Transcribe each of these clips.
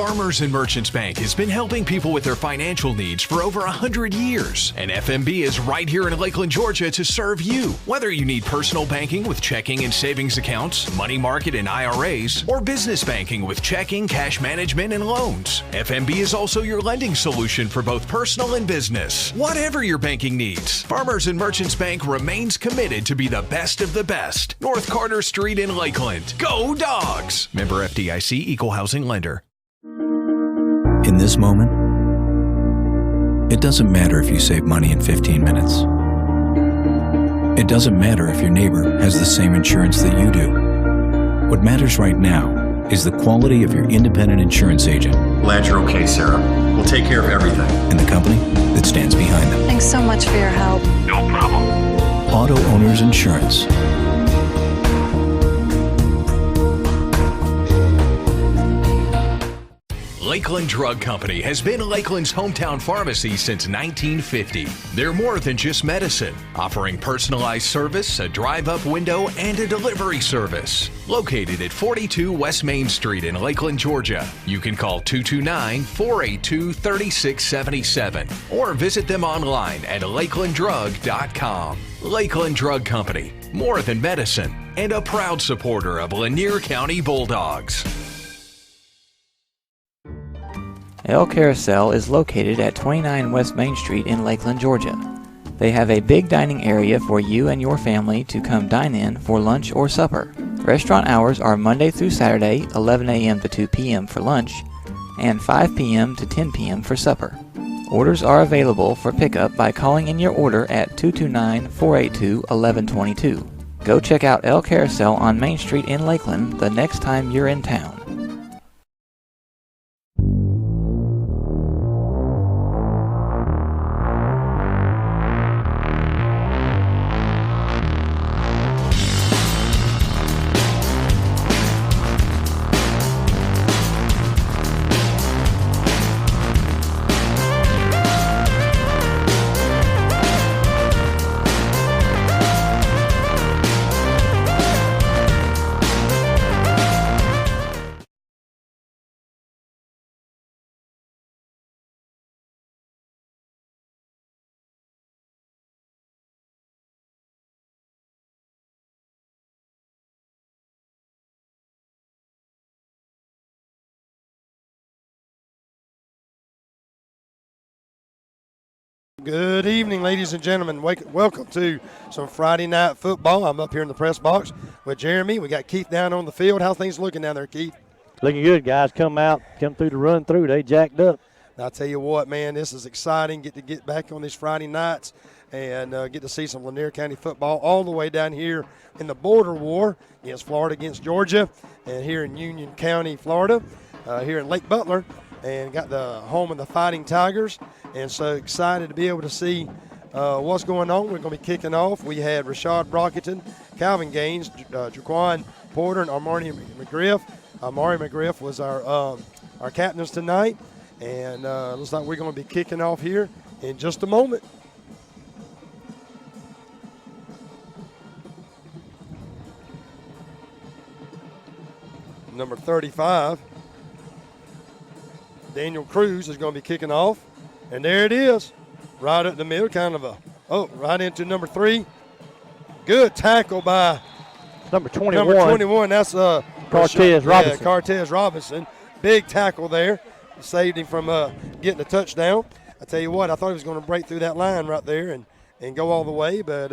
Farmers and Merchants Bank has been helping people with their financial needs for over 100 years. And FMB is right here in Lakeland, Georgia to serve you. Whether you need personal banking with checking and savings accounts, money market and IRAs, or business banking with checking, cash management, and loans, FMB is also your lending solution for both personal and business. Whatever your banking needs, Farmers and Merchants Bank remains committed to be the best of the best. North Carter Street in Lakeland. Go Dogs! Member FDIC, Equal Housing Lender. In this moment, it doesn't matter if you save money in 15 minutes. It doesn't matter if your neighbor has the same insurance that you do. What matters right now is the quality of your independent insurance agent. Glad you're okay, Sarah. We'll take care of everything. And the company that stands behind them. Thanks so much for your help. No problem. Auto Owners Insurance. Lakeland Drug Company has been Lakeland's hometown pharmacy since 1950. They're more than just medicine, offering personalized service, a drive-up window, and a delivery service. Located at 42 West Main Street in Lakeland, Georgia. You can call 229-482-3677 or visit them online at lakelanddrug.com. Lakeland Drug Company, more than medicine, and a proud supporter of Lanier County Bulldogs. El Carousel is located at 29 West Main Street in Lakeland, Georgia. They have a big dining area for you and your family to come dine in for lunch or supper. Restaurant hours are Monday through Saturday, 11 a.m. to 2 p.m. for lunch, and 5 p.m. to 10 p.m. for supper. Orders are available for pickup by calling in your order at 229-482-1122. Go check out El Carousel on Main Street in Lakeland the next time you're in town. Good evening, ladies and gentlemen. Welcome to some Friday night football. I'm up here in the press box with Jeremy. We got Keith down on the field. How things looking down there, Keith? Looking good, guys. Come through the run through. They jacked up. I'll tell you what, man, this is exciting. Get to get back on these Friday nights and get to see some Lanier County football all the way down here in the border war against Florida, against Georgia, and here in Union County, Florida, here in Lake Butler, and got the home of the Fighting Tigers. And so excited to be able to see what's going on. We're going to be kicking off. We had Rashad Brockington, Calvin Gaines, Jaquan Porter, and Amari McGriff. Amari McGriff was our captains tonight. And looks like we're going to be kicking off here in just a moment. Number 35, Daniel Cruz, is going to be kicking off. And there it is, right up the middle, right into number 3. Good tackle by number 21. Number 21, that's Cartez Robinson. Yeah, Cartez Robinson. Big tackle there. Saved him from getting a touchdown. I tell you what, I thought he was going to break through that line right there and go all the way, but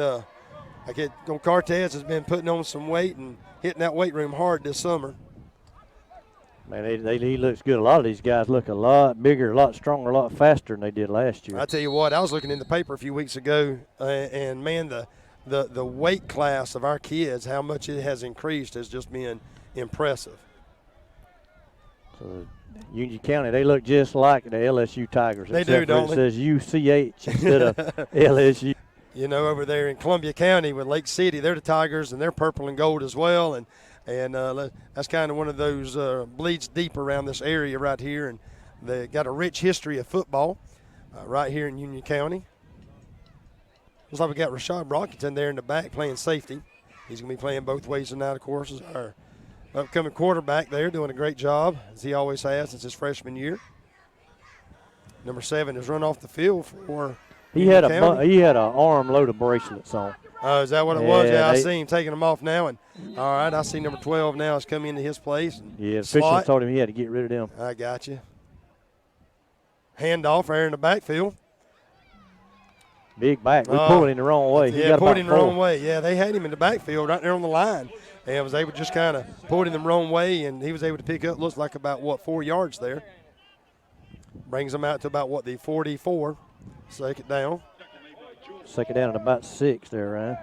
Cartez has been putting on some weight and hitting that weight room hard this summer. Man, he looks good. A lot of these guys look a lot bigger, a lot stronger, a lot faster than they did last year. I tell you what, I was looking in the paper a few weeks ago, and man, the weight class of our kids, how much it has increased, has just been impressive. So Union County, they look just like the LSU Tigers. They do, don't they? It says UCH instead of LSU. You know, over there in Columbia County with Lake City, they're the Tigers, and they're purple and gold as well, and that's kind of one of those bleeds deep around this area right here, and they got a rich history of football right here in Union County. Looks like we got Rashad Brockington there in the back playing safety. He's going to be playing both ways tonight, of course, as our upcoming quarterback there, doing a great job, as he always has since his freshman year. Number 7 has run off the field for He had County. he had an arm load of bracelets on. Oh, is that what it was? Yeah, Yeah, I see him taking them off now. And all right, I see number 12 now has come into his place. And Yeah, officials slot. told him he had to get rid of them. I got you. Handoff there in the backfield. Big back. We pulled him the wrong way. He Yeah, got pulled about him the 4. wrong way. Yeah, they had him in the backfield right there on the line. And was able to just kind of pull him the wrong way, and he was able to pick up, looks like about, 4 yards there. Brings them out to about, the 44. Second down. Second down at about 6 there, Ryan.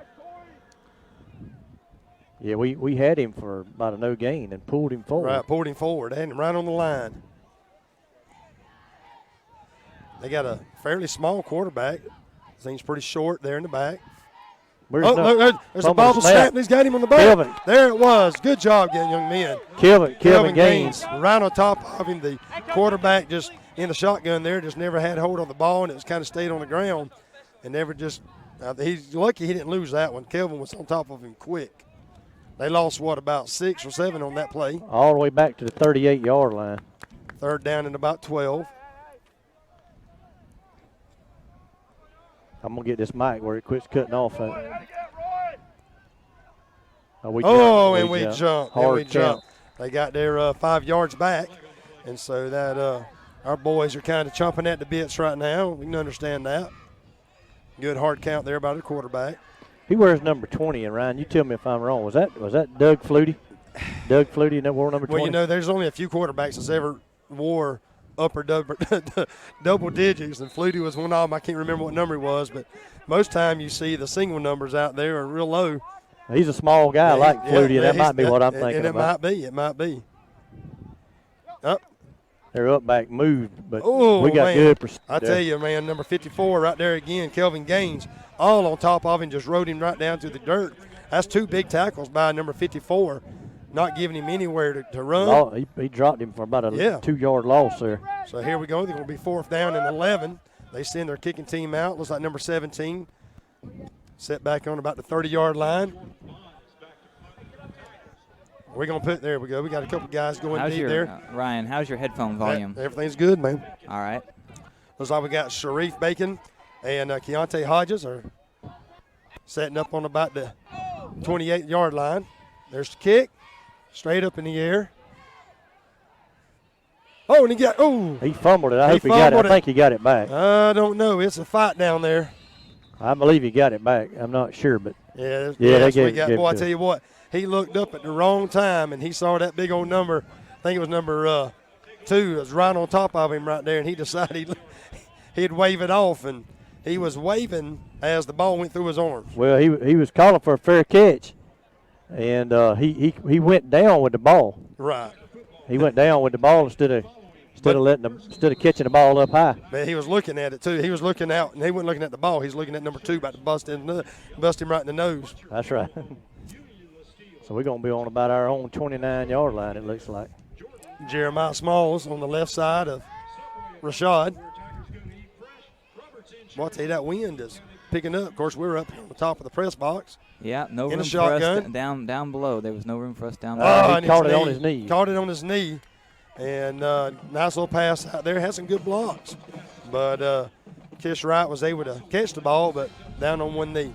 Yeah, we had him for about a no gain and pulled him forward. Right, pulled him forward. Had him right on the line. They got a fairly small quarterback. Seems pretty short there in the back. There's a bobble snap, and he's got him on the back. Kelvin. There it was. Good job, young men. Kelvin Gaines. Right on top of him. The quarterback just in the shotgun there, just never had hold on the ball, and it was kind of stayed on the ground and never just he's lucky he didn't lose that one. Kelvin was on top of him quick. They lost, about 6 or 7 on that play. All the way back to the 38-yard line. Third down and about 12. I'm going to get this mic where it quits cutting off. We jumped. Hard count. They got their 5 yards back, and so that our boys are kind of chomping at the bits right now. We can understand that. Good hard count there by the quarterback. He wears number 20, and Ryan, you tell me if I'm wrong. Was that Doug Flutie? Doug Flutie wore number 20? Well, there's only a few quarterbacks that's ever wore upper double digits, and Flutie was one of them. I can't remember what number he was, but most time you see the single numbers out there are real low. He's a small guy like Flutie, and that might be what I'm thinking about. It might be. Up. Their up back moved, but Oh, we got man. good pursuit. I tell you, man, number 54 right there again, Kelvin Gaines, all on top of him, just rode him right down to the dirt. That's 2 big tackles by number 54, not giving him anywhere to run. He dropped him for about a 2-yard loss there. So here we go. They're going to be 4th down and 11. They send their kicking team out. Looks like number 17 set back on about the 30-yard line. We're going to put, there we go. We got a couple guys going deep there. Ryan, how's your headphone volume? Everything's good, man. All right. Looks like we got Sharif Bacon and Keontae Hodges are setting up on about the 28-yard line. There's the kick, straight up in the air. Oh, and he fumbled it. I hope he got it. I think he got it back. I don't know. It's a fight down there. I believe he got it back. I'm not sure, but yeah, they gave boy, I tell you what, he looked up at the wrong time and he saw that big old number. I think it was number 2. It was right on top of him right there, and he decided he'd wave it off, and he was waving as the ball went through his arms. Well, he was calling for a fair catch, and he went down with the ball. Right. He went down with the ball instead of catching the ball up high. Man, he was looking at it too. He was looking out, and he wasn't looking at the ball. He's looking at number 2 about to bust him right in the nose. That's right. So we're going to be on about our own 29-yard line, it looks like. Jeremiah Smalls on the left side of Rashad. Well, I'll tell you, that wind is picking up. Of course, we're up on the top of the press box. Yeah, no in room for us down below. There was no room for us down below. He caught it on his knee. Caught it on his knee. And nice little pass out there. Had some good blocks. But Kish Wright was able to catch the ball, but down on one knee.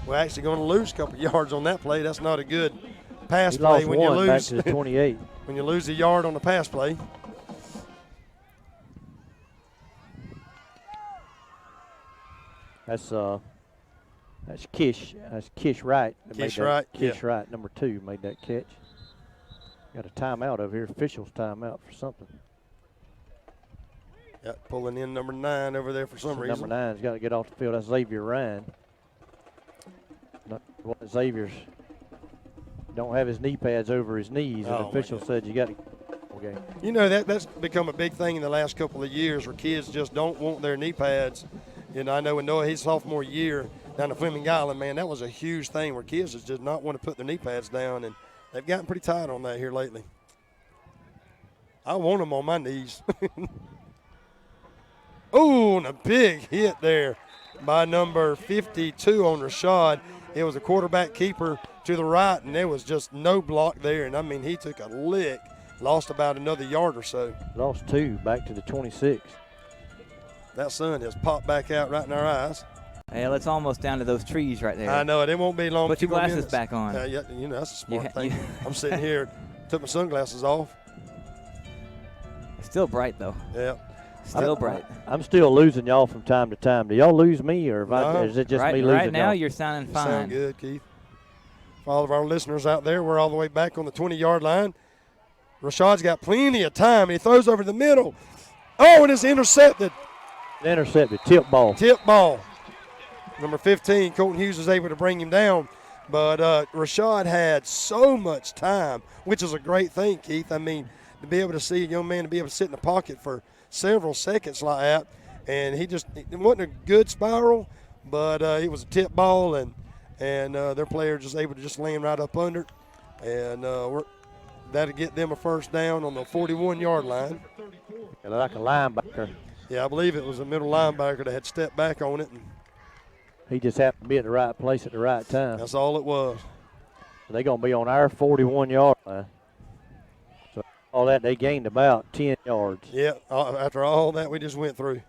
We're actually going to lose a couple yards on that play. That's not a good pass play when you lose. Back to the 28. When you lose a yard on the pass play. That's Kish. That's Kish Wright. Kish Wright. Kish Wright, number 2, made that catch. Got a timeout over here. Officials timeout for something. Yep, pulling in number 9 over there for some reason. Number 9's got to get off the field. That's Xavier Ryan. Xavier's don't have his knee pads over his knees, and the official said you got to. Okay. You know, that's become a big thing in the last couple of years where kids just don't want their knee pads. You know, I know when Noah, his sophomore year down at Fleming Island, man, that was a huge thing where kids just did not want to put their knee pads down, and they've gotten pretty tight on that here lately. I want them on my knees. Oh, and a big hit there by number 52 on Rashad. it was a quarterback keeper to the right, and there was just no block there. And, I mean, he took a lick, lost about another yard or so. Lost 2 back to the 26. That sun has popped back out right in our eyes. Well, it's almost down to those trees right there. I know it. It won't be long. Put your 2 more glasses minutes. back on. Yeah, you know, that's a smart thing. Yeah. I'm sitting here, took my sunglasses off. It's still bright, though. Yeah. Still bright. I'm still losing y'all from time to time. Do y'all lose me, or No. is it just Right, me losing right now, y'all? you're sounding You fine. sound good, Keith. For all of our listeners out there, we're all the way back on the 20-yard line. Rashad's got plenty of time. He throws over the middle. Oh, and it's intercepted. Intercepted, tip ball. Tip ball. Number 15, Colton Hughes was able to bring him down. But Rashad had so much time, which is a great thing, Keith. I mean, to be able to see a young man to be able to sit in the pocket for several seconds like that. And it wasn't a good spiral, but it was a tip ball, and their player just able to just land right up under it. And that'll get them a first down on the 41-yard line. Like a linebacker. Yeah, I believe it was a middle linebacker that had stepped back on it, and He just happened to be at the right place at the right time. that's all it was. They're going to be on our 41-yard line. So all that, they gained about 10 yards. Yeah, after all that we just went through.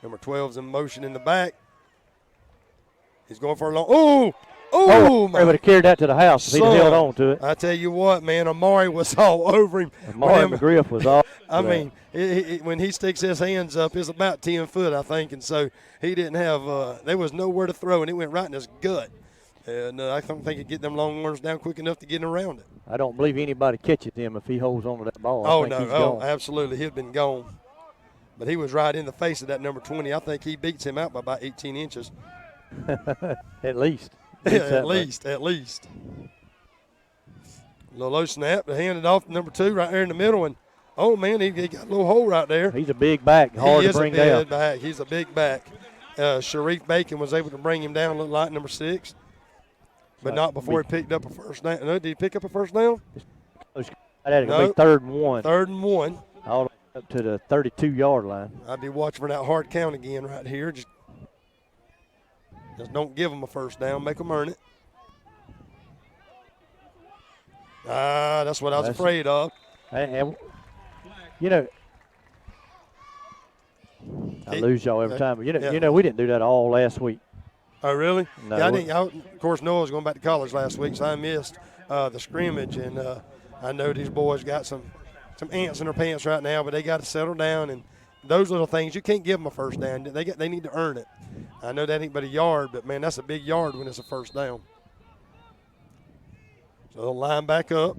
Number 12's in motion in the back. He's going for a long. Oh, They would have carried that to the house if he'd have held on to it. I tell you what, man, Amari was all over him. Amari McGriff was all. I mean, when he sticks his hands up, it's about 10 foot, I think, and so he didn't have. There was nowhere to throw, and it went right in his gut. And I don't think he'd get them long arms down quick enough to get around it. I don't believe anybody catches him if he holds on to that ball. I think he's gone. Absolutely, he'd been gone. But he was right in the face of that number 20. I think he beats him out by about 18 inches. At least. At least. Low snap to hand it off to number 2 right there in the middle. And, oh, man, he got a little hole right there. He's a big back, hard to bring down. He is a big back. He's a big back. Sharif Bacon was able to bring him down, look like number 6. But not before he picked up a first down. No, did he pick up a first down? That had to be 3rd and 1. 3rd and 1. All the way up to the 32-yard line. I'd be watching for that hard count again right here. Just don't give them a first down. Make them earn it. That's what I was afraid of. And, you know, I lose y'all every time. But you know, we didn't do that all last week. Oh, really? No. Yeah, of course, Noah was going back to college last week, so I missed the scrimmage. And I know these boys got some ants in their pants right now, but they got to settle down. And those little things, you can't give them a first down. They need to earn it. I know that ain't but a yard, but, man, that's a big yard when it's a first down. So they'll line back up.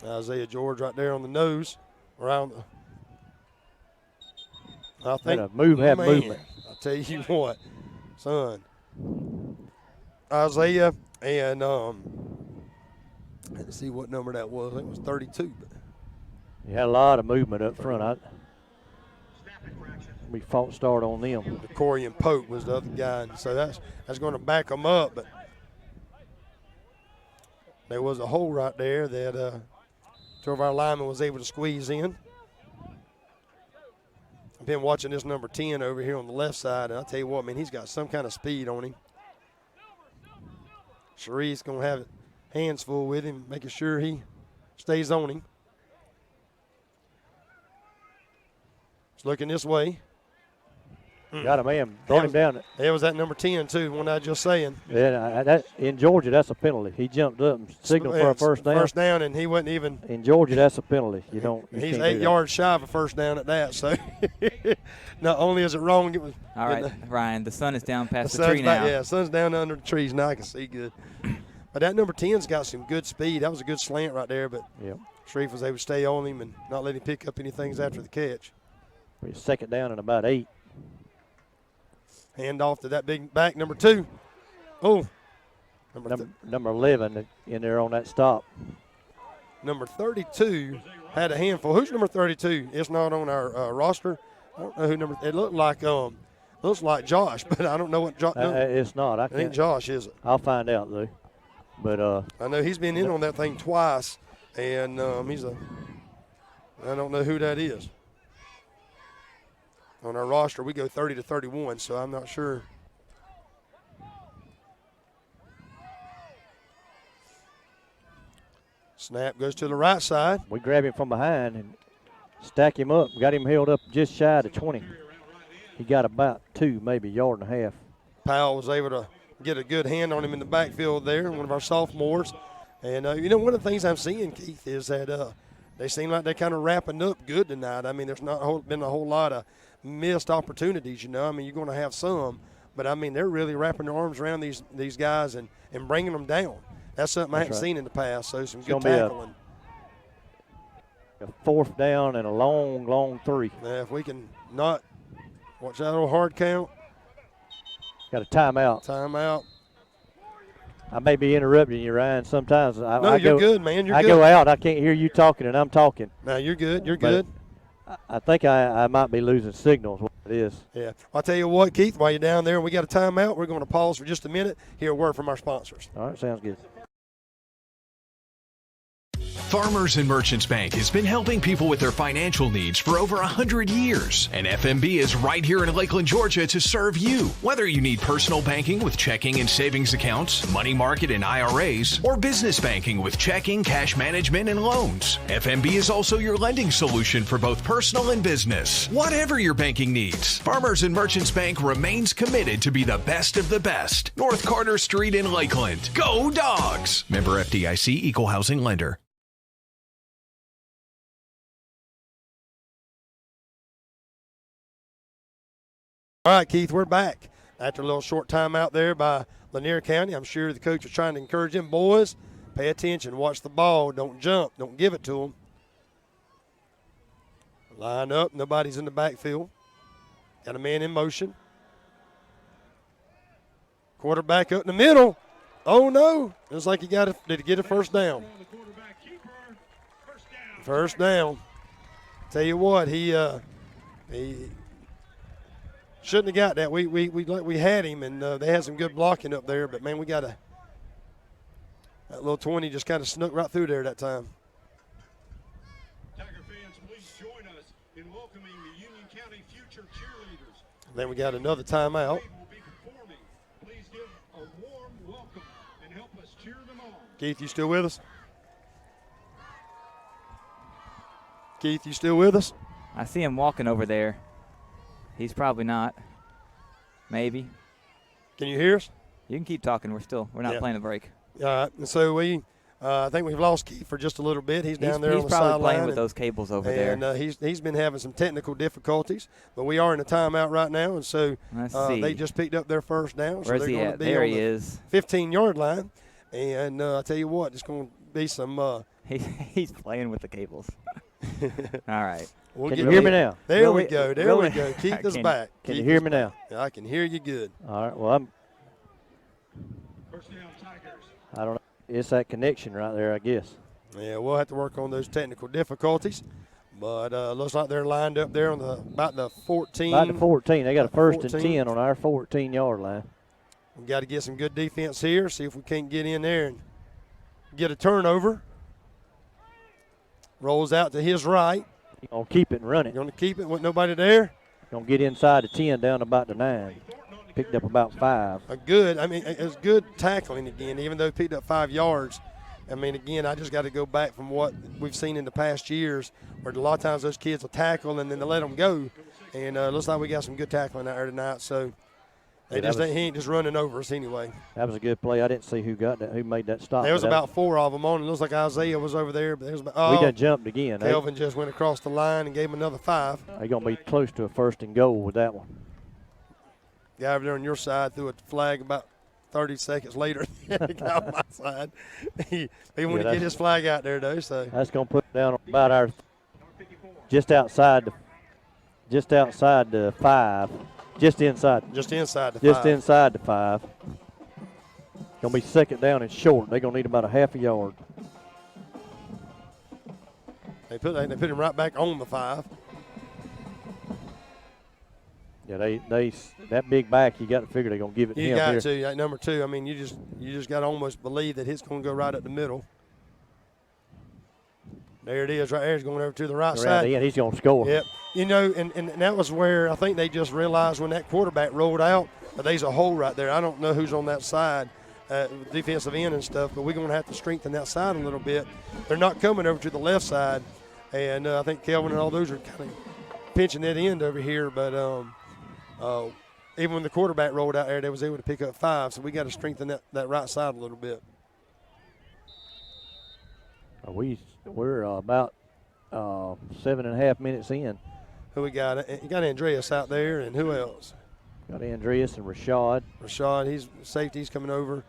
Isaiah George right there on the nose. Around the, I think. Movement. I'll tell you what, son. Isaiah and let's see what number that was. I think it was 32. But You had a lot of movement up front. We fought start on them. Corian Pope was the other guy, and so that's going to back them up. But there was a hole right there that two of our linemen was able to squeeze in. I've been watching this number 10 over here on the left side, and I'll tell you what, man, he's got some kind of speed on him. Sharif's going to have hands full with him, making sure he stays on him. He's looking this way. Got a man, brought him down. There was that number 10, too, one I was just saying. Yeah, in Georgia, that's a penalty. He jumped up and signaled for a first down. First down, and he wasn't even. In Georgia, that's a penalty. He's 8 yards shy of a first down at that. So not only is it wrong, it was. All right, Ryan, the sun is down past the tree now. Yeah, sun's down under the trees now. I can see good. But that number 10's got some good speed. That was a good slant right there, but Sharif was able to stay on him and not let him pick up any things after the catch. We're second down and about 8. Hand off to that big back, number 2. Oh. Number 11 in there on that stop. Number 32 had a handful. Who's number 32? It's not on our roster. I don't know who number. It looks like Josh, but I don't know what Josh. It's not. I think Josh is it. I'll find out though. But I know he's been in on that thing twice, and I don't know who that is. On our roster, we go 30 to 31, so I'm not sure. Snap goes to the right side. We grab him from behind and stack him up. Got him held up just shy of 20. He got about 2, maybe a yard and a half. Powell was able to get a good hand on him in the backfield there, one of our sophomores. And, one of the things I'm seeing, Keith, is that they seem like they're kind of wrapping up good tonight. I mean, there's not been a whole lot of missed opportunities, I mean, you're going to have some. But, I mean, they're really wrapping their arms around these guys and bringing them down. That's something I haven't seen in the past, so some good tackling. A 4th down and a long, long 3. Now, if we can not watch that little hard count. Got a timeout. Timeout. I may be interrupting you, Ryan. Sometimes you're good, man. You're good. I go out, I can't hear you talking, and I'm talking. No, you're good. You're good. I think I might be losing signals. What it is. Yeah. I'll tell you what, Keith. While you're down there, and we got a timeout. We're going to pause for just a minute. Hear a word from our sponsors. All right, sounds good. Farmers and Merchants Bank has been helping people with their financial needs for over 100 years. And FMB is right here in Lakeland, Georgia to serve you. Whether you need personal banking with checking and savings accounts, money market and IRAs, or business banking with checking, cash management, and loans, FMB is also your lending solution for both personal and business. Whatever your banking needs, Farmers and Merchants Bank remains committed to be the best of the best. North Carter Street in Lakeland. Go Dogs! Member FDIC, Equal Housing Lender. All right, Keith, we're back. After a little short time out there by Lanier County, I'm sure the coach was trying to encourage them boys. Pay attention, watch the ball, don't jump, don't give it to them. Line up, nobody's in the backfield. Got a man in motion. Quarterback up in the middle. Oh, no. Looks like did he get a first down? First down. Tell you what, he shouldn't have got that. We had him, and they had some good blocking up there. But, man, that little 20 just kind of snuck right through there that time. Tiger fans, please join us in welcoming the Union County future cheerleaders. Then we got another timeout. Please give a warm welcome and help us cheer them on. Keith, you still with us? Keith, you still with us? I see him walking over there. He's probably not. Maybe. Can you hear us? You can keep talking. We're not playing a break. All right. And so I think we've lost Keith for just a little bit. He's down there on the sideline. He's probably playing with those cables over there. And he's been having some technical difficulties. But we are in a timeout right now, and so they just picked up their first down. Where's so he at? There he is. 15-yard line. And I tell you what, it's going to be some he's playing with the cables. All right. Can you hear me now? There we go. There we go. Keith is back. Can you hear me now? Yeah, I can hear you good. All right. Well, First down, Tigers. I don't know. It's that connection right there, I guess. Yeah, we'll have to work on those technical difficulties. But looks like they're lined up there on about the 14. About the 14. They got a first and 10 on our 14-yard line. We've got to get some good defense here, see if we can't get in there and get a turnover. Rolls out to his right. You're going to keep it and run it. Going to keep it with nobody there. Going to get inside the 10 down about the 9. Picked up about 5. It's good tackling again, even though he picked up 5 yards. I mean, again, I just got to go back from what we've seen in the past years where a lot of times those kids will tackle and then they let them go. And looks like we got some good tackling out there tonight. So he ain't just running over us anyway. That was a good play. I didn't see who made that stop. There was about 4 of them on. It looks like Isaiah was over there. But there was we done jumped again. Kelvin just went across the line and gave him another 5. They're going to be close to a first and goal with that one. Guy over there on your side threw a flag about 30 seconds later. The guy on my side. He wanted to get his flag out there, though. So that's going to put it down about our just outside the 5. Just inside the 5. Going to be second down and short. They're going to need about a half a yard. They put him right back on the 5. Yeah, they that big back, you got to figure they're going to give it to him. You got here. to. Number 2, I mean, you just got to almost believe that he's going to go right up the middle. There it is right there. He's going over to the right Around side. the end, he's going to score. Yep. You know, and that was where I think they just realized when that quarterback rolled out that there's a hole right there. I don't know who's on that side, defensive end and stuff, but we're going to have to strengthen that side a little bit. They're not coming over to the left side, and I think Kelvin and all those are kind of pinching that end over here. But even when the quarterback rolled out there, they was able to pick up 5, so we got to strengthen that right side a little bit. We're about 7.5 minutes in. Who we got? You got Andreas out there, and who else? Got Andreas and Rashad. Rashad, he's safety. He's coming over.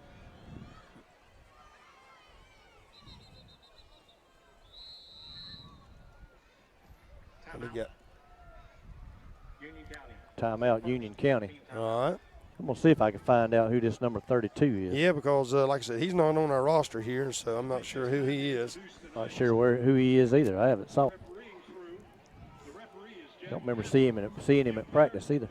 What do we got? Timeout, Union County. All right. I'm going to see if I can find out who this number 32 is. Yeah, because like I said, he's not on our roster here, so I'm not sure who he is. Not sure who he is either. I haven't saw. Don't remember seeing him at practice either.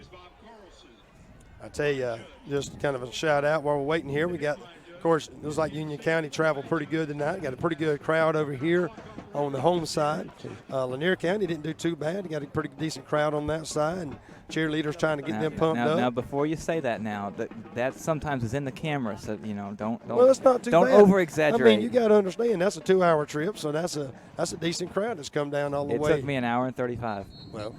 I tell you, just kind of a shout out while we're waiting here. We got, of course, it looks like Union County traveled pretty good tonight. Got a pretty good crowd over here on the home side. Lanier County didn't do too bad. Got a pretty decent crowd on that side, and cheerleaders trying to get them pumped up. Now, before you say that, that sometimes is in the camera, so don't. Well, it's not too don't bad. over exaggerate. I mean, you got to understand that's a 2-hour trip, so that's a decent crowd that's come down all the way. It took me an hour and 35. Well,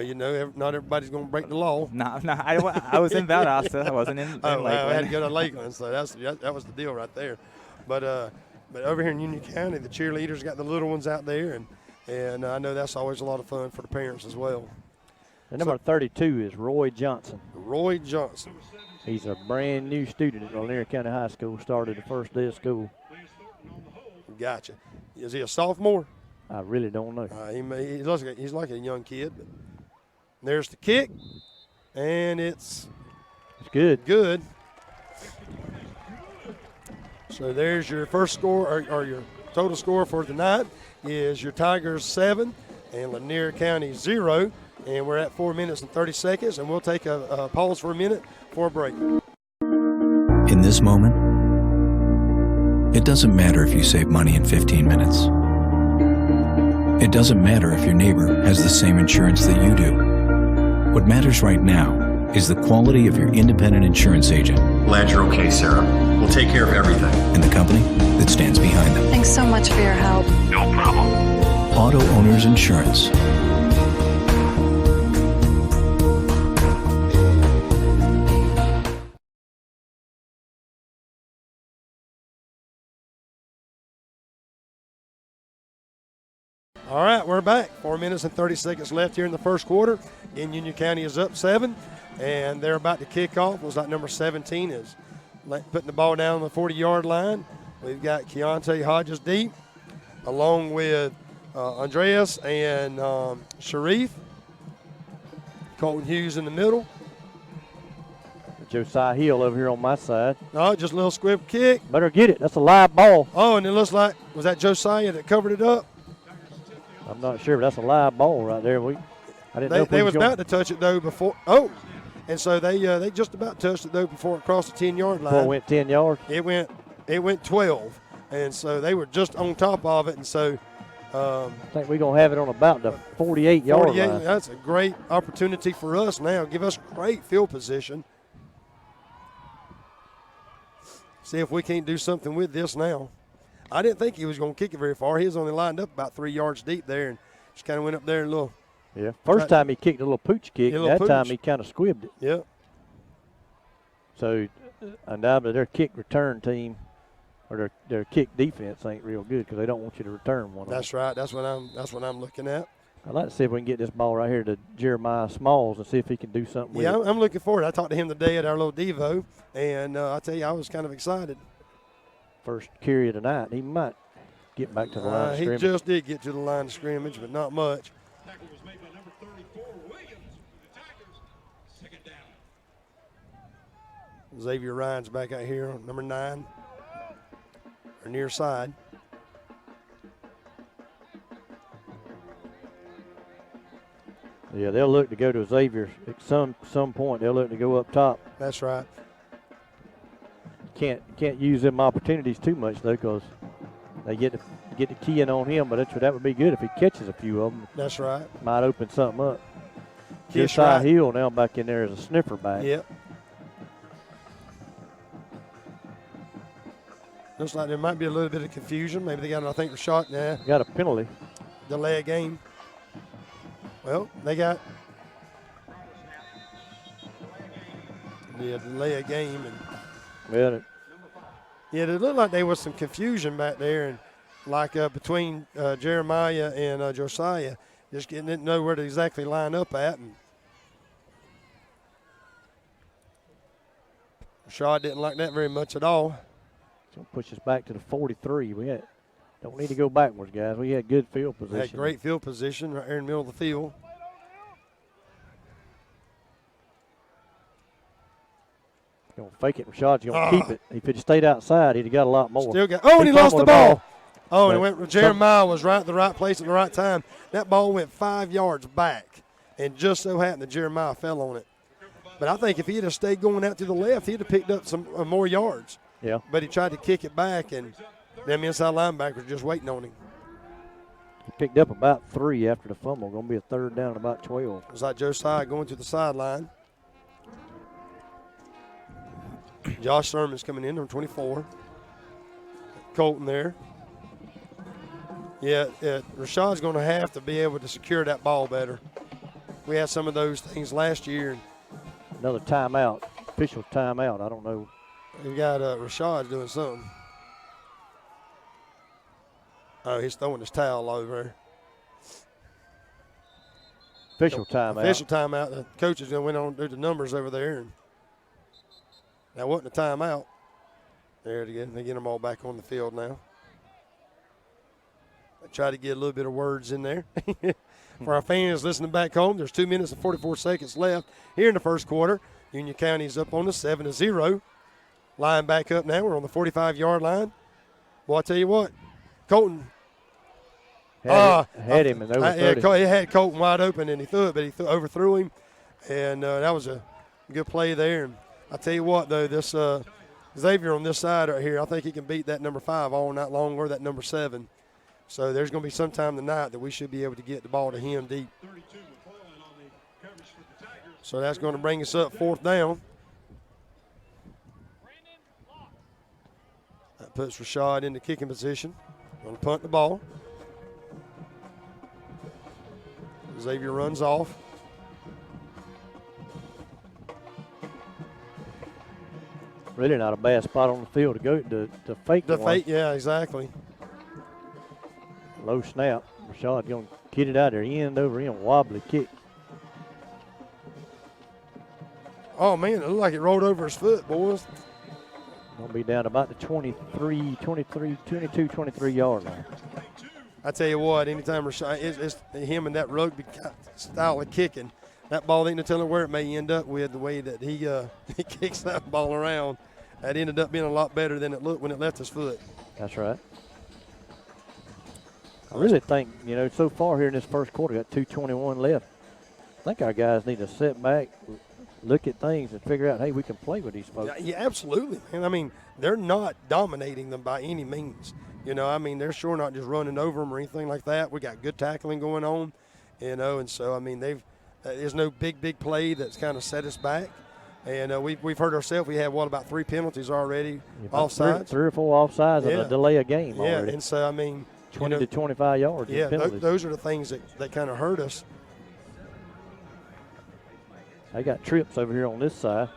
you know, not everybody's going to break the law. No, I was in Valdosta. I wasn't in Lakeland. I had to go to Lakeland, so that was the deal right there. But over here in Union County, the cheerleaders got the little ones out there, and I know that's always a lot of fun for the parents as well. The number 32 is Roy Johnson. Roy Johnson. He's a brand new student at Lanier County High School. Started the first day of school. Gotcha. Is he a sophomore? I really don't know. He's like a young kid. But there's the kick, and it's good. Good. So there's your first score, or your total score for tonight is your Tigers 7 and Lanier County 0. And we're at 4 minutes and 30 seconds, and we'll take a pause for a minute for a break. In this moment, it doesn't matter if you save money in 15 minutes. It doesn't matter if your neighbor has the same insurance that you do. What matters right now is the quality of your independent insurance agent. Glad you're okay, Sarah. We'll take care of everything. And the company that stands behind them. Thanks so much for your help. No problem. Auto Owners Insurance. All right, we're back. 4 minutes and 30 seconds left here in the first quarter. Again, Union County is up 7, and they're about to kick off. Looks like number 17 is putting the ball down on the 40-yard line. We've got Keontae Hodges deep, along with Andreas and Sharif. Colton Hughes in the middle. Josiah Hill over here on my side. Oh, just a little squib kick. Better get it. That's a live ball. Oh, and it looks like, was that Josiah that covered it up? I'm not sure, but that's a live ball right there. I didn't know if they was about to touch it though before. Oh, and so they just about touched it though before it crossed the 10-yard line. Before it went 10 yards. It went 12, and so they were just on top of it, and so. I think we're gonna have it on about the 48-yard line. That's a great opportunity for us now. Give us great field position. See if we can't do something with this now. I didn't think he was going to kick it very far. He was only lined up about 3 yards deep there and just kind of went up there and little. Yeah, first time he kicked a little pooch kick. That time he kind of squibbed it. Yeah. So undoubtedly their kick return team or their kick defense ain't real good because they don't want you to return one. That's right. That's what I'm looking at. I'd like to see if we can get this ball right here to Jeremiah Smalls and see if he can do something with it. Yeah, I'm looking forward. I talked to him today at our little Devo, and I tell you, I was kind of excited. First carry of the night. He might get back to the line of scrimmage. He just did get to the line of scrimmage, but not much. Tackle was made by number 34, Williams, with the Tigers. Second down. Xavier Ryan's back out here on number 9, or near side. Yeah, they'll look to go to Xavier at some point. They'll look to go up top. That's right. Can't use them opportunities too much though, because they get the key in on him, but that would be good if he catches a few of them. That's right. Might open something up. Kiss Josiah right. Hill now back in there as a sniffer back. Yep. Looks like there might be a little bit of confusion. Maybe they got, I think, a shot. Nah. Got a penalty. Delay a game. Well, they got delay a game. And it looked like there was some confusion back there, and like between Jeremiah and Josiah, just didn't know where to exactly line up at. And Rashad didn't like that very much at all. It's going to push us back to the 43. We don't need to go backwards, guys. We had good field position. Had great field position right there in the middle of the field. Going to fake it. Rashad's going to keep it. If he'd stayed outside, he'd have got a lot more. Still got. Oh, and he lost the ball. Oh, and But Jeremiah was right at the right place at the right time. That ball went 5 yards back, and just so happened that Jeremiah fell on it. But I think if he had stayed going out to the left, he'd have picked up some more yards. Yeah. But he tried to kick it back, and them inside linebackers just waiting on him. He picked up about 3 after the fumble. Going to be a third down at about 12. It was like Josiah going to the sideline. Josh Sermon's coming in, number 24. Colton there. Yeah, Rashad's going to have to be able to secure that ball better. We had some of those things last year. Another timeout. Official timeout. I don't know. We got Rashad doing something. Oh, he's throwing his towel over. Official timeout. Official timeout. The coaches went on to do the numbers over there. And that wasn't a timeout. There it again. They get them all back on the field now. I try to get a little bit of words in there. For our fans listening back home, there's 2 minutes and 44 seconds left here in the first quarter. Union County's up on the 7-0. Line back up now. We're on the 45-yard line. Well, I tell you what, Colton had him and overthrew him. He had Colton wide open, and he threw it, but he overthrew him. And that was a good play there. And I tell you what, though, this Xavier on this side right here, I think he can beat that number 5 all night long or that number 7. So there's going to be some time tonight that we should be able to get the ball to him deep. So that's going to bring us up 4th down. That puts Rashad in the kicking position. Going to punt the ball. Xavier runs off. Really not a bad spot on the field to go to fake The one. fake, yeah, exactly. Low snap. Rashad going to get it out there, end over end, wobbly kick. Oh, man, it looked like it rolled over his foot, boys. Going to be down about the 22, 23 yard line. I tell you what, anytime Rashad, it's him and that rugby style of kicking, that ball ain't no telling where it may end up with the way that he kicks that ball around. That ended up being a lot better than it looked when it left his foot. That's right. I really think, so far here in this first quarter, got 2:21 left. I think our guys need to sit back, look at things, and figure out, hey, we can play with these folks. Yeah, absolutely, man. I mean, they're not dominating them by any means. They're sure not just running over them or anything like that. We got good tackling going on, and so, there's no big play that's kind of set us back. And we've hurt ourselves. We had, about 3 penalties already, offsides. 3 or 4 offsides and a delay of game already. Yeah, and so, 20 to 25 yards. Yeah, those are the things that kind of hurt us. I got trips over here on this side.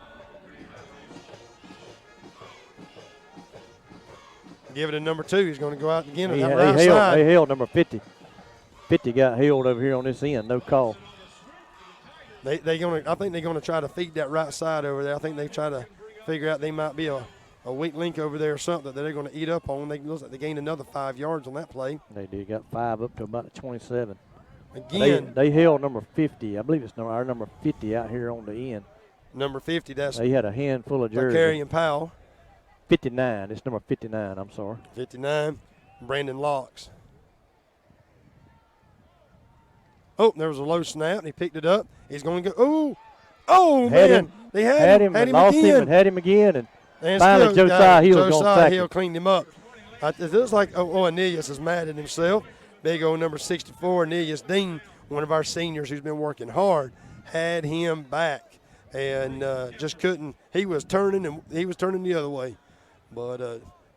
Give it to number 2. He's going to go out again on He that right side. held number 50. 50 got held over here on this end. No call. I think they're going to try to feed that right side over there. I think they try to figure out they might be a weak link over there or something that they're going to eat up on. They looks like they gained another 5 yards on that play. They did. Got 5 up to about the 27. Again, they held number 50. I believe it's our number 50 out here on the end. Number 50, that's they had a handful of jerseys. Carrion Powell. 59. It's number 59. I'm sorry. 59, Brandon Locks. Oh, there was a low snap, and he picked it up. He's going to go. Oh, man. They had him and lost again. him and had him again. And And finally, still, Josiah Hill Hill cleaned him up. It looks like Anilius is mad at himself. Big old number 64, Anilius Dean, one of our seniors who's been working hard, had him back and just couldn't. He was turning the other way, but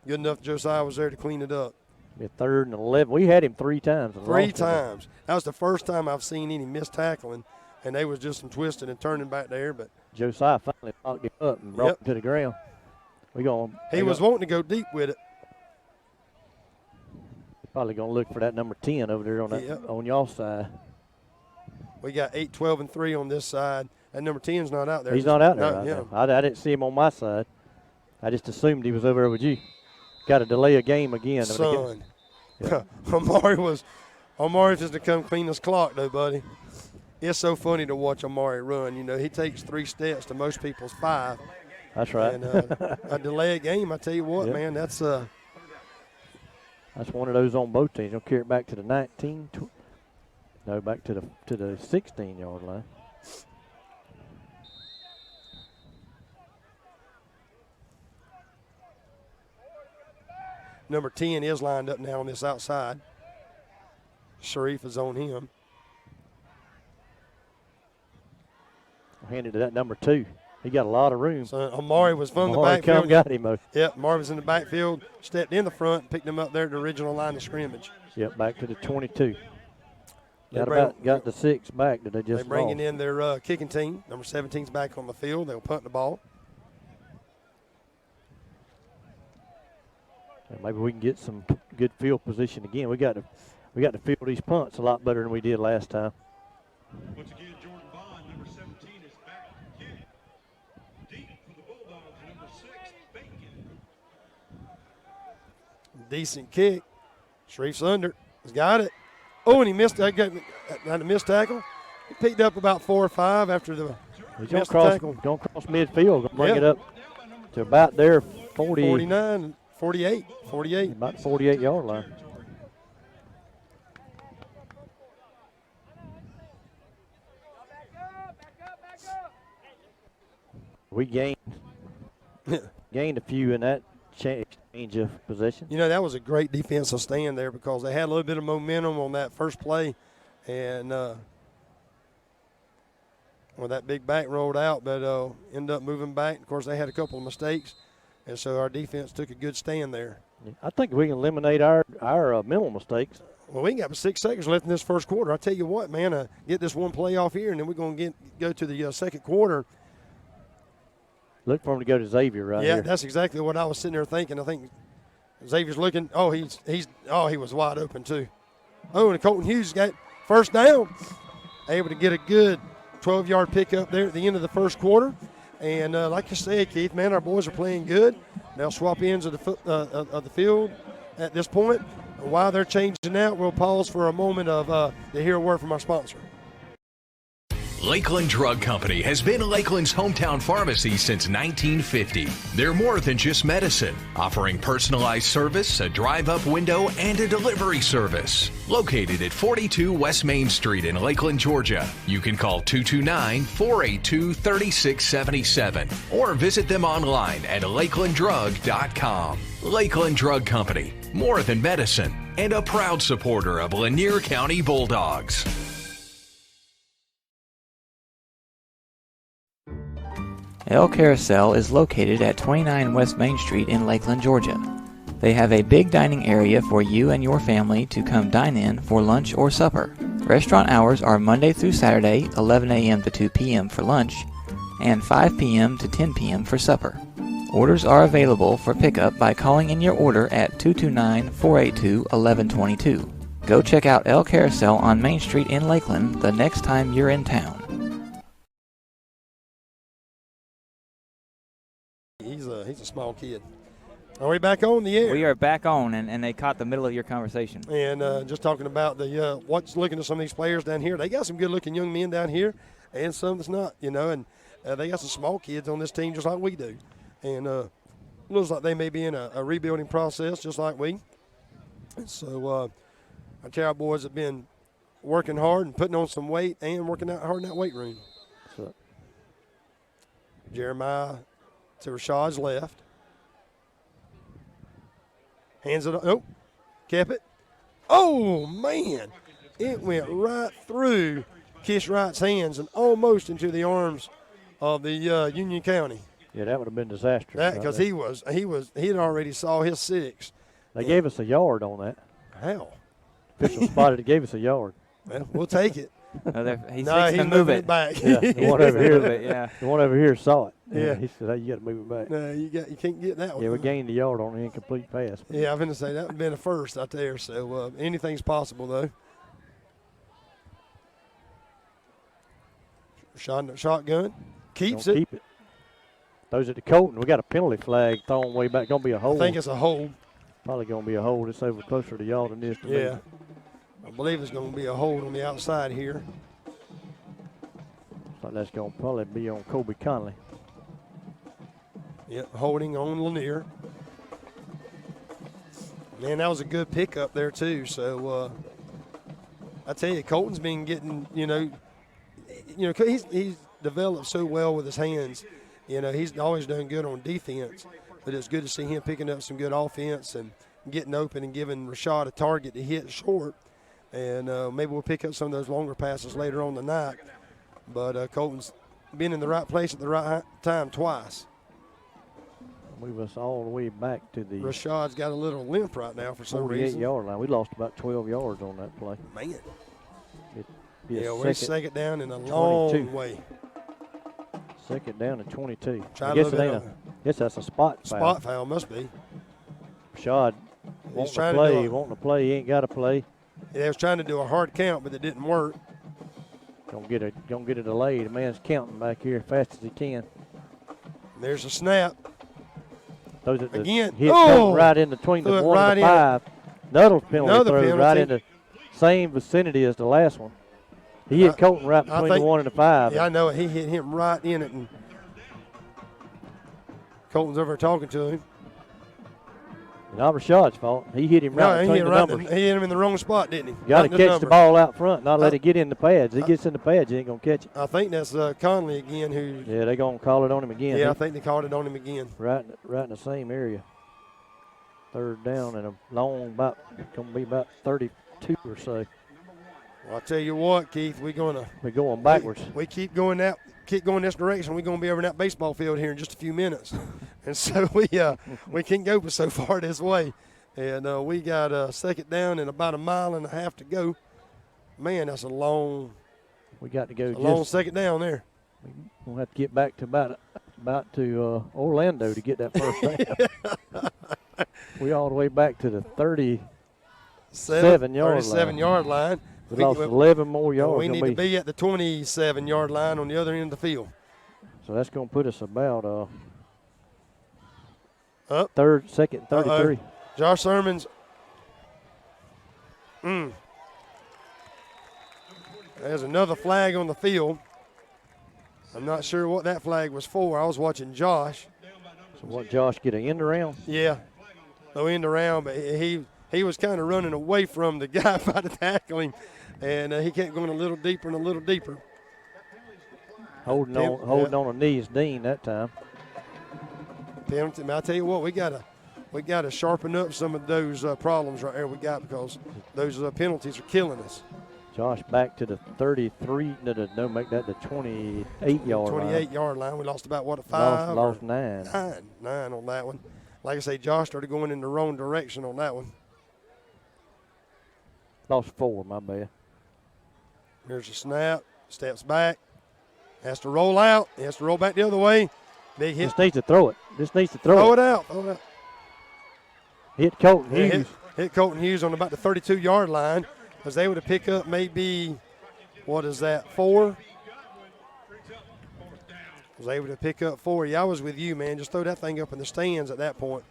good enough Josiah was there to clean it up. Yeah, 3rd and 11. We had him 3 times. Three times. That was the first time I've seen any missed tackling, and they was just some twisting and turning back there. But Josiah finally knocked him up and brought him to the ground. He was wanting to go deep with it. Probably going to look for that number 10 over there on y'all side. We got 8, 12, and 3 on this side. That number 10's not out there. He's not out there. No, I didn't see him on my side. I just assumed he was over there with you. Got to delay a game again. Son. Yeah. Amari just to come clean this clock, though, buddy. It's so funny to watch Amari run. You know, he takes 3 steps to most people's 5. That's right. And a delay a game, I tell you what, man, that's one of those on both teams. They'll carry it back to the 19. No, back to the 16-yard line. Number 10 is lined up now on this outside. Sharif is on him. Handed to that number 2. He got a lot of room. So Amari was from the backfield. Got him. Yep, Amari was in the backfield, stepped in the front, picked him up there at the original line of scrimmage. Yep, back to the 22. Got the 6 back that they just They're bringing in their kicking team. Number 17's back on the field. They'll punt the ball. And maybe we can get some good field position again. We got to field these punts a lot better than we did last time. Once again, Jordan Bond, number 17, is back to kick. Deep for the Bulldogs, number 6, Bacon. Decent kick. Sharif's under. He's got it. Oh, and he missed. Had a missed tackle. He picked up about 4 or 5 after the missed tackle. Don't cross midfield. Gonna bring it up to about their 49, 48. About the 48-yard line. We gained a few in that change of possession. You know, that was a great defensive stand there because they had a little bit of momentum on that first play. And that big back rolled out, but ended up moving back. Of course, they had a couple of mistakes, and so our defense took a good stand there. I think we can eliminate our mental mistakes. Well, we got 6 seconds left in this first quarter. I tell you what, man, get this one play off here, and then we're going to go to the second quarter. Look for him to go to Xavier right here. Yeah, that's exactly what I was sitting there thinking. I think Xavier's looking. Oh, he was wide open too. Oh, and Colton Hughes got first down. Able to get a good 12-yard pickup there at the end of the first quarter. And like you said, Keith, man, our boys are playing good. They'll swap ends of the field at this point. While they're changing out, we'll pause for a moment to hear a word from our sponsor. Lakeland Drug Company has been Lakeland's hometown pharmacy since 1950. They're more than just medicine, offering personalized service, a drive-up window, and a delivery service. Located at 42 West Main Street in Lakeland, Georgia. You can call 229-482-3677 or visit them online at lakelanddrug.com. Lakeland Drug Company, more than medicine, and a proud supporter of Lanier County Bulldogs. El Carousel is located at 29 West Main Street in Lakeland, Georgia. They have a big dining area for you and your family to come dine in for lunch or supper. Restaurant hours are Monday through Saturday, 11 a.m. to 2 p.m. for lunch, and 5 p.m. to 10 p.m. for supper. Orders are available for pickup by calling in your order at 229-482-1122. Go check out El Carousel on Main Street in Lakeland the next time you're in town. He's a small kid. Are we back on the air? We are back on, and they caught the middle of your conversation. And just talking about the looking at some of these players down here. They got some good-looking young men down here, and some that's not, and they got some small kids on this team just like we do. And looks like they may be in a rebuilding process just like we. And so our Cowboys have been working hard and putting on some weight and working out hard in that weight room. So Jeremiah to Rashad's left. Hands it up. Nope. Kept it. Oh, man. It went right through Kish Wright's hands and almost into the arms of the Union County. Yeah, that would have been disastrous. That because he had already saw his 6. They gave us a yard on that. How? Official spotted it, gave us a yard. Well, we'll take it. He's No, fixing he's to move moving it. back. Yeah, the one over here, Yeah. the one over here saw it. Yeah. He said, "Hey, you got to move it back." No, you can't get that one. Yeah, we gained the yard on the incomplete pass. Yeah, I'm going to say that would have been a first out there. So anything's possible, though. Shotgun. Keeps it. Keep it. Throws it to Colton. We got a penalty flag thrown way back. Going to be a hold. I think it's a hold. Probably going to be a hold. It's over closer to y'all than this to me. Yeah. I believe it's going to be a hold on the outside here. So that's going to probably be on Kobe Conley. Yep, holding on Lanier. Man, that was a good pickup there, too. So, I tell you, Colton's been getting, he's developed so well with his hands. He's always done good on defense, but it's good to see him picking up some good offense and getting open and giving Rashad a target to hit short. And maybe we'll pick up some of those longer passes later on tonight. But Colton's been in the right place at the right time twice. Move us all the way back to the Rashad's got a little limp right now for some reason. 48-yard line. We lost about 12 yards on that play. Man. Yeah, we're second down in a long 22. way. Second down and 22. Try I a guess little it bit ain't guess that's a spot foul. Spot foul must be. Rashad wanting to play. He ain't got to play. Yeah, they was trying to do a hard count, but it didn't work. Gonna get a delay. The man's counting back here as fast as he can. There's a snap. Those at the Again. hit right in between the 1 and the 5. Another penalty throw right in the same vicinity as the last one. He hit Colton right between the 1 and the 5. Yeah, I know it. He hit him right in it, and Colton's over talking to him. Not Rashad's fault. He hit him right between the numbers. He hit him in the wrong spot, didn't he? Got to catch the ball out front, not let it get in the pads. He gets in the pads, he ain't going to catch it. I think that's Conley again who. Yeah, they're going to call it on him again. Yeah, I think they called it on him again. Right in the same area. Third down and a long, going to be about 32 or so. Well, I'll tell you what, Keith, we're going backwards. We keep going this direction. We're going to be over in that baseball field here in just a few minutes. And so we can't go but so far this way. And we got a second down and about 1.5 miles to go. Man, that's a long. We got to go long second down there. We'll have to get back to about to Orlando to get that first down. We all the way back to the 37-yard line. We lost 11 more yards. We need to be at the 27-yard line on the other end of the field. So that's going to put us about up. Second 33. Josh Sermons. There's another flag on the field. I'm not sure what that flag was for. I was watching Josh. So what, Josh get an end around? Yeah, no end around, but he was kind of running away from the guy about to tackle him, and he kept going a little deeper and a little deeper. Holding on a knees, Dean that time. Penalty. I'll tell you what, we gotta sharpen up some of those problems right there we got, because those penalties are killing us. Josh back to the 33. No, make that the 28-yard line. 28-yard line. We lost about, what, a 5? Lost 9. 9 on that one. Like I say, Josh started going in the wrong direction on that one. Lost 4, my bad. Here's a snap. Steps back. Has to roll out. He has to roll back the other way. Big hit. Just needs to throw it. Throw it out. Throw it out. Hit Colton Hughes. Hit Colton Hughes on about the 32-yard line. Was able to pick up maybe, what is that, 4? Was able to pick up 4. Yeah, I was with you, man. Just throw that thing up in the stands at that point,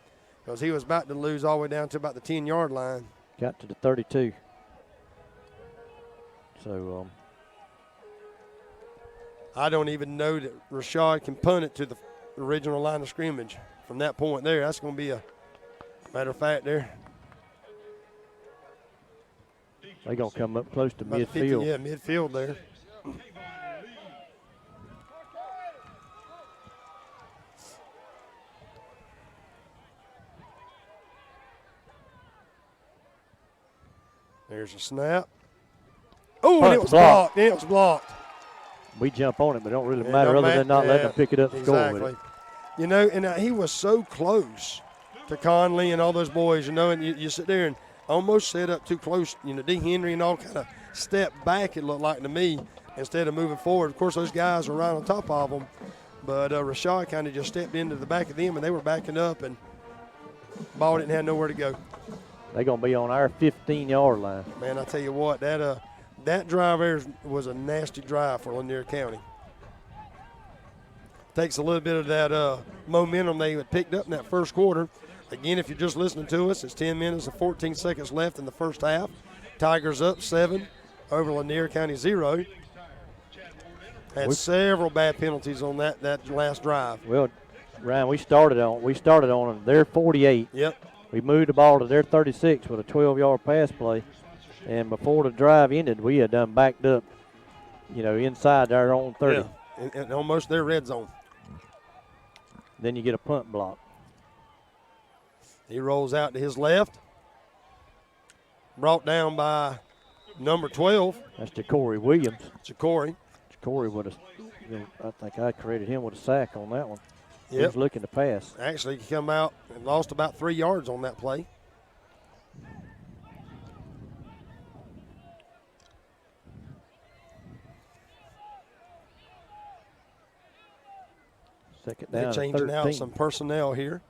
because he was about to lose all the way down to about the 10-yard line. Got to the 32. So I don't even know that Rashad can punt it to the original line of scrimmage from that point there. That's going to be a matter of fact there. They're going to come up close to midfield. 50, yeah, midfield there. There's a snap. Oh, and it was blocked. blocked. It was blocked. We jump on it, but it don't really It matter don't other matter. than not letting Yeah, them pick it up and score with exactly. it. You know, and he was so close to Conley and all those boys, you know, and you sit there and almost set up too close. You know, D. Henry and all kind of stepped back, it looked like to me, instead of moving forward. Of course, those guys were right on top of them, but Rashad kind of just stepped into the back of them, and they were backing up, and ball didn't have nowhere to go. They're going to be on our 15-yard line. Man, I tell you what, that drive there was a nasty drive for Lanier County. Takes a little bit of that momentum they had picked up in that first quarter. Again, if you're just listening to us, it's 10 minutes and 14 seconds left in the first half. Tigers up 7 over Lanier County 0. Had several bad penalties on that last drive. Well, Ryan, we started on their 48. Yep. We moved the ball to their 36 with a 12-yard pass play, and before the drive ended, we had done backed up, you know, inside our own 30. Yeah, and almost their red zone. Then you get a punt block. He rolls out to his left. Brought down by number 12. That's Ja'Cory Williams. Ja'Cory. Ja'Cory would have, I think I credited him with a sack on that one. Yep. He was looking to pass. Actually, he come out and lost about 3 yards on that play. Second They're down, changing 13. out some personnel here.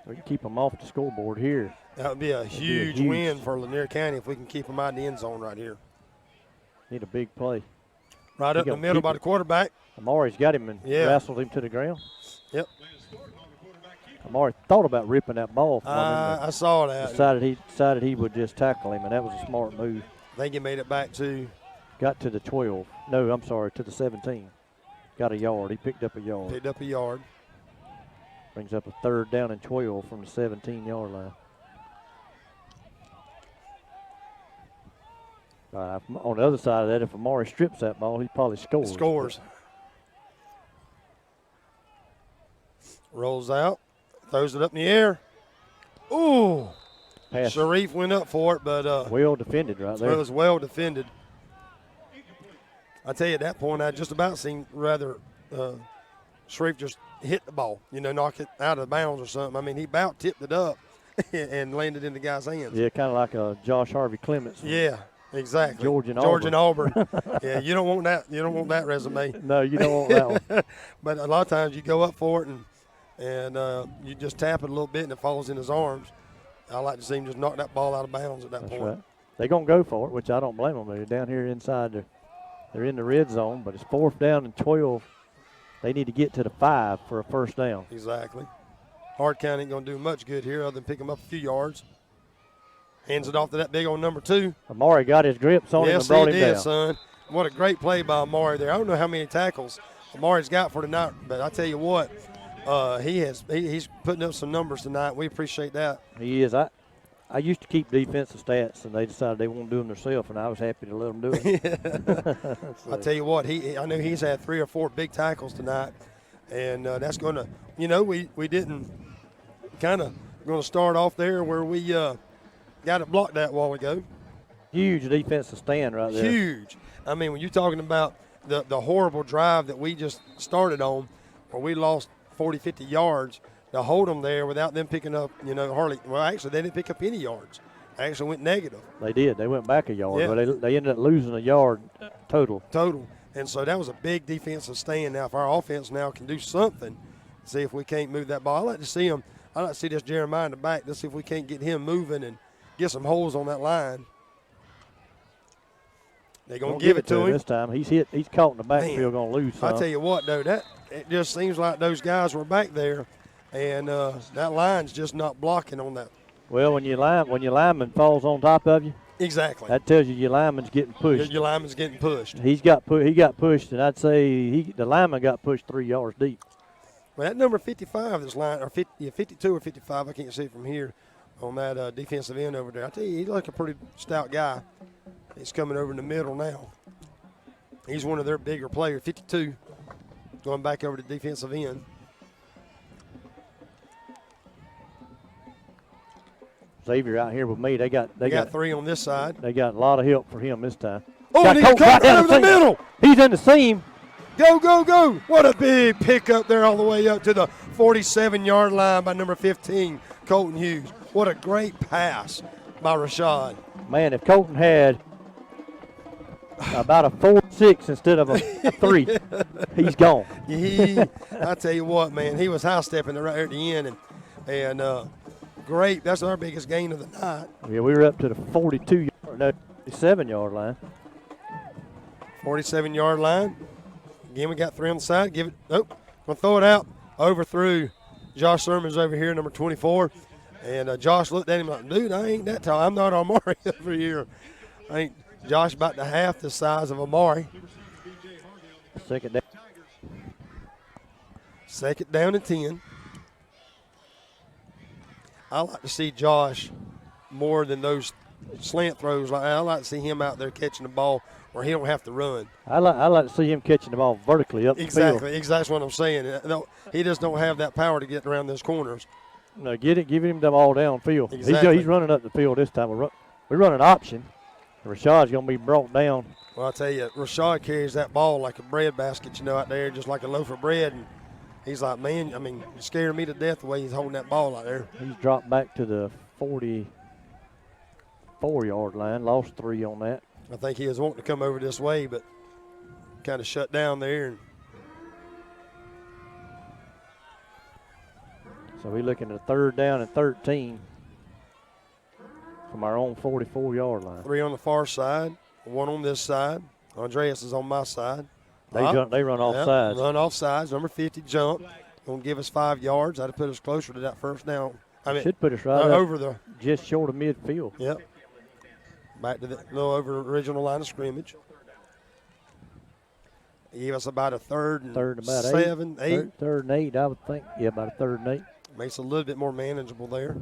We can keep them off the scoreboard here. That would be a huge win for Lanier County if we can keep them out of the end zone right here. Need a big play. Right up in the middle by the quarterback. Amari's got him and wrestled him to the ground. Yep. Amari thought about ripping that ball from him. I saw that. Decided he would just tackle him, and that was a smart move. I think he made it back to. Got to the 12. No, I'm sorry, to the 17. Got a yard. He picked up a yard. Picked up a yard. Brings up a 3rd down and 12 from the 17-yard line. On the other side of that, if Amari strips that ball, he probably scores. Scores. Rolls out. Throws it up in the air. Ooh. Pass. Sharif went up for it, but well defended right there. It was well defended. I tell you, at that point, I just about seen Sharif just hit the ball, you know, knock it out of bounds or something. I mean, he about tipped it up and landed in the guy's hands. Yeah, kind of like a Josh Harvey Clements. Yeah, exactly. Georgia and Auburn. Yeah, you don't want that. You don't want that resume. No, you don't want that one. But a lot of times you go up for it and you just tap it a little bit and it falls in his arms. I like to see him just knock that ball out of bounds at that point. Right. They're going to go for it, which I don't blame them. They're down here inside. They're in the red zone, but it's 4th down and 12. They need to get to the 5 for a 1st down. Exactly. Hard County ain't going to do much good here other than pick him up a few yards. Hands it off to that big old number 2. Amari got his grips on him and brought him down. Yes, he did, son. What a great play by Amari there. I don't know how many tackles Amari's got for tonight, but I tell you what, he's putting up some numbers tonight. We appreciate that. He is. I used to keep defensive stats, and they decided they won't do them themselves, and I was happy to let them do it. I tell you what, I know he's had 3 or 4 big tackles tonight, and that's going to, you know, we didn't kind of going to start off there where we got it blocked that while ago. Huge defensive stand right there. Huge. I mean, when you're talking about the horrible drive that we just started on, where we lost 40, 50 yards, to hold them there without them picking up, you know, hardly. Well, actually, they didn't pick up any yards. They actually went negative. They did. They went back a yard, Yeah. but they ended up losing a yard total. And so that was a big defensive stand. Now, if our offense now can do something, see if we can't move that ball. I like to see him. I like to see this Jeremiah in the back. Let's see if we can't get him moving and get some holes on that line. They're going to give it to him this time. He's caught in the backfield, going to lose some. I tell you what, though, it just seems like those guys were back there, and that line's just not blocking on that. Well, when your lineman falls on top of you, exactly, that tells you your lineman's getting pushed. Your lineman's getting pushed. He got pushed, and I'd say the lineman got pushed 3 yards deep. Well, that number 55, this line, or 52 or 55, I can't see it from here, on that defensive end over there. I tell you, he's like a pretty stout guy. He's coming over in the middle now. He's one of their bigger players, 52, going back over to defensive end. Xavier out here with me. They got 3 on this side. They got a lot of help for him this time. Oh, and he comes right over the middle. He's in the seam. Go, go, go. What a big pickup there all the way up to the 47-yard line by number 15, Colton Hughes. What a great pass by Rashad. Man, if Colton had about a 4-6 instead of a 3, he's gone. I tell you what, man, he was high-stepping right there at the end. And great. That's our biggest gain of the night. Yeah, we were up to the 47-yard line. 47-yard line. Again, we got 3 on the side. Give it. Oh, gonna throw it out over through Josh Sermons over here, number 24. And Josh looked at him like, dude, I ain't that tall. I'm not Amari over here. I think Josh about the half the size of Amari. Second down. Second down and 10. I like to see Josh more than those slant throws. I like to see him out there catching the ball where he don't have to run. I like to see him catching the ball vertically up the field. Exactly, that's what I'm saying. No, he just don't have that power to get around those corners. No, give him them all downfield. Exactly. He's running up the field this time. We're running option. Rashad's going to be brought down. Well, I tell you, Rashad carries that ball like a bread basket, out there, just like a loaf of bread. And he's like, man, it's scaring me to death the way he's holding that ball out there. He's dropped back to the 44-yard line, lost 3 on that. I think he was wanting to come over this way, but kind of shut down there. So we're looking at 3rd down and 13 from our own 44-yard line. 3 on the far side, 1 on this side. Andreas is on my side. They run off sides. Run off sides. Number 50 jump. Going to give us 5 yards. That'll put us closer to that first down. Should put us right over just short of midfield. Yep. Back to the little over original line of scrimmage. Give us about a third and about 7, 8. Third and 8, I would think. Yeah, about a 3rd and 8. Makes it a little bit more manageable there.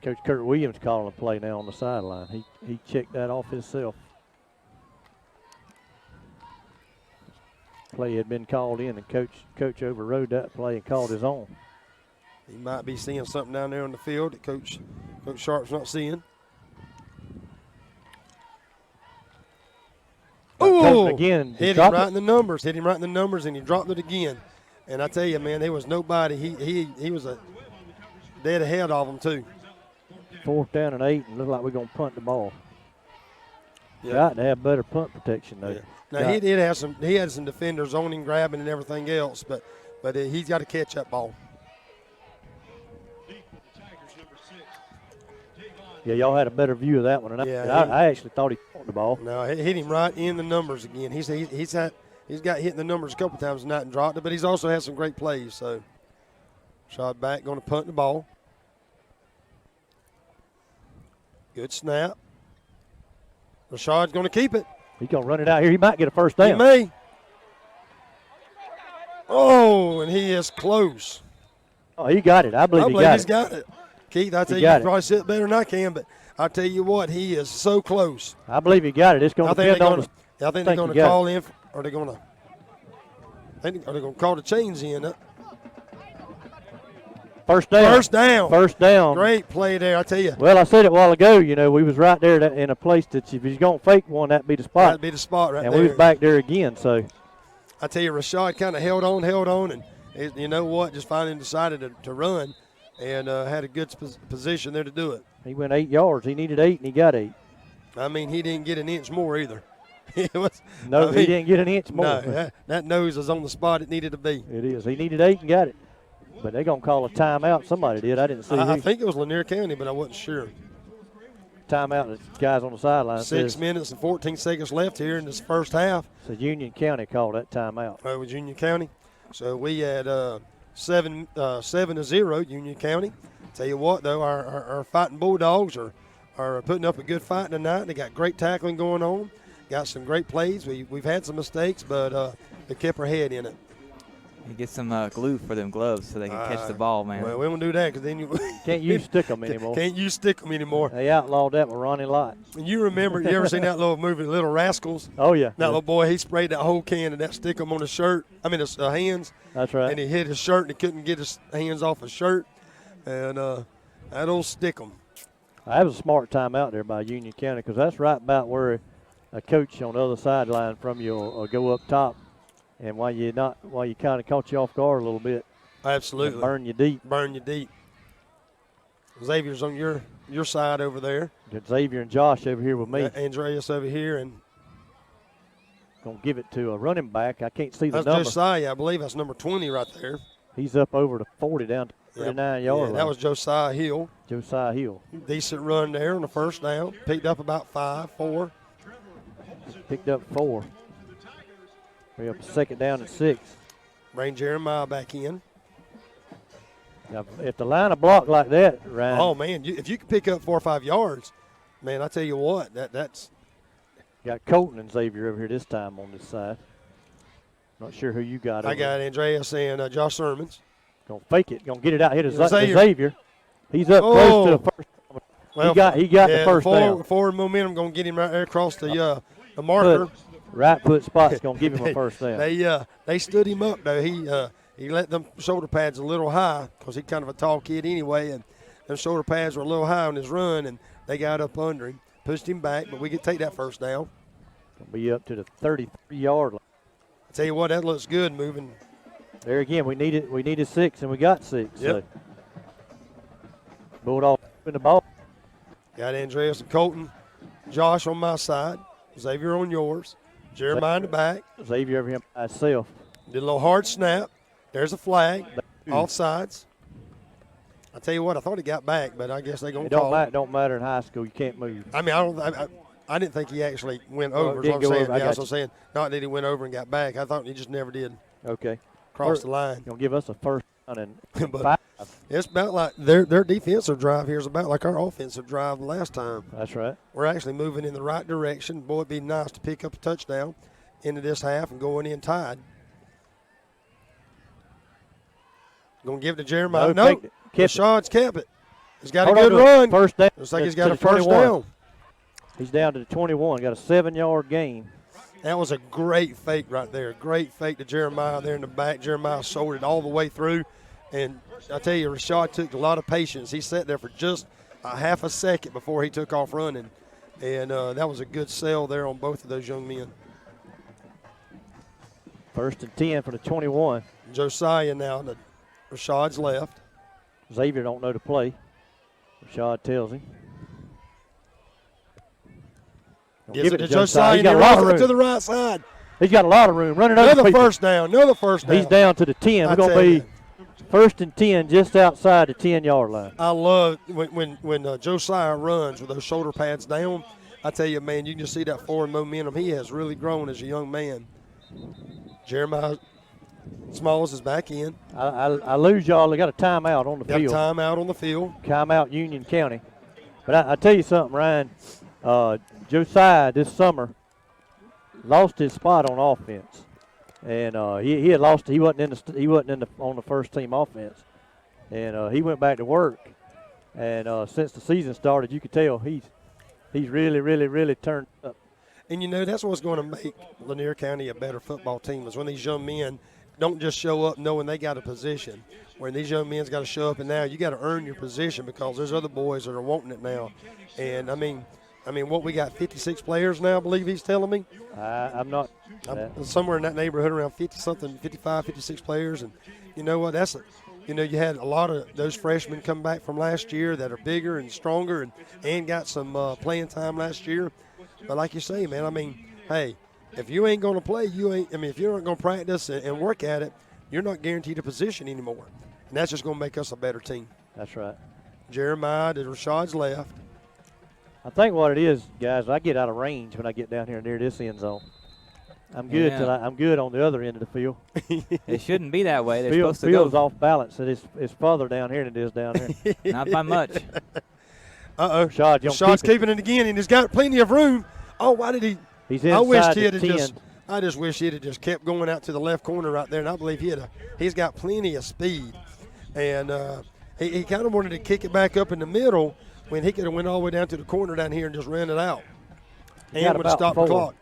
Coach Kurt Williams calling a play now on the sideline. He checked that off himself. Play had been called in, and Coach overrode that play and called his own. He might be seeing something down there on the field that Coach Sharp's not seeing. Oh, again, hit him right in the numbers. Hit him right in the numbers, and he dropped it again. And I tell you, man, there was nobody. He was a dead ahead of them too. 4th down and 8, and look like we're gonna punt the ball. Yep. Got to have better punt protection though. Yeah. Now he did have some. He had some defenders on him, grabbing and everything else, but he's got to catch that ball. Yeah, y'all had a better view of that one, and I actually thought he caught the ball. No, it hit him right in the numbers again. He's got hit in the numbers a couple times tonight and dropped it, but he's also had some great plays. So, shot back, going to punt the ball. Good snap. Rashad's going to keep it. He's going to run it out here. He might get a first down. He may. Oh, and he is close. Oh, he got it. I believe he's got it. Keith, I tell you, probably see it better than I can, but I tell you what, he is so close. I believe he got it. It's going to depend on. I think they're going to call in. Are they going to? Are they going to call the chains in? First down. First down. Great play there, I tell you. Well, I said it a while ago. We was right there in a place that if he's going to fake one, that'd be the spot. That'd be the spot right there. And we was back there again. So I tell you, Rashad kind of held on, and you know what? Just finally decided to run. And had a good position there to do it. He went 8 yards. He needed 8, and he got 8. I mean, he didn't get an inch more either. He didn't get an inch more. No, that nose is on the spot it needed to be. It is. He needed 8 and got it. But they're going to call a timeout. Somebody did. I didn't see I think it was Lanier County, but I wasn't sure. Timeout. The guys on the sideline. 6 minutes and 14 seconds left here in this first half. So Union County called that timeout. Oh, it was Union County. So we had 7-0 Union County. Tell you what, though, our fighting Bulldogs are putting up a good fight tonight. They got great tackling going on. Got some great plays. We've had some mistakes, but they kept our head in it. You get some glue for them gloves so they can catch the ball, man. Well, we won't do that because then you can't use stick them anymore. Can't use stick them anymore. They outlawed that with Ronnie Lott. You ever seen that little movie, Little Rascals? Oh yeah. That little boy, he sprayed that whole can of that stick on his shirt. I mean his hands. That's right. And he hit his shirt and he couldn't get his hands off his shirt, and That'll stick 'em. That was a smart time out there by Union County because that's right about where a coach on the other sideline from you will go up top, and while you kind of caught you off guard a little bit. Absolutely. Burn you deep. Burn you deep. Xavier's on your side over there. Got Xavier and Josh over here with me. Andreas over here, and gonna give it to a running back. I can't see the that's number. Josiah. I believe that's number 20 right there. He's up over the 40 down to 39 yard line. That was Josiah Hill. Josiah Hill. Decent run there on the first down. Picked up about 4. Picked up 4. We're up second down and 6. Bring Jeremiah back in. Now, if the line of block like that, Ryan. Oh, man, if you can pick up 4 or 5 yards, man, I tell you what, that's. Got Colton and Xavier over here this time on this side. Not sure who you got. I got Andreas and Josh Sermons. Gonna fake it. Gonna get it out. Hit his Xavier. Xavier. He's up close to the first. Well, he got the first down. Forward momentum going to get him right there across the marker. Right foot spot's gonna give him a first down. They stood him up though. He let them shoulder pads a little high because he's kind of a tall kid anyway, and them shoulder pads were a little high on his run, and they got up under him, pushed him back, but we could take that first down. Gonna be up to the 33-yard line. I tell you what, that looks good moving. There again, we needed 6, and we got 6. Yep. So. Bulldog in the ball. Got Andreas and Colton. Josh on my side. Xavier on yours. Jeremiah in the back. Xavier over here by himself. Did a little hard snap. There's a flag. Offsides. I tell you what, I thought he got back, but I guess they're going to call it. It don't matter in high school. You can't move. I mean, I didn't think he actually went over. Didn't go over. That's what I'm saying. Not that he went over and got back. I thought he just never did Okay. cross the line. Going to give us a first down and But 5. it's about like their defensive drive here is about like our offensive drive the last time. That's right. We're actually moving in the right direction. Boy, it'd be nice to pick up a touchdown into this half and going in tied. Going to give it to Jeremiah. No, Rashad's kept it. He's got a good run. First down. Looks like he's got a first down. He's down to the 21. Got a 7-yard gain. That was a great fake right there. Great fake to Jeremiah there in the back. Jeremiah sold it all the way through. And I tell you, Rashad took a lot of patience. He sat there for just a half a second before he took off running. And that was a good sell there on both of those young men. First and 10 for the 21. Josiah now to Rashad's left. Xavier don't know to play. Rashad tells him. Gives it to Josiah. He got a lot of room to the right side. He's got a lot of room. Running over Another people. first down. Another first down. He's down to the 10. We're going to be first and 10 just outside the 10-yard line. I love when Josiah runs with those shoulder pads down. I tell you, man, you can just see that forward momentum. He has really grown as a young man. Jeremiah Smalls is back in. I lose y'all. They got a timeout on the field. Got timeout on the field. Timeout Union County. But I tell you something, Ryan. Josiah this summer lost his spot on offense, and he had lost. He wasn't on the first team offense, and he went back to work. And since the season started, you could tell he's really turned up. And you know that's what's going to make Lanier County a better football team is when these young men don't just show up knowing they got a position. When these young men's got to show up, and now you got to earn your position because there's other boys that are wanting it now. And I mean, what we got 56 players now, I believe he's telling me. I'm not. I'm somewhere in that neighborhood around 50-something, 55, 56 players. And you know what? You had a lot of those freshmen come back from last year that are bigger and stronger and got some playing time last year. But like you say, man, hey, if you ain't going to play, if you're not going to practice and work at it, you're not guaranteed a position anymore. And that's just going to make us a better team. That's right. Jeremiah to Rashad's left. I think what it is, guys, I get out of range when I get down here near this end zone. I'm good till I'm good on the other end of the field. It shouldn't be that way. They're Field's supposed to go off balance. It's farther down here than it is down here. Not by much. Rashad's keeping it again, and he's got plenty of room. Oh, why did he? He's inside the 10. I just wish he'd have just kept going out to the left corner right there, and I believe he's got plenty of speed. And he kind of wanted to kick it back up in the middle when he could have went all the way down to the corner down here and just ran it out. And would have stopped the clock.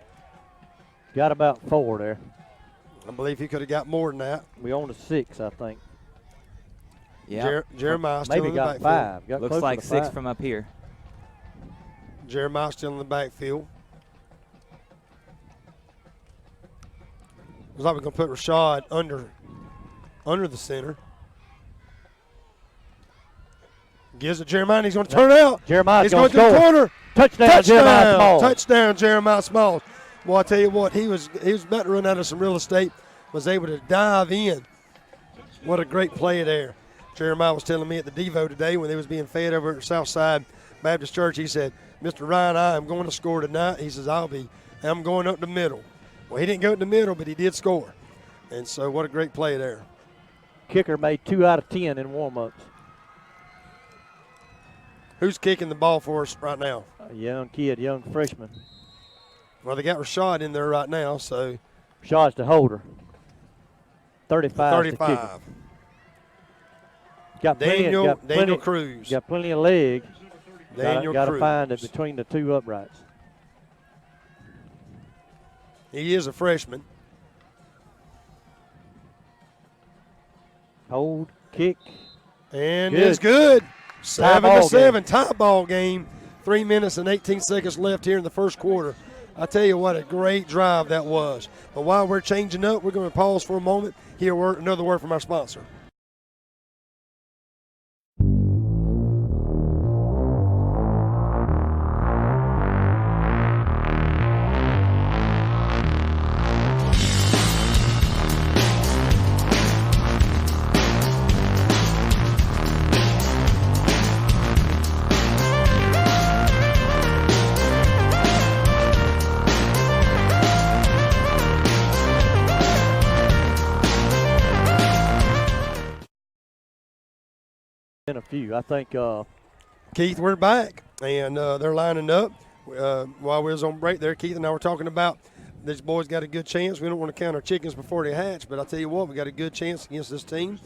Got about 4 there. I believe he could have got more than that. We own a 6, I think. Yeah. Jeremiah still in Maybe the got backfield. 5. Got Looks close like to 6 5. from up here. Jeremiah still in the backfield. Looks like we're going to put Rashad under the center. Gives it Jeremiah, and he's going to turn out. Jeremiah's he's going to the score. corner. Touchdown, Jeremiah Small. Touchdown, Jeremiah Smalls. Well, I tell you what, he was about to run out of some real estate, was able to dive in. What a great play there. Jeremiah was telling me at the Devo today when they was being fed over at Southside Baptist Church, he said, Mr. Ryan, I am going to score tonight. He says, I'm going up the middle. Well, he didn't go up the middle, but he did score. And so what a great play there. Kicker made 2 out of 10 in warm-ups. Who's kicking the ball for us right now? A young kid, young freshman. Well, they got Rashad in there right now, so. Rashad's the holder. 35. 35. Got Daniel Cruz. Got plenty of leg. Daniel Got to Cruz. find it between the 2 uprights. He is a freshman. Hold, kick. And Good. it's good. 7-7, game. tie ball game. 3 minutes and 18 seconds left here in the first quarter. I tell you what, a great drive that was. But while we're changing up, we're going to pause for a moment. Hear another word from our sponsor. In a few. I think Keith, we're back, and they're lining up. While we was on break there, Keith and I were talking about these boys got a good chance. We don't want to count our chickens before they hatch, but I tell you what, we got a good chance against this team.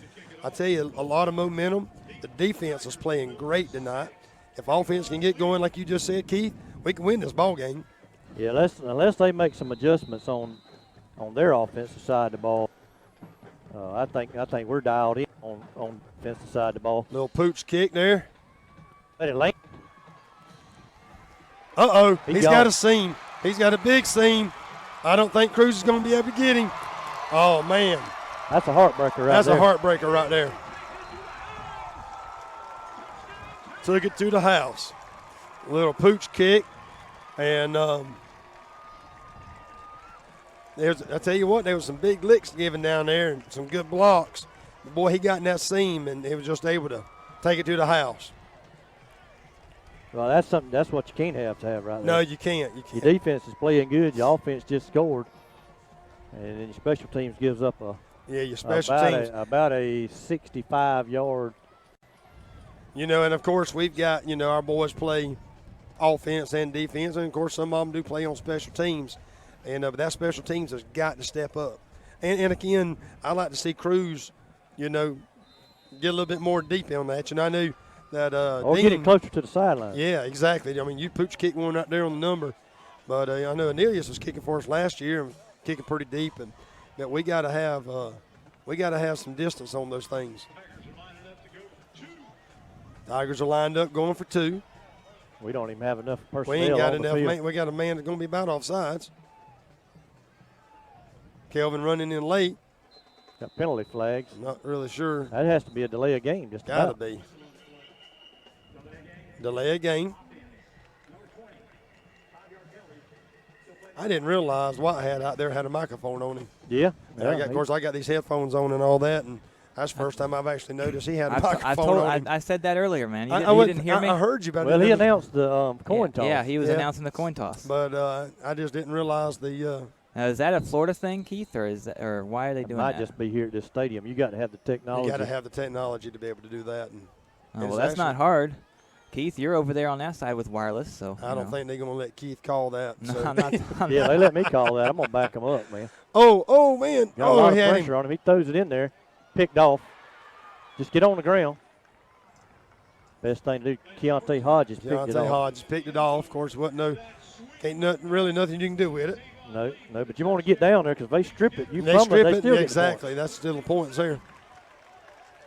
I tell you, a lot of momentum. The defense is playing great tonight. If offense can get going, like you just said, Keith, we can win this ball game. Yeah, unless they make some adjustments on their offensive side of the ball, I think we're dialed in on defensive side of the ball. Little pooch kick there. Let it land. Uh-oh, he's gone. got a seam. He's got a big seam. I don't think Cruz is going to be able to get him. Oh, man. That's a heartbreaker right That's there. a heartbreaker right there. Took it to the house. Little pooch kick. And I tell you what, there was some big licks given down there and some good blocks. But boy, he got in that seam, and he was just able to take it to the house. Well, that's something. That's what you can't have to have right there. No, you can't. Your defense is playing good. Your offense just scored, and then your special teams gives up your special teams about a 65-yard. You know, and of course we've got our boys play offense and defense, and of course some of them do play on special teams, and but that special teams has got to step up. And again, I like to see Cruz, get a little bit more deep on that. I knew that Or Dean, get it closer to the sideline. Yeah, exactly. I mean, you pooch kick one right there on the number, but I know Anelius was kicking for us last year and kicking pretty deep, but we got to have some distance on those things. Tigers are lined up going for 2. We don't even have enough personnel. We ain't got on the enough. field. We got a man that's going to be about offsides. Kelvin running in late. Got penalty flags. Not really sure. That has to be a delay of game. Just Got to about. be. Delay a game. I didn't realize Whitehead out there had a microphone on him. Yeah. Of course, I got these headphones on and all that, and that's the first time I've actually noticed he had a microphone on him. I said that earlier, man. You didn't hear me? I heard you, but Well, he announced the coin toss. Yeah, he was announcing the coin toss. But I just didn't realize the. Now, is that a Florida thing, Keith, or why are they doing Might that? just be here at this stadium. You got to have the technology. You got to have the technology to be able to do that. And well, that's not hard. Keith, you're over there on that side with wireless, so. I don't think they're going to let Keith call that. No, So. I'm not. Yeah, they let me call that. I'm going to back him up, man. Oh, man. Got a lot of he had pressure on him. He throws it in there. Picked off. Just get on the ground. Best thing to do, Keontae Hodges picked it Keontae off. Hodges picked it off. Of course, ain't nothing you can do with it. No, but you want to get down there because if they strip it, They they strip it. still Exactly. get That's still the points there.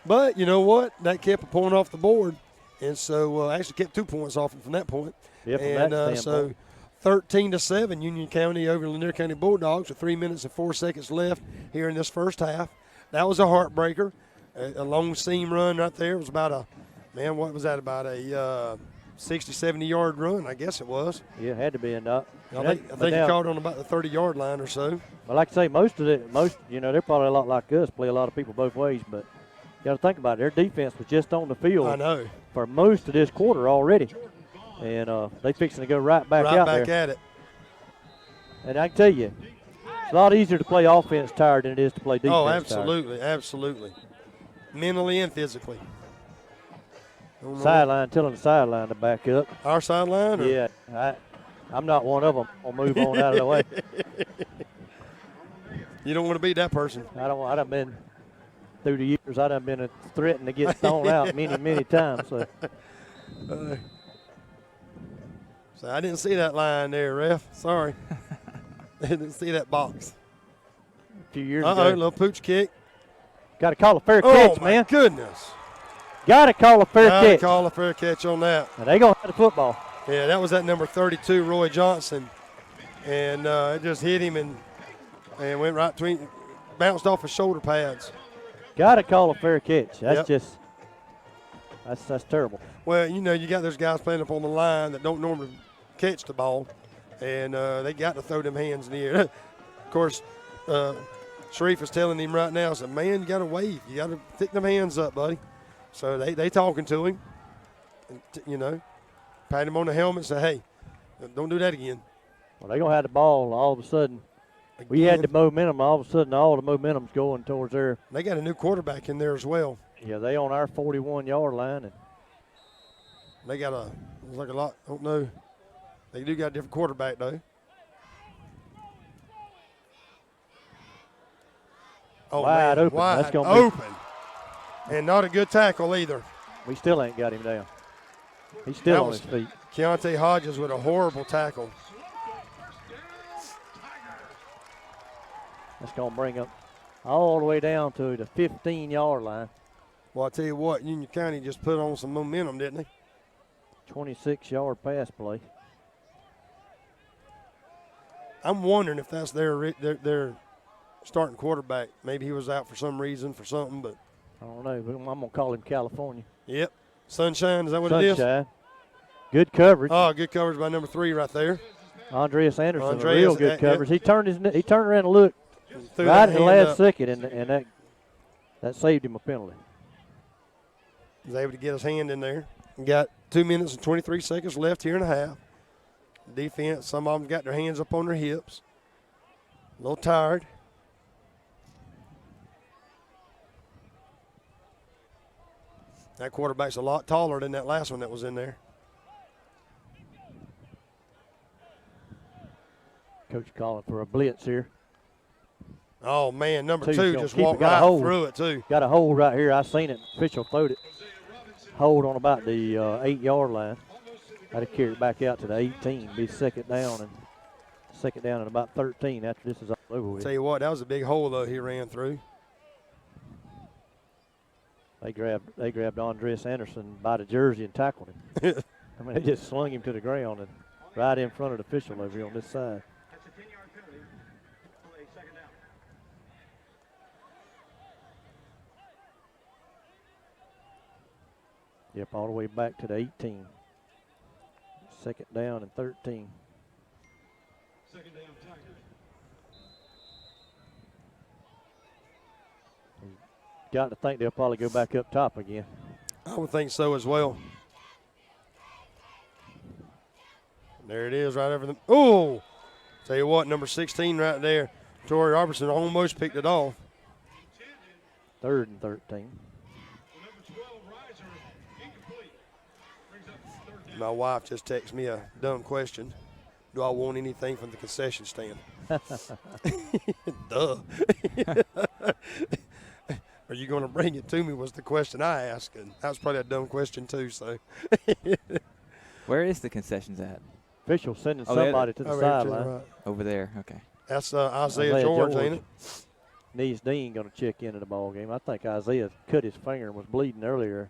But you know what? That kept a point off the board. And so actually kept 2 points off him from that point. Yeah, from and that so standpoint. 13-7, Union County over Lanier County Bulldogs with 3 minutes and 4 seconds left here in this first half. That was a heartbreaker. A long seam run right there. It was about what was that, about a 60, 70-yard run, I guess it was. Yeah, it had to be enough. I think he caught on about the 30-yard line or so. Well, like I say, they're probably a lot like us, play a lot of people both ways, but you got to think about it. Their defense was just on the field I know. for most of this quarter already. And they fixing to go right back at it. And I can tell you, it's a lot easier to play offense tired than it is to play defense Oh, tired. absolutely. Mentally and physically. Sideline, telling the sideline to back up. Our sideline? Yeah, I'm not one of them. I'll move on out of the way. You don't want to be that person. I done been through the years. I done been threatened to get thrown out many times. So. So I didn't see that line there, ref. Sorry. I didn't see that box. A few years ago. ago. Little pooch kick. Got to call a fair catch, man. Oh, my goodness. Got to call a fair catch. Got to call a fair catch on that. And they going to have the football. Yeah, that was that number 32, Roy Johnson. And it just hit him and went right between, bounced off his shoulder pads. Got to call a fair catch. That's that's terrible. Well, you got those guys playing up on the line that don't normally catch the ball, and they got to throw them hands in the air. Of course, Sharif is telling him right now, said, man, you got to wave. You got to pick them hands up, buddy. So they talking to him, and, pat him on the helmet and say, hey, don't do that again. Well, they're going to have the ball all of a sudden. Again. We had the momentum. All of a sudden, all the momentum's going towards there. They got a new quarterback in there as well. Yeah, they on our 41-yard line. And they got looks like a lot, I don't know. They do got a different quarterback, though. Oh, wide open. Wide That's gonna open. And not a good tackle either. We still ain't got him down. He's still on his feet. Keontae Hodges with a horrible tackle. That's going to bring up all the way down to the 15-yard line. Well, I tell you what, Union County just put on some momentum, didn't they? 26-yard pass play. I'm wondering if that's their starting quarterback. Maybe he was out for some reason, for something, but. I don't know, but I'm going to call him California. Yep. Sunshine, is that what it is? Sunshine. Good coverage. Oh, good coverage by number 3 right there. Andreas Anderson, real good coverage. He turned around and looked Threw right at the last second, and that saved him a penalty. He was able to get his hand in there. Got 2 minutes and 23 seconds left here in a half. Defense, some of them got their hands up on their hips. A little tired. That quarterback's a lot taller than that last one that was in there. Coach calling for a blitz here. Oh, man, number 2 just walked right through it, too. Got a hold right here. I seen it. Official throwed it. Hold on about the 8-yard line. Had to carry it back out to the 18. Be second down and about 13 after this is all over with. Tell you what, that was a big hole, though, he ran through. They grabbed Andres Anderson by the jersey and tackled him. I mean, they just slung him to the ground and right in front of the official over here on this side. That's a 10-yard penalty. Play second down. Yep, all the way back to the 18. Second down and 13. Second down, Tigers. Got to think they'll probably go back up top again. I would think so as well. There it is right over the. Oh! Tell you what, number 16 right there. Tori Robertson almost picked it off. 3rd and 13. Number 12, Riser, incomplete. Brings up third down. My wife just texted me a dumb question. Do I want anything from the concession stand? Duh. Are you going to bring it to me was the question I asked. And that was probably a dumb question too. So. Where is the concessions at? Official sending somebody to the sideline. Over there, okay. That's Isaiah George, ain't it? Knees Dean going to check into the ball game. I think Isaiah cut his finger and was bleeding earlier.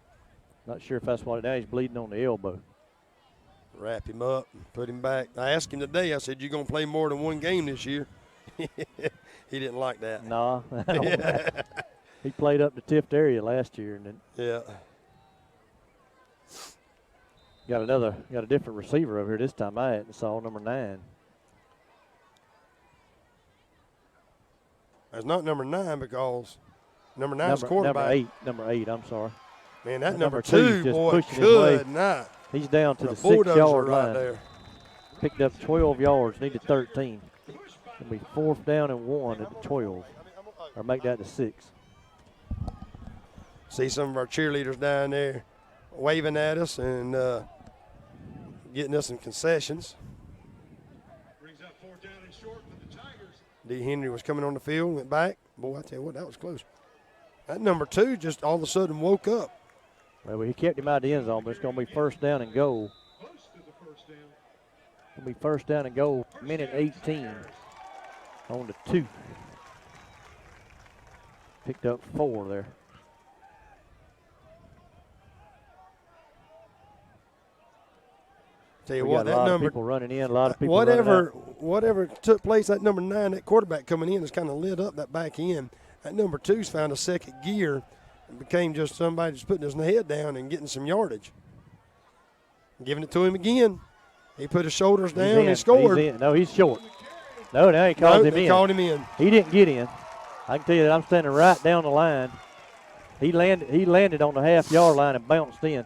Not sure if that's what it is. He's bleeding on the elbow. Wrap him up and put him back. I asked him today, I said, you going to play more than one game this year? He didn't like that. No. He played up the Tift area last year. And then Yeah. got a different receiver over here this time. I hadn't saw number 9. That's not number 9 because number 9 is quarterback. Number 8, I'm sorry. Man, that Number number two 2, just boy, pushing his way. could not. He's down to the bulldozer 6-yard right line. there. Picked up 12 yards, needed 13. It'll be 4th down and 1 at the 12. Or make that the 6. See some of our cheerleaders down there waving at us and getting us some concessions. Brings up 4th down and short for the Tigers. D. Henry was coming on the field, went back. Boy, I tell you what, that was close. That number 2 just all of a sudden woke up. Well, he kept him out of the end zone, but it's going to be 1st down and goal. Close to the 1st down. It'll be 1st down and goal, minute 18 on the 2. Picked up 4 there. Tell you We what, got a that lot of number, people running in, a lot of people running out. whatever took place, that number 9, that quarterback coming in has kind of lit up that back end. That number 2's found a second gear and became just somebody just putting his head down and getting some yardage. Giving it to him again. He put his shoulders down and scored. He's in. No, he's short. No, now he calls him in. They called him in. He didn't get in. I can tell you that I'm standing right down the line. He landed on the half-yard line and bounced in.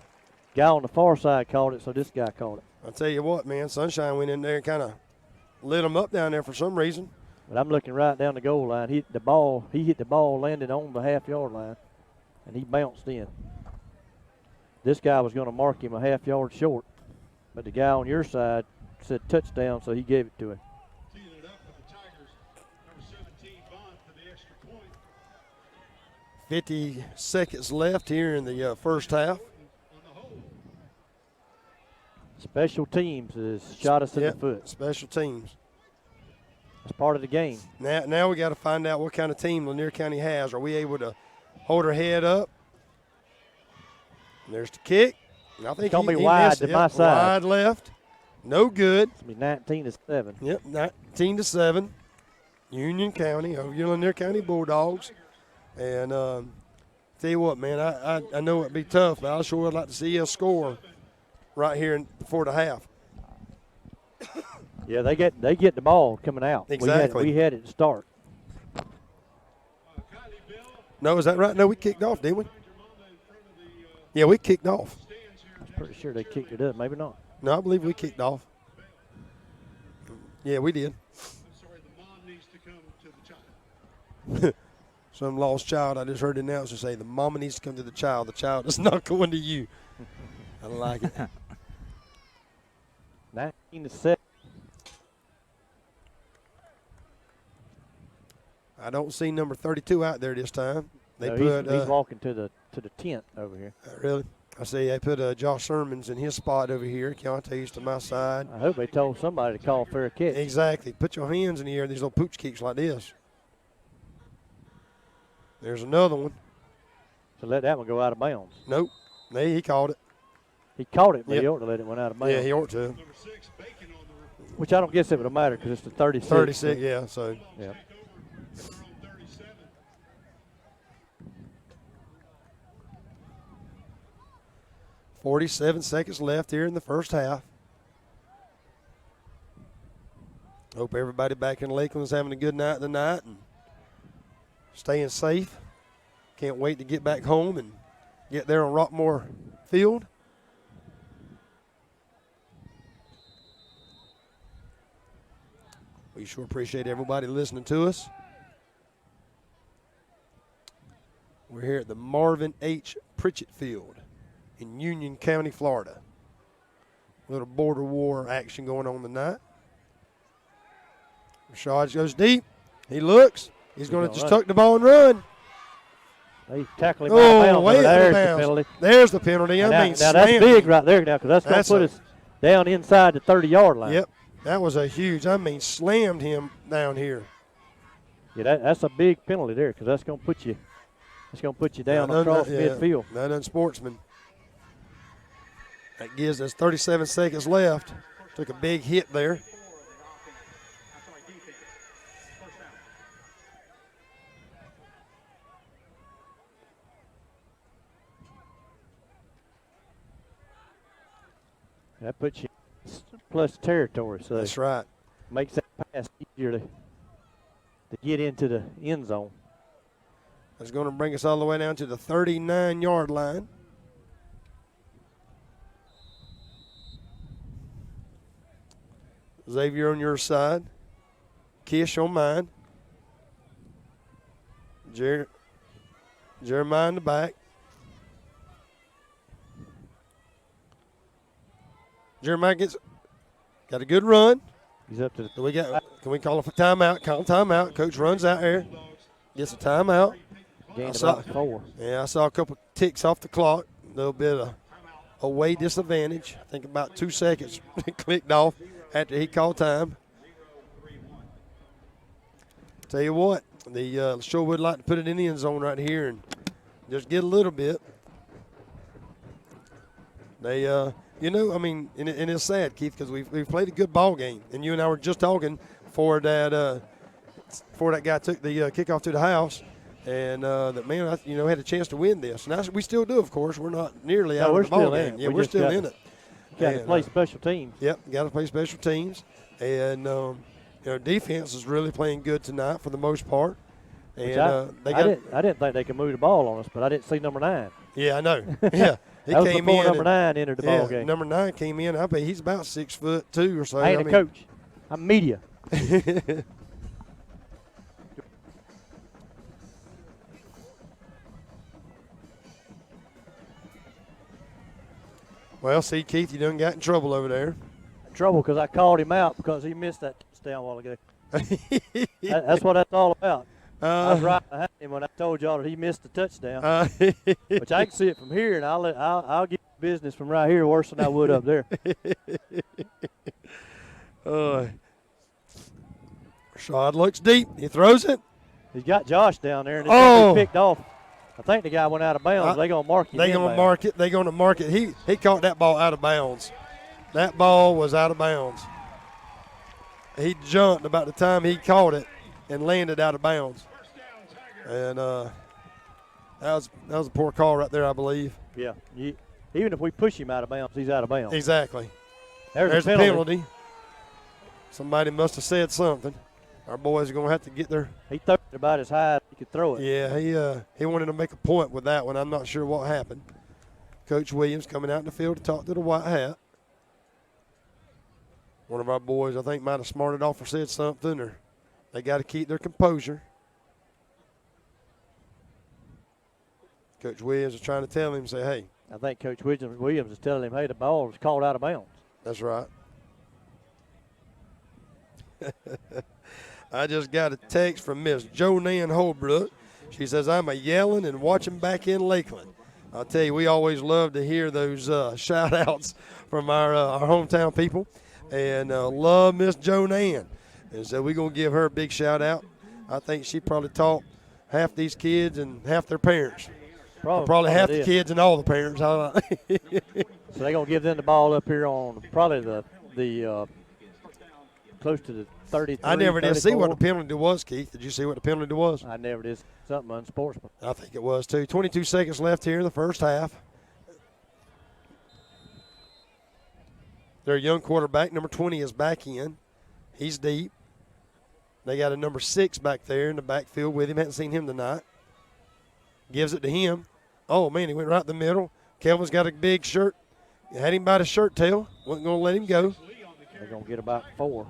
Guy on the far side called it, so this guy called it. I'll tell you what, man, Sunshine went in there and kind of lit him up down there for some reason. But I'm looking right down the goal line. He hit the ball, landed on the half-yard line, and he bounced in. This guy was going to mark him a half-yard short, but the guy on your side said touchdown, so he gave it to him. Teeing it up for the Tigers. Number 17, Bond for the extra point. 50 seconds left here in the first half. Special teams has shot us in the foot. Special teams. That's part of the game. Now we got to find out what kind of team Lanier County has. Are we able to hold our head up? And there's the kick. And I think it's going to be wide to my side. Wide left. No good. It's going to be 19-7. Yep, 19-7. Union County over your Lanier County Bulldogs. And tell you what, man, I know it'd be tough, but I sure would like to see us score right here before the half. Yeah, they get the ball coming out. Exactly. We had it to start. No, is that right? No, we kicked off, didn't we? Yeah, we kicked off. I'm pretty sure they kicked it up. Maybe not. No, I believe we kicked off. Yeah, we did. I'm sorry, the mom needs to come to the child. Some lost child. I just heard the announcer say the mama needs to come to the child. The child is not going to you. I like it. 19-7. I don't see number 32 out there this time. He's walking to the tent over here. Really? I see they put Josh Sermons in his spot over here. Keontae's to my side. I hope they told somebody to call fair catch. Exactly. Put your hands in the air. These little pooch kicks like this. There's another one. So let that one go out of bounds. Nope. He called it. He caught it, but he ought to let it went out of bounds. Yeah, he ought to. Number 6, Bacon on the Which I don't guess it would matter because it's the 36. 36, yeah. So. Yeah. 47 seconds left here in the first half. Hope everybody back in Lakeland is having a good night tonight and staying safe. Can't wait to get back home and get there on Rockmore Field. We sure appreciate everybody listening to us. We're here at the Marvin H. Pritchett Field in Union County, Florida. A little border war action going on tonight. Rashad goes deep. He looks. He's going to just tuck the ball and run. They tackle him out of bounds. Way out of There's the bounds. penalty. There's the penalty. Now that's big right there now because that's going to put us down inside the 30-yard line. Yep. That was a huge, slammed him down here. Yeah, that's a big penalty there because that's going to put you. It's going to put you down across midfield. Not unsportsman. That gives us 37 seconds left. Took a big hit there. That puts you plus territory. So that's right. Makes that pass easier to get into the end zone. That's going to bring us all the way down to the 39-yard line. Xavier on your side. Kish on mine. Jeremiah in the back. Jeremiah got a good run. He's up to the. Can we call a timeout? Call timeout. Coach runs out there. Gets a timeout. Gained about 4. Yeah, I saw a couple ticks off the clock. A little bit of away disadvantage. I think about 2 seconds clicked off after he called time. Tell you what, the sure would like to put it in the end zone right here and just get a little bit. They, I mean, and it's sad, Keith, because we've played a good ball game, and you and I were just talking before that guy took the kickoff to the house, and that man, had a chance to win this. And we still do, of course. We're not nearly out of the ball game. Yeah, we're still in it. Got to play special teams. Yep, got to play special teams, and defense is really playing good tonight for the most part. And I didn't think they could move the ball on us, but I didn't see number 9. Yeah, I know. Yeah. He that was came before in number 9 entered the ball game. Number 9 came in. I bet he's about 6'2" or so. I ain't a coach. I'm media. Well, see, Keith, you done got in trouble over there. Trouble because I called him out because he missed that touchdown a while ago. That's what that's all about. I was right behind him when I told y'all that he missed the touchdown. Which I can see it from here, and I'll get business from right here worse than I would up there. Rashad looks deep. He throws it. He's got Josh down there, and it's going to be picked off. I think the guy went out of bounds. They're going to mark it. They're going to mark it. They're going to mark it. He caught that ball out of bounds. That ball was out of bounds. He jumped about the time he caught it and landed out of bounds. And that was a poor call right there, I believe. Yeah. Even if we push him out of bounds, he's out of bounds. Exactly. There's a penalty. Somebody must have said something. Our boys are going to have to get there. He threw it about as high as he could throw it. Yeah, he wanted to make a point with that one. I'm not sure what happened. Coach Williams coming out in the field to talk to the white hat. One of our boys, I think, might have smarted off or said something, or they got to keep their composure. Coach Williams is trying to tell him, say, hey. I think Coach Williams is telling him, hey, the ball was called out of bounds. That's right. I just got a text from Miss Joanne Holbrook. She says, I'm a yelling and watching back in Lakeland. I'll tell you, we always love to hear those shout-outs from our hometown people. And love Miss Joanne. And so we're going to give her a big shout-out. I think she probably taught half these kids and half their parents. Probably half the kids and all the parents. So they're going to give them the ball up here on probably the close to the 33. I never 34. did see what the penalty was, Keith. Did you see what the penalty was? I never did. Something unsportsmanlike. I think it was, too. 22 seconds left here in the first half. Their young quarterback, number 20, is back in. He's deep. They got a number 6 back there in the backfield with him. Hadn't seen him tonight. Gives it to him. Oh, man, he went right in the middle. Kelvin's got a big shirt. Had him by the shirt tail. Wasn't going to let him go. They're going to get about 4.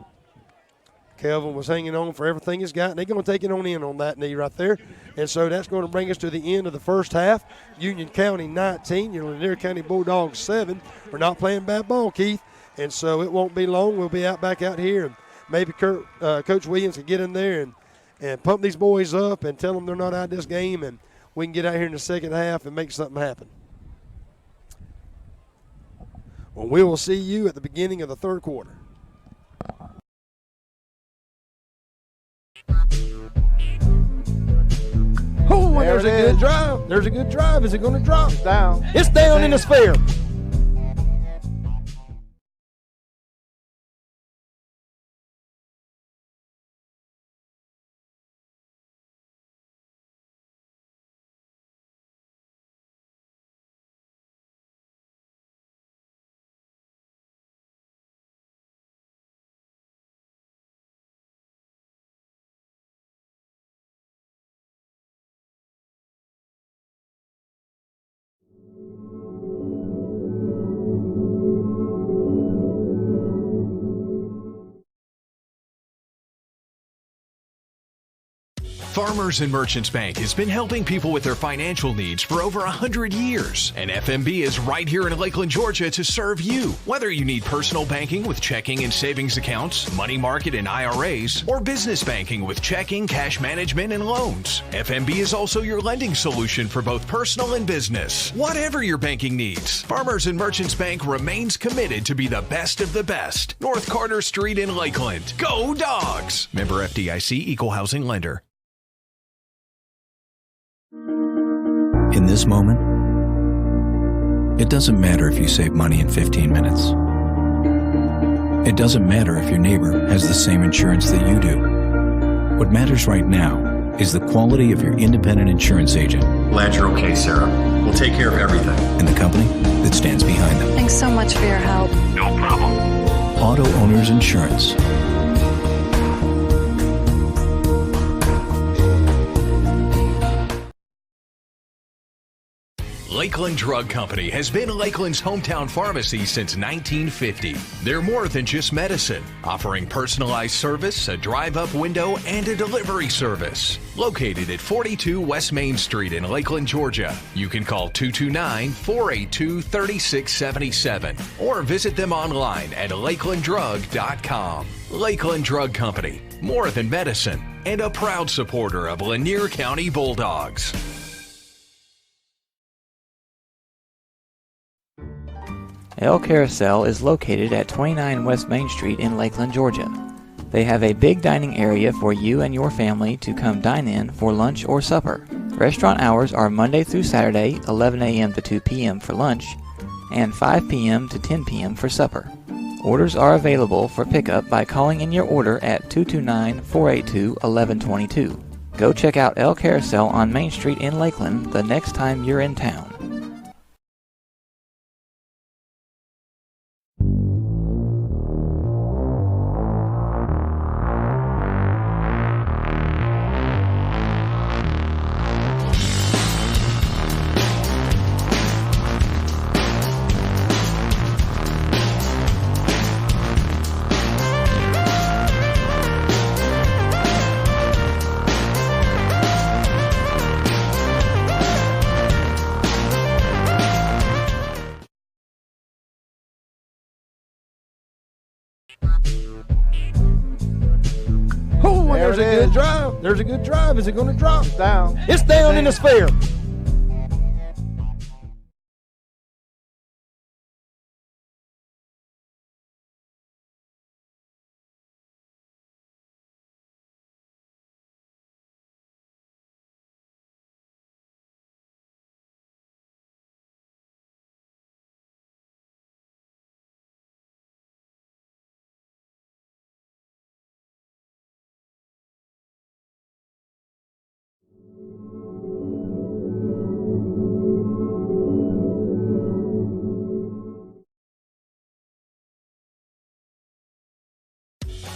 Kelvin was hanging on for everything he's got, and they're going to take it on in on that knee right there. And so that's going to bring us to the end of the first half. Union County 19, your Lanier County Bulldogs 7. We're not playing bad ball, Keith. And so it won't be long. We'll be back out here, and maybe Coach Williams can get in there and pump these boys up and tell them they're not out of this game, and we can get out here in the second half and make something happen. Well, we will see you at the beginning of the third quarter. there's a good drive. There's a good drive. Is it going to drop? Down. It's down in the sphere. Farmers and Merchants Bank has been helping people with their financial needs for over 100 years. And FMB is right here in Lakeland, Georgia to serve you. Whether you need personal banking with checking and savings accounts, money market and IRAs, or business banking with checking, cash management, and loans, FMB is also your lending solution for both personal and business. Whatever your banking needs, Farmers and Merchants Bank remains committed to be the best of the best. North Carter Street in Lakeland. Go Dogs! Member FDIC, Equal Housing Lender. In this moment, it doesn't matter if you save money in 15 minutes. It doesn't matter if your neighbor has the same insurance that you do. What matters right now is the quality of your independent insurance agent. Glad you're okay, Sarah. We'll take care of everything. And the company that stands behind them. Thanks so much for your help. No problem. Auto Owners Insurance. Lakeland Drug Company has been Lakeland's hometown pharmacy since 1950. They're more than just medicine, offering personalized service, a drive-up window, and a delivery service. Located at 42 West Main Street in Lakeland, Georgia. You can call 229-482-3677 or visit them online at lakelanddrug.com. Lakeland Drug Company, more than medicine, and a proud supporter of Lanier County Bulldogs. El Carousel is located at 29 West Main Street in Lakeland, Georgia. They have a big dining area for you and your family to come dine in for lunch or supper. Restaurant hours are Monday through Saturday, 11 a.m. to 2 p.m. for lunch, and 5 p.m. to 10 p.m. for supper. Orders are available for pickup by calling in your order at 229-482-1122. Go check out El Carousel on Main Street in Lakeland the next time you're in town. Oh, there's a good drive. There's a good drive. Is it going to drop? Down. It's down in the sphere.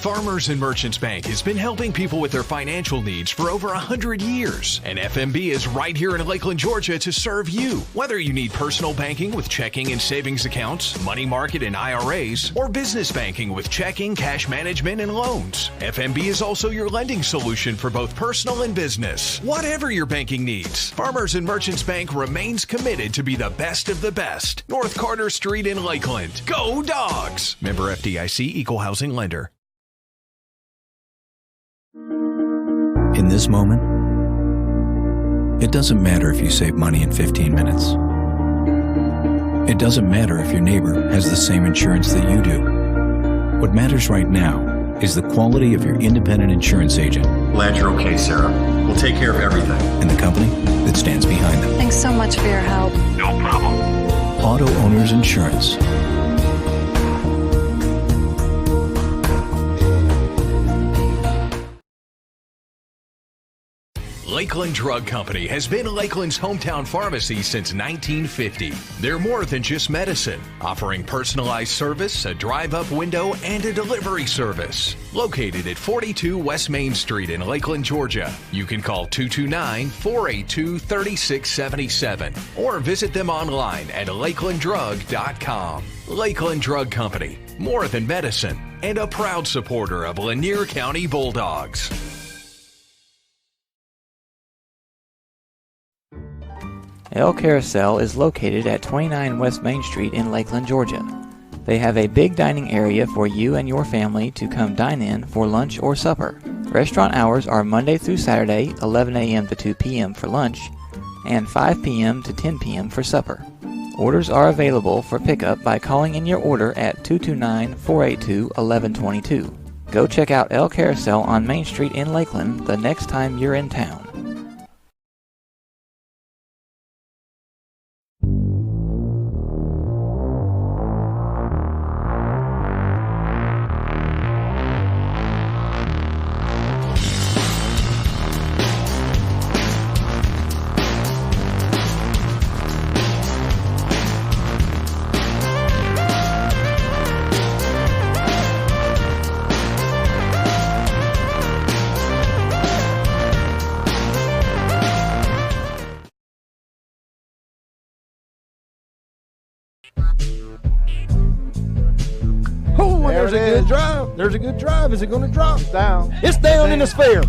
Farmers and Merchants Bank has been helping people with their financial needs for over 100 years. And FMB is right here in Lakeland, Georgia to serve you. Whether you need personal banking with checking and savings accounts, money market and IRAs, or business banking with checking, cash management, and loans, FMB is also your lending solution for both personal and business. Whatever your banking needs, Farmers and Merchants Bank remains committed to be the best of the best. North Carter Street in Lakeland. Go Dogs! Member FDIC, Equal Housing Lender. In this moment, it doesn't matter if you save money in 15 minutes. It doesn't matter if your neighbor has the same insurance that you do. What matters right now is the quality of your independent insurance agent. Glad you're okay, Sarah. We'll take care of everything. And the company that stands behind them. Thanks so much for your help. No problem. Auto Owners Insurance. Lakeland Drug Company has been Lakeland's hometown pharmacy since 1950. They're more than just medicine, offering personalized service, a drive-up window, and a delivery service. Located at 42 West Main Street in Lakeland, Georgia. You can call 229-482-3677 or visit them online at lakelanddrug.com. Lakeland Drug Company, more than medicine, and a proud supporter of Lanier County Bulldogs. El Carousel is located at 29 West Main Street in Lakeland, Georgia. They have a big dining area for you and your family to come dine in for lunch or supper. Restaurant hours are Monday through Saturday, 11 a.m. to 2 p.m. for lunch, and 5 p.m. to 10 p.m. for supper. Orders are available for pickup by calling in your order at 229-482-1122. Go check out El Carousel on Main Street in Lakeland the next time you're in town. Oh, there's a good drive. There's a good drive. Is it going to drop? Down. It's down in the sphere.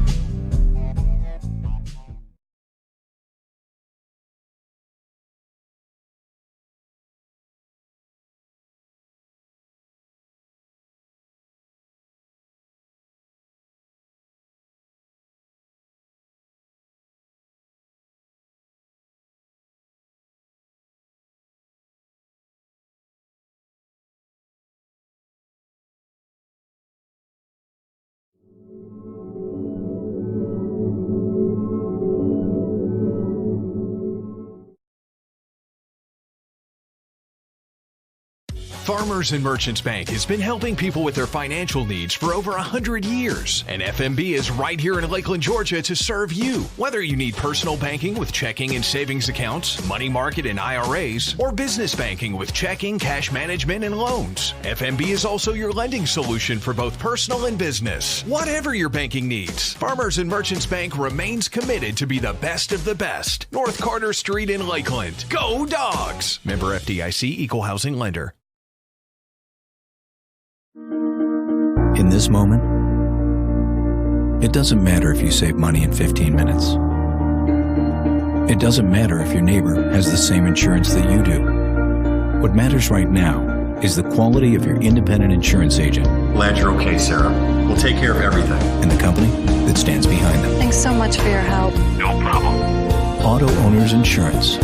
Farmers and Merchants Bank has been helping people with their financial needs for over 100 years. And FMB is right here in Lakeland, Georgia to serve you. Whether you need personal banking with checking and savings accounts, money market and IRAs, or business banking with checking, cash management, and loans, FMB is also your lending solution for both personal and business. Whatever your banking needs, Farmers and Merchants Bank remains committed to be the best of the best. North Carter Street in Lakeland. Go Dogs! Member FDIC, Equal Housing Lender. In this moment, it doesn't matter if you save money in 15 minutes. It doesn't matter if your neighbor has the same insurance that you do. What matters right now is the quality of your independent insurance agent. Glad you're okay, Sarah. We'll take care of everything. And the company that stands behind them. Thanks so much for your help. No problem. Auto Owners Insurance.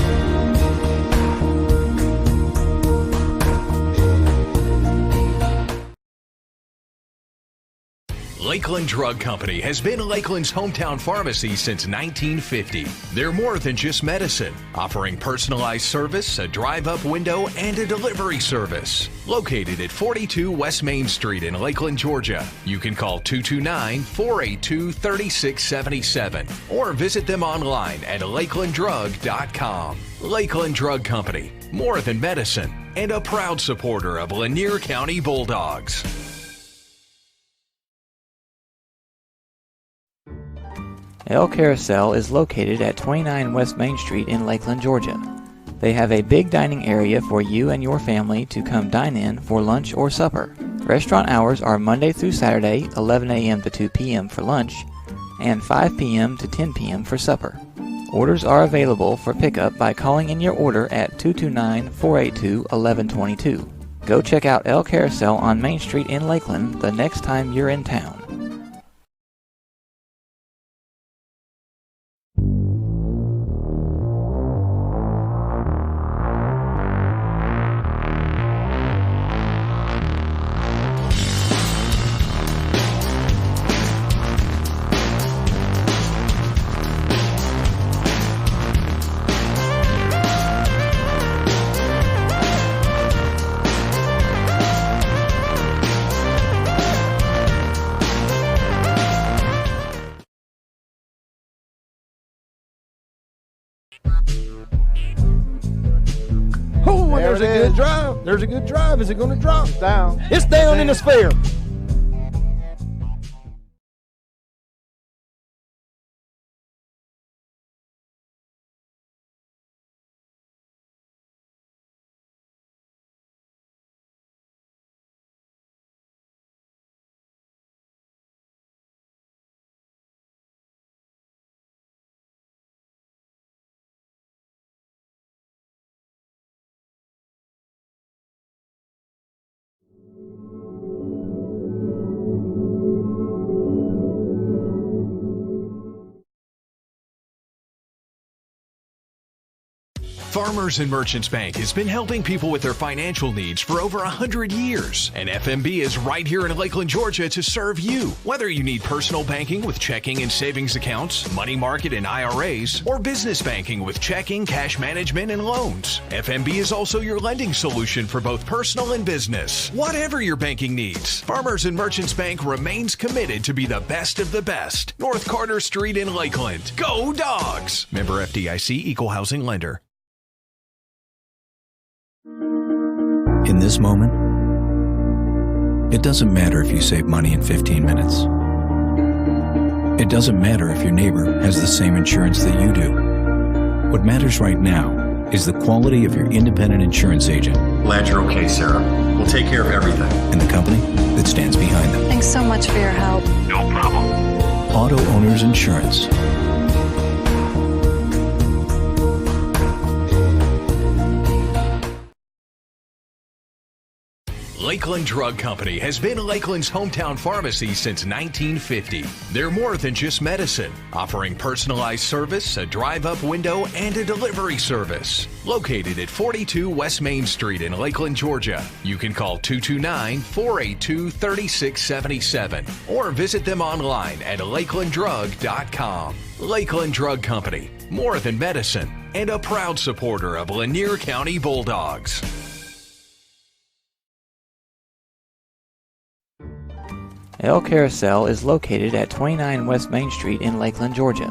Lakeland Drug Company has been Lakeland's hometown pharmacy since 1950. They're more than just medicine, offering personalized service, a drive-up window, and a delivery service. Located at 42 West Main Street in Lakeland, Georgia. You can call 229-482-3677 or visit them online at lakelanddrug.com. Lakeland Drug Company, more than medicine, and a proud supporter of Lanier County Bulldogs. El Carousel is located at 29 West Main Street in Lakeland, Georgia. They have a big dining area for you and your family to come dine in for lunch or supper. Restaurant hours are Monday through Saturday, 11 a.m. to 2 p.m. for lunch, and 5 p.m. to 10 p.m. for supper. Orders are available for pickup by calling in your order at 229-482-1122. Go check out El Carousel on Main Street in Lakeland the next time you're in town. Oh, and there's a good drive. There's a good drive. Is it going to drop? Down. It's down in the sphere. Farmers and Merchants Bank has been helping people with their financial needs for over 100 years. And FMB is right here in Lakeland, Georgia to serve you. Whether you need personal banking with checking and savings accounts, money market and IRAs, or business banking with checking, cash management, and loans, FMB is also your lending solution for both personal and business. Whatever your banking needs, Farmers and Merchants Bank remains committed to be the best of the best. North Carter Street in Lakeland. Go Dogs! Member FDIC, Equal Housing Lender. In this moment, it doesn't matter if you save money in 15 minutes. It doesn't matter if your neighbor has the same insurance that you do. What matters right now is the quality of your independent insurance agent. Glad you're okay, Sarah. We'll take care of everything. And the company that stands behind them. Thanks so much for your help. No problem. Auto Owners Insurance. Lakeland Drug Company has been Lakeland's hometown pharmacy since 1950. They're more than just medicine, offering personalized service, a drive-up window, and a delivery service. Located at 42 West Main Street in Lakeland, Georgia, you can call 229-482-3677 or visit them online at lakelanddrug.com. Lakeland Drug Company, more than medicine, and a proud supporter of Lanier County Bulldogs. El Carousel is located at 29 West Main Street in Lakeland, Georgia.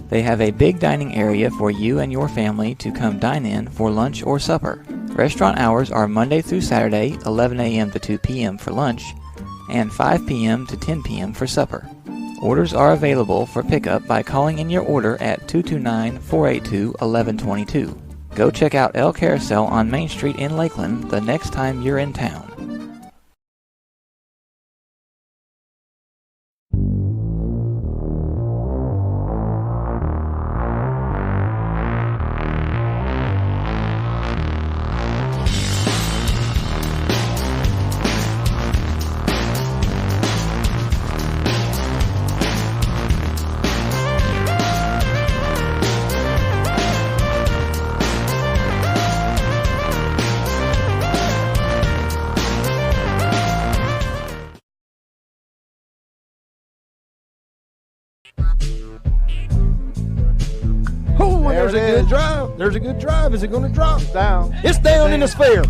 They have a big dining area for you and your family to come dine in for lunch or supper. Restaurant hours are Monday through Saturday, 11 a.m. to 2 p.m. for lunch, and 5 p.m. to 10 p.m. for supper. Orders are available for pickup by calling in your order at 229-482-1122. Go check out El Carousel on Main Street in Lakeland the next time you're in town. Oh, and there's a good drive. There's a good drive. Is it going to drop? Down. It's down in the sphere.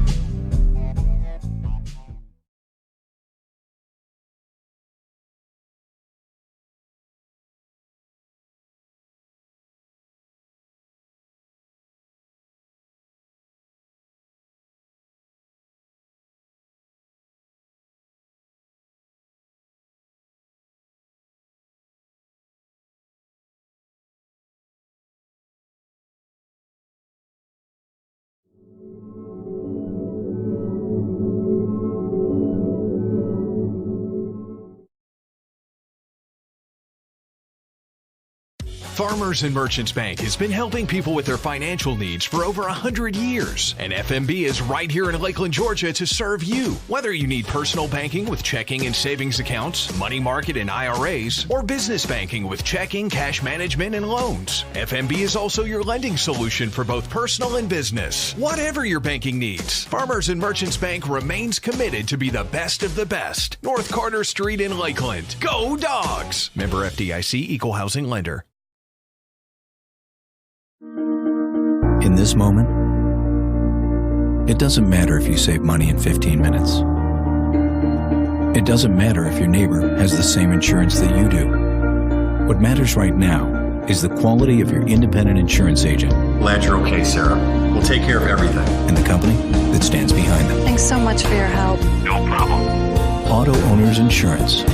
Farmers and Merchants Bank has been helping people with their financial needs for over 100 years. And FMB is right here in Lakeland, Georgia to serve you. Whether you need personal banking with checking and savings accounts, money market and IRAs, or business banking with checking, cash management, and loans, FMB is also your lending solution for both personal and business. Whatever your banking needs, Farmers and Merchants Bank remains committed to be the best of the best. North Carter Street in Lakeland. Go Dogs! Member FDIC, Equal Housing Lender. In this moment, it doesn't matter if you save money in 15 minutes. It doesn't matter if your neighbor has the same insurance that you do. What matters right now is the quality of your independent insurance agent Glad you're okay, Sarah. We'll take care of everything. and the company that stands behind them. Thanks so much for your help. No problem. Auto Owners Insurance.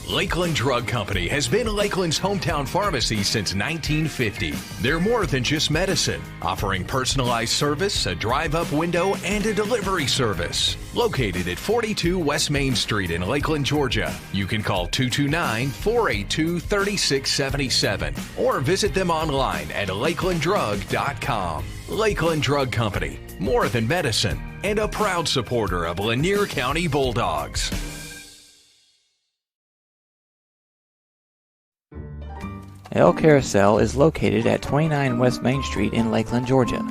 Lakeland Drug Company has been Lakeland's hometown pharmacy since 1950. They're more than just medicine, offering personalized service, a drive-up window, and a delivery service. Located at 42 West Main Street in Lakeland, Georgia. You can call 229-482-3677 or visit them online at lakelanddrug.com. Lakeland Drug Company, more than medicine, and a proud supporter of Lanier County Bulldogs. El Carousel is located at 29 West Main Street in Lakeland, Georgia.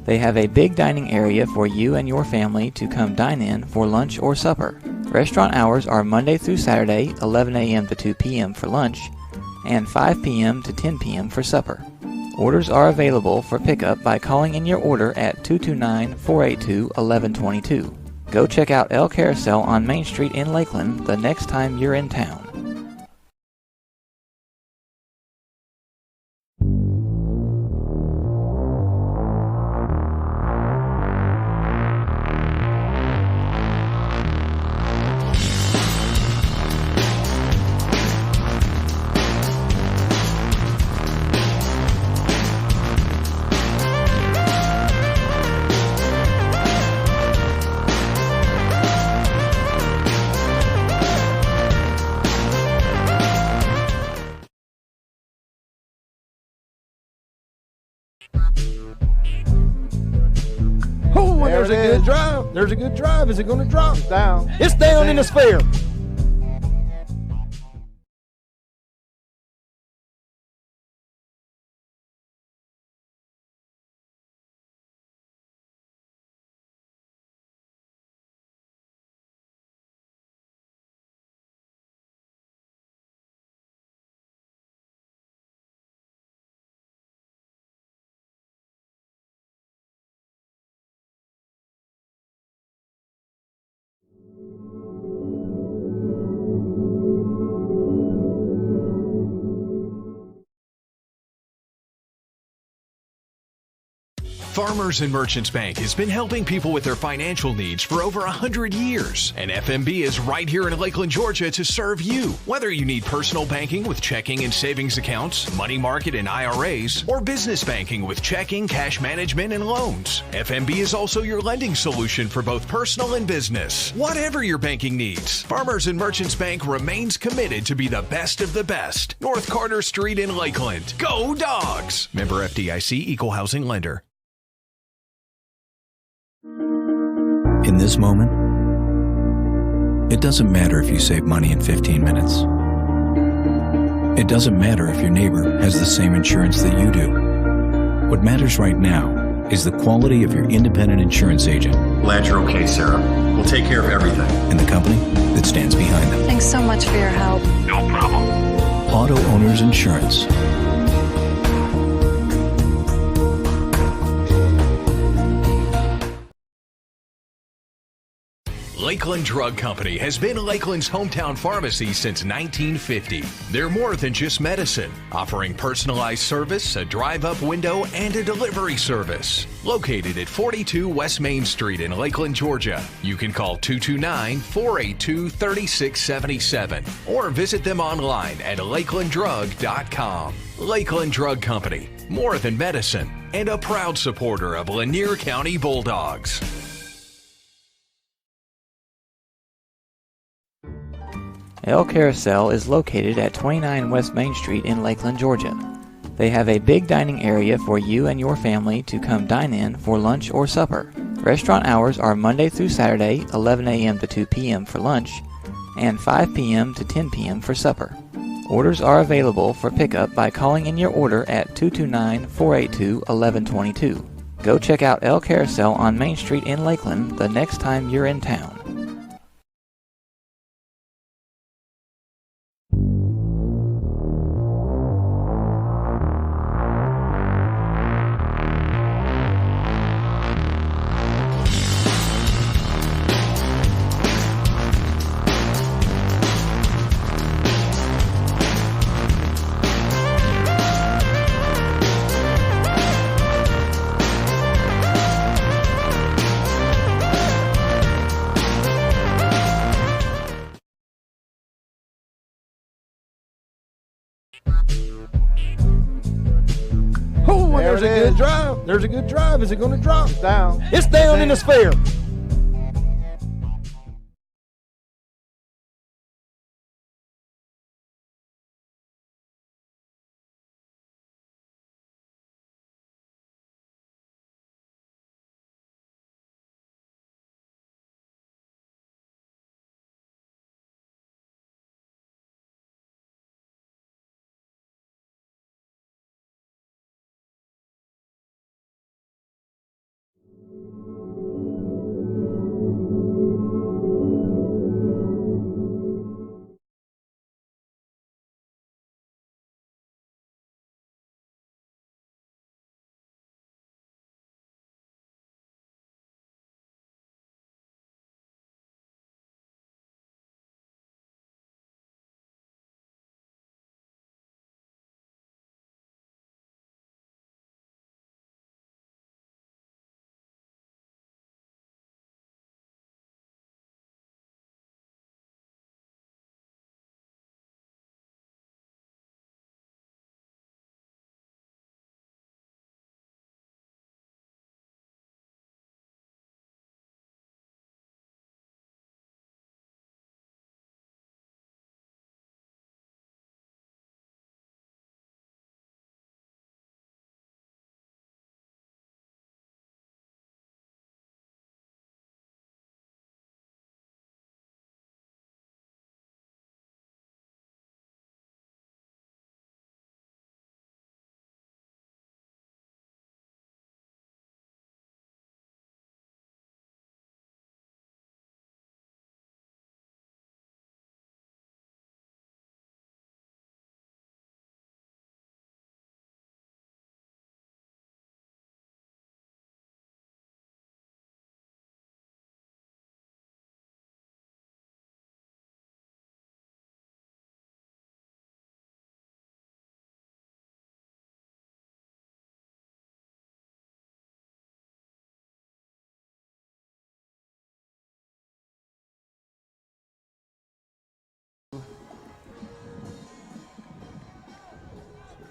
They have a big dining area for you and your family to come dine in for lunch or supper. Restaurant hours are Monday through Saturday, 11 a.m. to 2 p.m. for lunch, and 5 p.m. to 10 p.m. for supper. Orders are available for pickup by calling in your order at 229-482-1122. Go check out El Carousel on Main Street in Lakeland the next time you're in town. Oh, and there's a good drive. There's a good drive. Is it going to drop? It's down. It's down in the sphere. Farmers and Merchants Bank has been helping people with their financial needs for over 100 years. And FMB is right here in Lakeland, Georgia to serve you. Whether you need personal banking with checking and savings accounts, money market and IRAs, or business banking with checking, cash management, and loans, FMB is also your lending solution for both personal and business. Whatever your banking needs, Farmers and Merchants Bank remains committed to be the best of the best. North Carter Street in Lakeland. Go Dogs! Member FDIC, Equal Housing Lender. In this moment, it doesn't matter if you save money in 15 minutes. It doesn't matter if your neighbor has the same insurance that you do. What matters right now is the quality of your independent insurance agent Glad you're okay, Sarah. We'll take care of everything. and the company that stands behind them. Thanks so much for your help. No problem. Auto Owners Insurance. Lakeland Drug Company has been Lakeland's hometown pharmacy since 1950. They're more than just medicine, offering personalized service, a drive-up window, and a delivery service. Located at 42 West Main Street in Lakeland, Georgia. You can call 229-482-3677 or visit them online at lakelanddrug.com. Lakeland Drug Company, more than medicine, and a proud supporter of Lanier County Bulldogs. El Carousel is located at 29 West Main Street in Lakeland, Georgia. They have a big dining area for you and your family to come dine in for lunch or supper. Restaurant hours are Monday through Saturday, 11 a.m. to 2 p.m. for lunch, and 5 p.m. to 10 p.m. for supper. Orders are available for pickup by calling in your order at 229-482-1122. Go check out El Carousel on Main Street in Lakeland the next time you're in town. drive. There's a good drive. Is it going to drop? It's down. It's down and it's fair.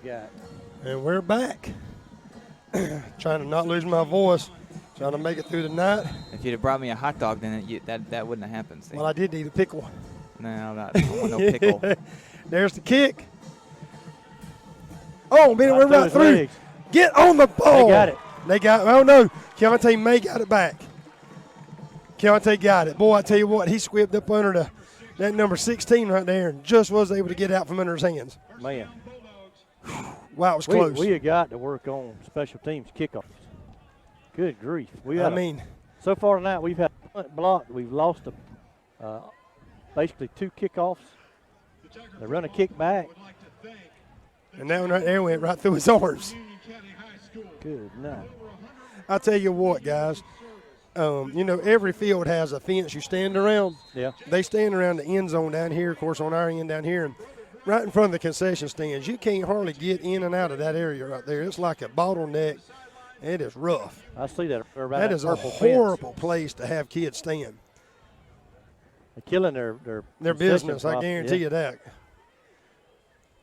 Got. And we're back. Trying to not lose my voice. Trying to make it through the night. If you'd have brought me a hot dog, then that wouldn't have happened. See? Well, I did eat a pickle. No, I don't want no pickle. There's the kick. Oh, man, we're right through. Legs. Get on the ball. They got it. They got it. Oh, no. Keontae May got it back. Keontae got it. Boy, I tell you what, he squibbed up under that number 16 right there and just was able to get out from under his hands. Man. Wow, it was close. We have got to work on special teams kickoffs. Good grief. So far tonight, we've had a punt blocked. We've lost basically 2 kickoffs. They run a kick back. And that one right there went right through his arms. Good night. I'll tell you what, guys. Every field has a fence you stand around. Yeah. They stand around the end zone down here, of course, on our end down here. And right in front of the concession stands. You can't hardly get in and out of that area right there. It's like a bottleneck. It is rough. I see that. That is a horrible place to have kids stand. They're killing their business. I guarantee you that.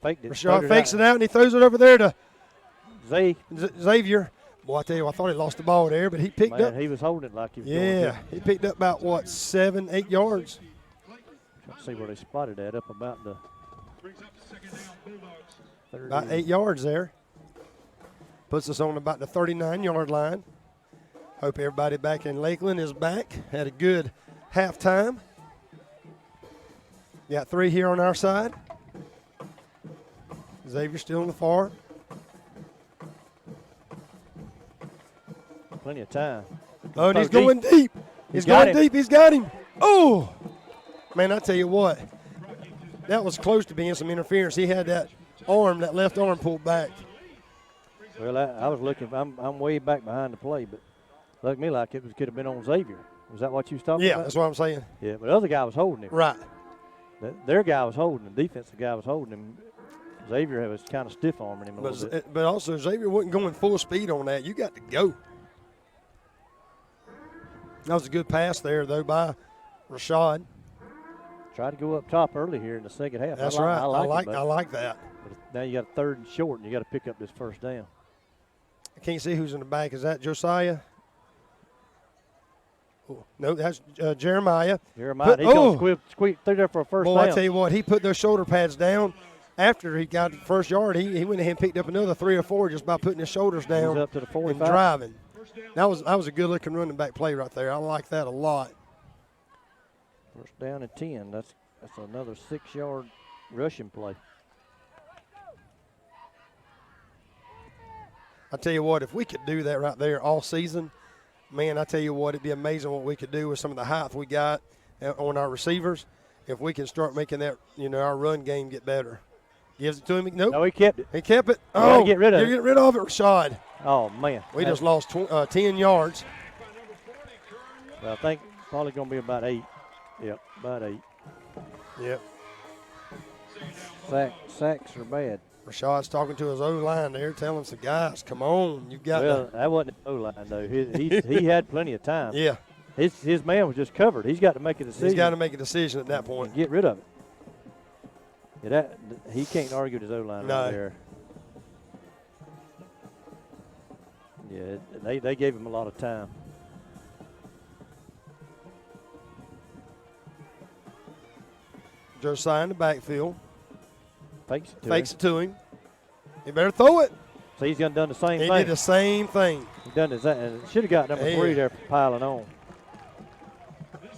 Faked it. Rashad fakes it out, and he throws it over there to Xavier. Boy, I tell you, I thought he lost the ball there, but he picked up. He was holding it like he was going to. He picked up about, 7, 8 yards. Trying to see where they spotted that up about the About 8 yards there. Puts us on about the 39-yard line. Hope everybody back in Lakeland is back. Had a good halftime. Got 3 here on our side. Xavier still on the far. Plenty of time. Oh, and he's going deep. He's going deep. He's got him. Oh, man, I tell you what. That was close to being some interference. He had that left arm pulled back. Well, I was looking. I'm way back behind the play, but looked me like could have been on Xavier. Was that what you was talking about? Yeah, that's what I'm saying. Yeah, but the other guy was holding him. Right. Their guy was holding him. The defensive guy was holding him. Xavier was kind of stiff-arming him a little bit. But also, Xavier wasn't going full speed on that. You got to go. That was a good pass there, though, by Rashad. Tried to go up top early here in the second half. That's right. I like that. But now you got a 3rd and short, and you got to pick up this first down. I can't see who's in the back. Is that Josiah? Oh, no, that's Jeremiah. Jeremiah, he's going to squeak through there for a first down. I tell you what, he put those shoulder pads down. After he got the first yard, he went ahead and picked up another 3 or 4 just by putting his shoulders down. He's up to the 45. And driving. That was a good-looking running back play right there. I like that a lot. First down and 10. That's another 6-yard rushing play. I tell you what, if we could do that right there all season, man, I tell you what, it'd be amazing what we could do with some of the height we got on our receivers. If we can start making that, our run game get better. Gives it to him. Nope. No, he kept it. He kept it. Oh, get rid of it. Get rid of it, Rashad. Oh, man. We just lost 10 yards. Well, I think probably going to be about 8. Yep, about 8. Yep. Sacks are bad. Rashad's talking to his O-line there, telling us, guys, come on. You got Well, that wasn't an O-line, though. He had plenty of time. Yeah. His man was just covered. He's got to make a decision. He's got to make a decision at that point. Get rid of it. Yeah, he can't argue with his O-line right there. Yeah, they gave him a lot of time. Josiah in the backfield. Fakes it to him. He better throw it. So he's done the same thing. He did the same thing. He done his, and should have got number 3 there for piling on.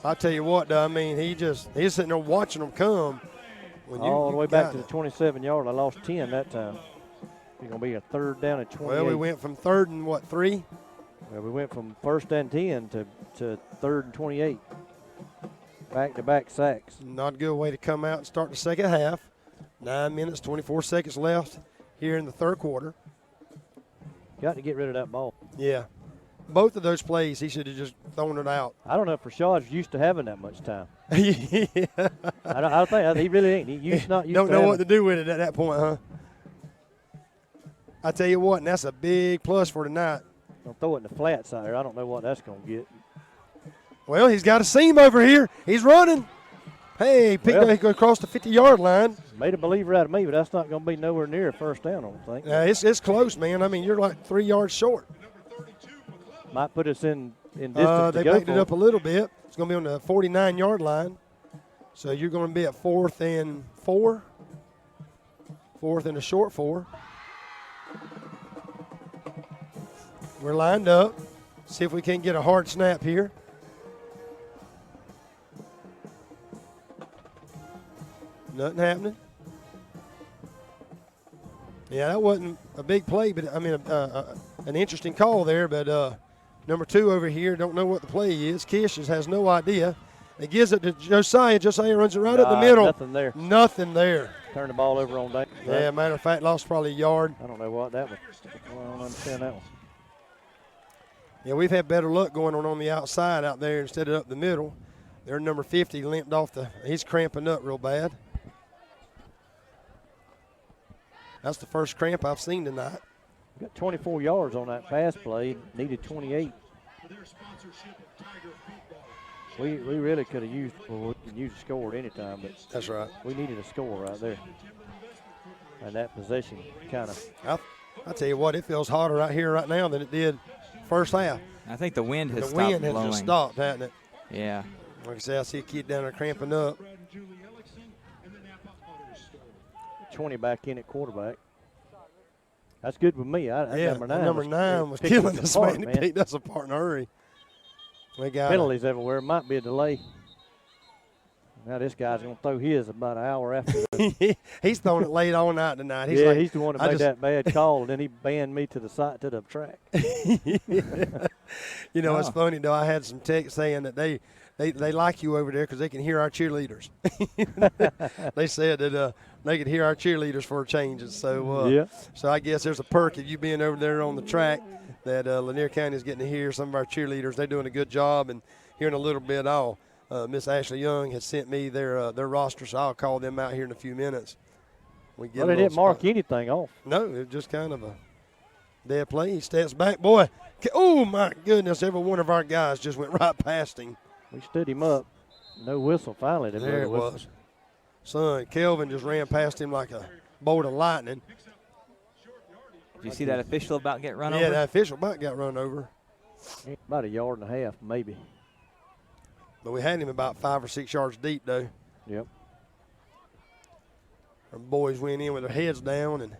I tell you what, I mean, he's sitting there watching them come. All the way back to the 27-yard. I lost 10 that time. It's going to be a 3rd down and 28. Well, we went from 3rd and 3? Well, we went from 1st and 10 to 3rd and 28. Back-to-back sacks. Not a good way to come out and start the second half. 9 minutes, 24 seconds left here in the 3rd quarter. Got to get rid of that ball. Yeah. Both of those plays, he should have just thrown it out. I don't know if Rashad's used to having that much time. Yeah. I don't think he really ain't. He's not used don't to know what to do with it at that point, huh? I tell you what, and that's a big plus for tonight. Don't throw it in the flats out there. I don't know what that's going to get. Well, he's got a seam over here. He's running. Hey, he goes across the 50-yard line. Made a believer out of me, but that's not going to be nowhere near a first down, I don't think. It's close, man. I mean, you're like 3 yards short. Might put us in distance They backed it up a little bit. It's going to be on the 49-yard line. So you're going to be at 4th and 4. 4th and a short 4. We're lined up. See if we can get a hard snap here. Nothing happening. Yeah, that wasn't a big play, but I mean, an interesting call there. But number 2 over here, don't know what the play is. Kish has no idea. It gives it to Josiah. Josiah runs it right up the middle. Nothing there. Nothing there. Turn the ball over on that. Yeah, matter of fact, lost probably a yard. I don't know what that was. I don't understand that one. Yeah, we've had better luck going on the outside out there instead of up the middle. Their number 50 limped off he's cramping up real bad. That's the first cramp I've seen tonight. Got 24 yards on that pass play. Needed 28. We really could have used a score at any time, but that's right. We needed a score right there. And that possession kind of. I tell you what, it feels hotter right here right now than it did first half. I think the wind has stopped blowing. The wind blowing. has just stopped, hasn't it? Yeah. Like I say, I see a kid down there cramping up. 20 back in at quarterback. That's good with me. Number 9 was killing us, man. He picked us apart in a hurry. We got penalties everywhere. Might be a delay. Now this guy's going to throw his about an hour after. He's throwing it late all night tonight. He's the one that made that bad call, and then he banned me to the side to the track. You know, it's funny though. I had some text saying that they like you over there because they can hear our cheerleaders. They said that they could hear our cheerleaders for changes. So so I guess there's a perk of you being over there on the track that Lanier County is getting to hear some of our cheerleaders. They're doing a good job, and here in a little bit, Miss Ashley Young has sent me their roster, so I'll call them out here in a few minutes. They didn't mark anything off. No, it was just kind of a dead play. He steps back. Boy, oh, my goodness, every one of our guys just went right past him. We stood him up. No whistle. Finally, there it was. Son, Kelvin just ran past him like a bolt of lightning. Did you see that official about getting run over? Yeah, that official about got run over. About 1.5 yards, maybe. But we had him about 5 or 6 yards deep, though. Yep. Our boys went in with their heads down, and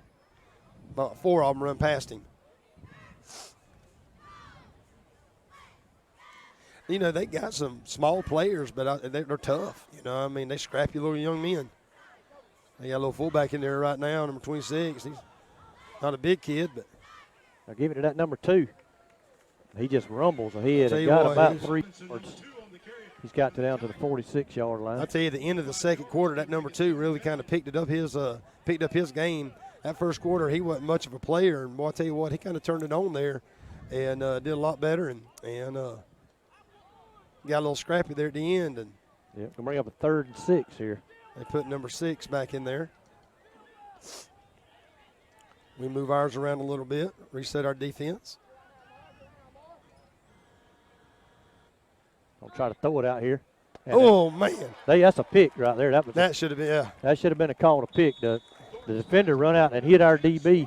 about 4 of them run past him. You know, they got some small players, but they're tough. You know, I mean, they scrappy little young men. They got a little fullback in there right now, number 26. He's not a big kid, but. Now give it to that number 2. He just rumbles ahead and you got what, about 3 yards. He's got down to the 46-yard line. I'll tell you, the end of the second quarter, that number 2 really kind of picked up his game. That first quarter, he wasn't much of a player, and boy, I'll tell you what, he kind of turned it on there and did a lot better, and got a little scrappy there at the end. And yep, gonna bring up a 3rd and 6 here. They put number 6 back in there. We move ours around a little bit, reset our defense. I'll try to throw it out here. And oh, man. That's a pick right there. That should have been, yeah. That should have been a call to pick. The defender run out and hit our DB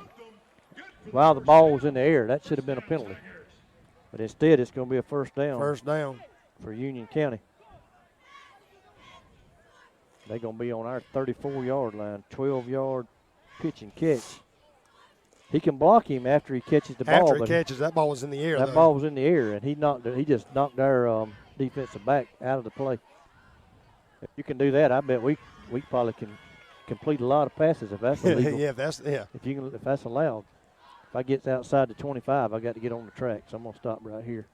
while the ball was in the air. That should have been a penalty. But instead, it's going to be a first down. First down. For Union County. They're going to be on our 34-yard line, 12-yard pitch and catch. He can block him after he catches the ball. After he catches, that ball was in the air. That ball was in the air, and he just knocked our defensive back out of the play. If you can do that, I bet we probably can complete a lot of passes if that's illegal. Yeah, if that's allowed. If I get outside the 25, I got to get on the track, so I'm gonna stop right here.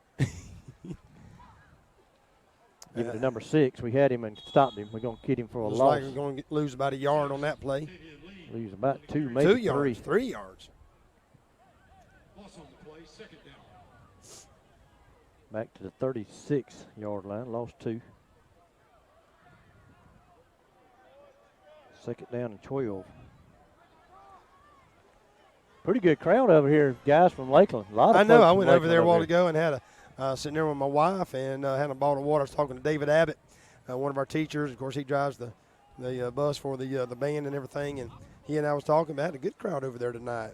Give it to number 6. We had him and stopped him. We're gonna get him for a loss. Like we're gonna lose about 1 yard on that play. Lose about 2, maybe 2 yards, 3 yards. Back to the 36-yard line, lost 2. 2nd down and 12. Pretty good crowd over here, guys from Lakeland. A lot of I know. I from went over Lakeland there a while ago and had sitting there with my wife and had a bottle of water. I was talking to David Abbott, one of our teachers. Of course, he drives the bus for the band and everything. And he and I was talking about a good crowd over there tonight.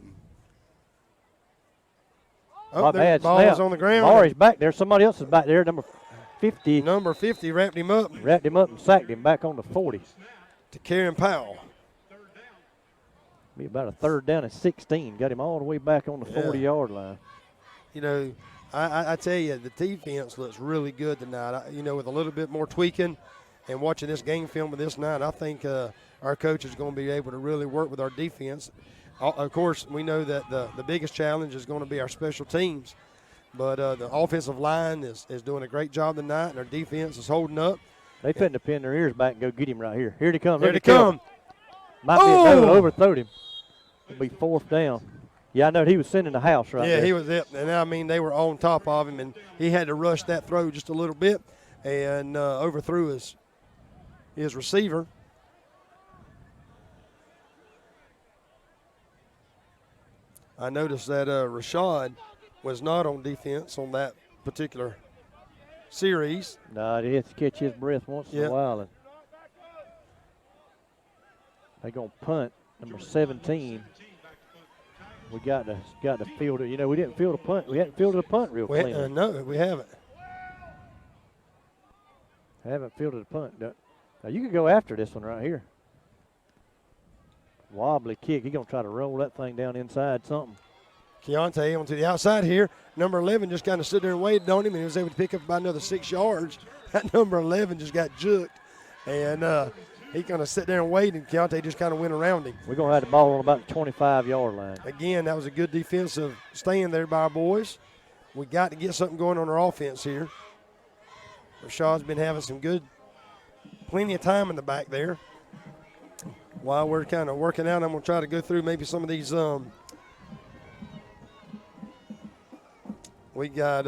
Oh, the ball was on the ground. Maury's back there. Somebody else is back there. Number 50. Number 50 wrapped him up. Wrapped him up and sacked him back on the 40. To Karen Powell. Be about a 3rd down and 16. Got him all the way back on the 40-yard line. You know, I tell you, the defense looks really good tonight. With a little bit more tweaking and watching this game film of this night, I think our coach is going to be able to really work with our defense. Of course, we know that the biggest challenge is going to be our special teams. But the offensive line is doing a great job tonight, and our defense is holding up. They fitting to pin their ears back and go get him right here. Here they come. Here they come. Might be overthrown him. It'll be 4th down. Yeah, I know he was sending the house right there. Yeah, he was it. And I mean, they were on top of him, and he had to rush that throw just a little bit and overthrew his receiver. I noticed that Rashad was not on defense on that particular series. No, he has to catch his breath once in a while. And they're going to punt, number 17. We got to field it. We didn't field a punt. We hadn't fielded a punt real clean. No, we haven't. Haven't fielded a punt. Now, you can go after this one right here. Wobbly kick. He's going to try to roll that thing down inside something. Keontae onto the outside here. Number 11 just kind of stood there and waited on him, and he was able to pick up about another 6 yards. That number 11 just got juked, and he kind of sit there and wait, and Keontae just kind of went around him. We're going to have the ball on about the 25-yard line. Again, that was a good defensive stand there by our boys. We got to get something going on our offense here. Rashad's been having plenty of time in the back there. While we're kind of working out, I'm going to try to go through maybe some of these. We got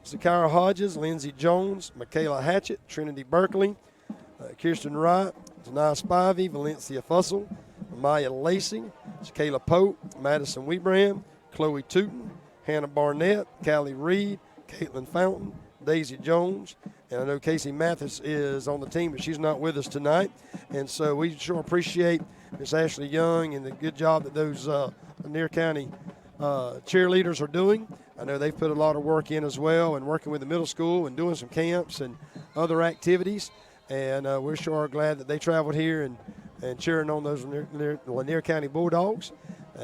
Zakira Hodges, Lindsey Jones, Michaela Hatchett, Trinity Berkeley, Kirsten Wright, Zanaya Spivey, Valencia Fussell, Maya Lacey, Kayla Pope, Madison Weebram, Chloe Tootin, Hannah Barnett, Callie Reed, Caitlin Fountain, Daisy Jones, and I know Casey Mathis is on the team, but she's not with us tonight. And so we sure appreciate Miss Ashley Young and the good job that those Lanier County cheerleaders are doing. I know they've put a lot of work in as well, and working with the middle school and doing some camps and other activities. And we're sure glad that they traveled here and cheering on those Lanier County Bulldogs.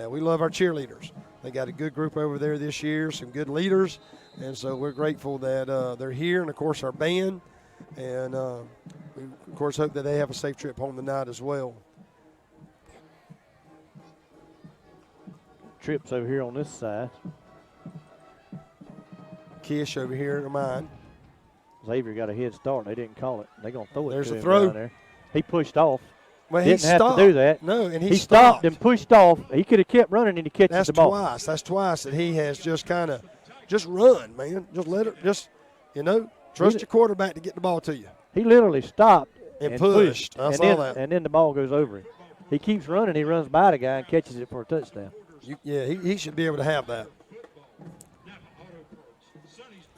We love our cheerleaders. They got a good group over there this year, some good leaders, and so we're grateful that they're here, and, of course, our band. And, we, of course, hope that they have a safe trip home tonight as well. Trips over here on this side. Kish over here to mine. Xavier got a head start. They didn't call it. They're going to throw it There's to a him throw. down there. He pushed off. Well, Didn't have stopped. to do that. No, and he stopped and pushed off. He could have kept running and he catches the ball. That's twice that he has just kind of just run, man. Just let it, trust your quarterback to get the ball to you. He literally stopped and pushed. I saw that. And then the ball goes over him. He keeps running. He runs by the guy and catches it for a touchdown. He should be able to have that.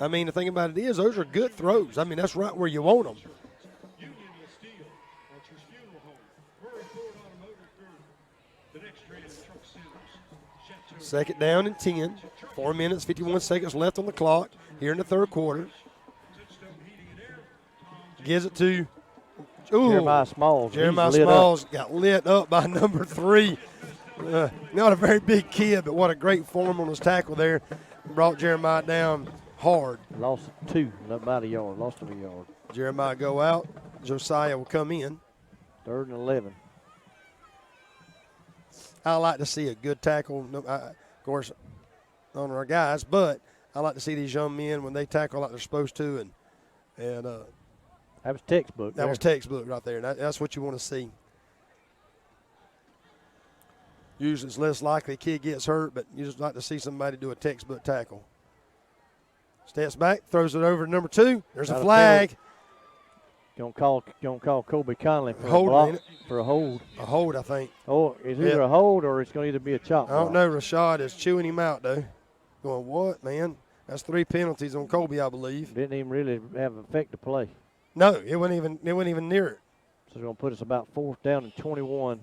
I mean, the thing about it is those are good throws. I mean, that's right where you want them. Second down and 10. 4 minutes, 51 seconds left on the clock here in the third quarter. Gives it to Jeremiah Smalls. Jeremiah Smalls got lit up by number 3. Not a very big kid, but what a great form on his tackle there. Brought Jeremiah down hard. Lost 2, about a yard. Lost him a yard. Jeremiah go out. Josiah will come in. 3rd and 11. I like to see a good tackle, of course, on our guys, but I like to see these young men when they tackle like they're supposed to. And that was textbook. That was textbook right there. That's what you want to see. Usually it's less likely a kid gets hurt, but you just like to see somebody do a textbook tackle. Steps back, throws it over to number 2. There's a flag. Gonna call Kobe Conley for hold, a block, for a hold. A hold, I think. Oh, it's either a hold or it's gonna either be a chop block. I don't know. Rashad is chewing him out though. Going, what, man? That's 3 penalties on Kobe, I believe. Didn't even really have an effect to play. No, it wasn't even near it. So it's gonna put us about 4th down and 21.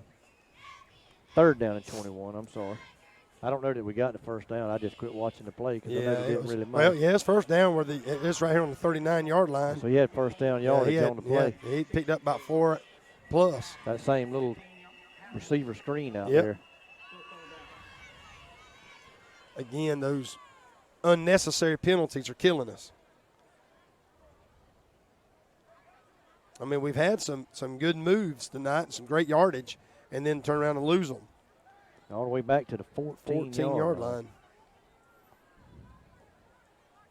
3rd down and 21. I'm sorry. I don't know that we got the first down. I just quit watching the play because I know it didn't really matter. Well, yeah, it's first down where it's right here on the 39-yard line. So he had first down yardage on the play. Yeah, he picked up about 4 plus. That same little receiver screen out there. Again, those unnecessary penalties are killing us. I mean, we've had some good moves tonight and some great yardage, and then turn around and lose them. All the way back to the 14-yard line.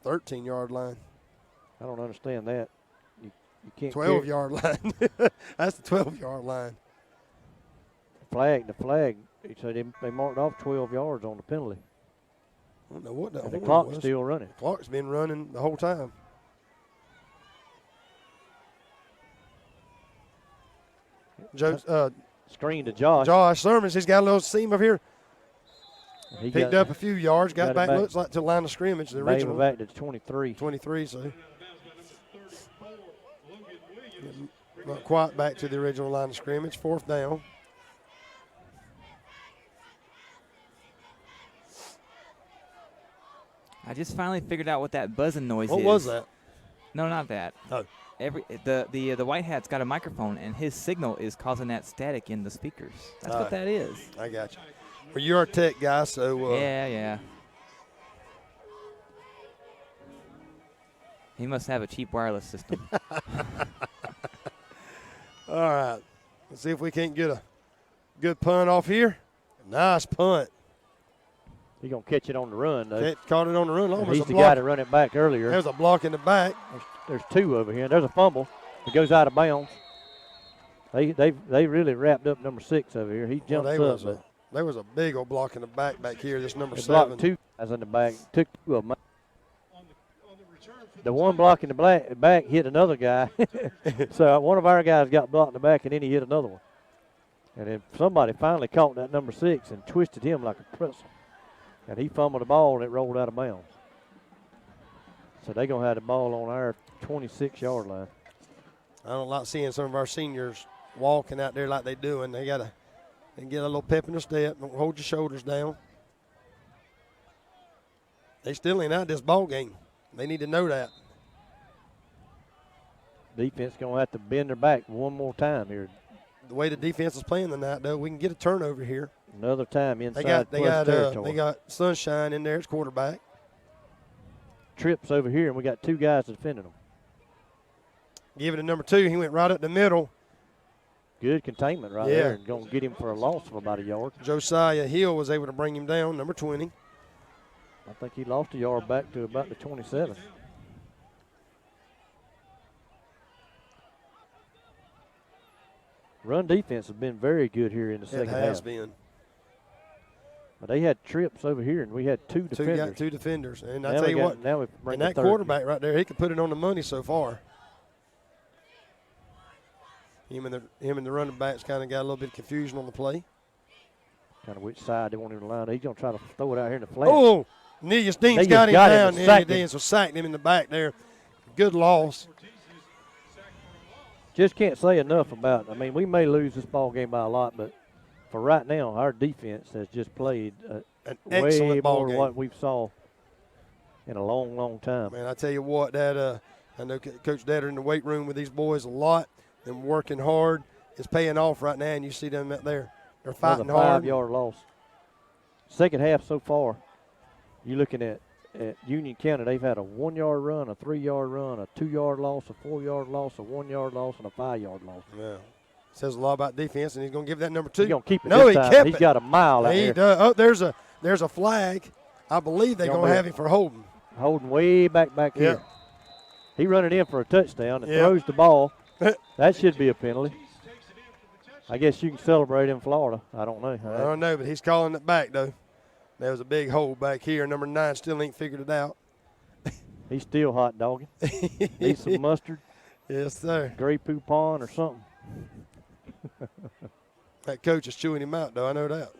13-yard line. I don't understand that. You can't. 12-yard line. That's the 12-yard line. The flag. So they marked off 12 yards on the penalty. I don't know what that. The clock's still running. The clock's been running the whole time. Screen to Josh. Josh Sermons, he's got a little seam up here. He picked up a few yards, got back, looks like, to the line of scrimmage, the original. Back to 23. 23, so. Not quite back to the original line of scrimmage. 4th down. I just finally figured out what that buzzing noise is. What was that? No, not that. Oh. The white hat's got a microphone, and his signal is causing that static in the speakers. That's what that is. I got you. Well, you're a tech guy, so. Yeah. He must have a cheap wireless system. All right. Let's see if we can't get a good punt off here. Nice punt. He's going to catch it on the run, though. Caught it on the run. He's the guy that run it back earlier. There's a block in the back. There's 2 over here. There's a fumble. It goes out of bounds. They really wrapped up number 6 over here. He jumps up. There was a big old block in the back here. This number 7. Blocked 2 guys in the back. Took 2 of them. The one block in the back hit another guy. So one of our guys got blocked in the back, and then he hit another one. And then somebody finally caught that number 6 and twisted him like a pretzel. And he fumbled the ball, and it rolled out of bounds. So they're going to have the ball on our 26-yard line. I don't like seeing some of our seniors walking out there like they do, and they got and get a little pep in the step. Don't hold your shoulders down. They still ain't out this ball game. They need to know that. Defense going to have to bend their back one more time here. The way the defense is playing tonight, though, we can get a turnover here. Another time inside territory. They got Sunshine in there as quarterback. Trips over here, and we got 2 guys defending them. Give it to number 2. He went right up the middle. Good containment right there, and going to get him for a loss of about a yard. Josiah Hill was able to bring him down, number 20. I think he lost a yard back to about the 27. Run defense has been very good here in the second half. It has been. But they had trips over here, and we had 2 defenders. Got 2 defenders. And now I tell you what, now we bring and that quarterback right there, he could put it on the money so far. Him and the running backs kind of got a little bit of confusion on the play. Kind of which side they want him to line. He's going to try to throw it out here in the flat. Oh, Negus Dean's got him down. Dean's sacked him in the back there. Good loss. Just can't say enough about it. I mean, we may lose this ball game by a lot, but for right now, our defense has just played an way excellent ball more game. than what we've saw in a long, long time. Man, I tell you what, that I know Coach Detter in the weight room with these boys a lot and working hard. It's paying off right now, and you see them out there. They're fighting hard. 5-yard loss. Second half so far, you're looking at Union County. They've had a 1-yard run, a 3-yard run, a 2-yard loss, a 4-yard loss, a 1-yard loss, and a 5-yard loss. Yeah. Says a lot about defense, and he's going to give that number 2. He's going to keep it No, this he time. kept He's it. got a mile out He there. does. Oh, there's a flag. I believe they're going to have him for holding. Holding way back here. Yep. He run it in for a touchdown and throws the ball. That should be a penalty. I guess you can celebrate in Florida. I don't know. I don't know, but he's calling it back, though. There was a big hole back here. Number 9 still ain't figured it out. He's still hot dogging. Needs some mustard. Yes, sir. Grey Poupon or something. That coach is chewing him out, though. I know that.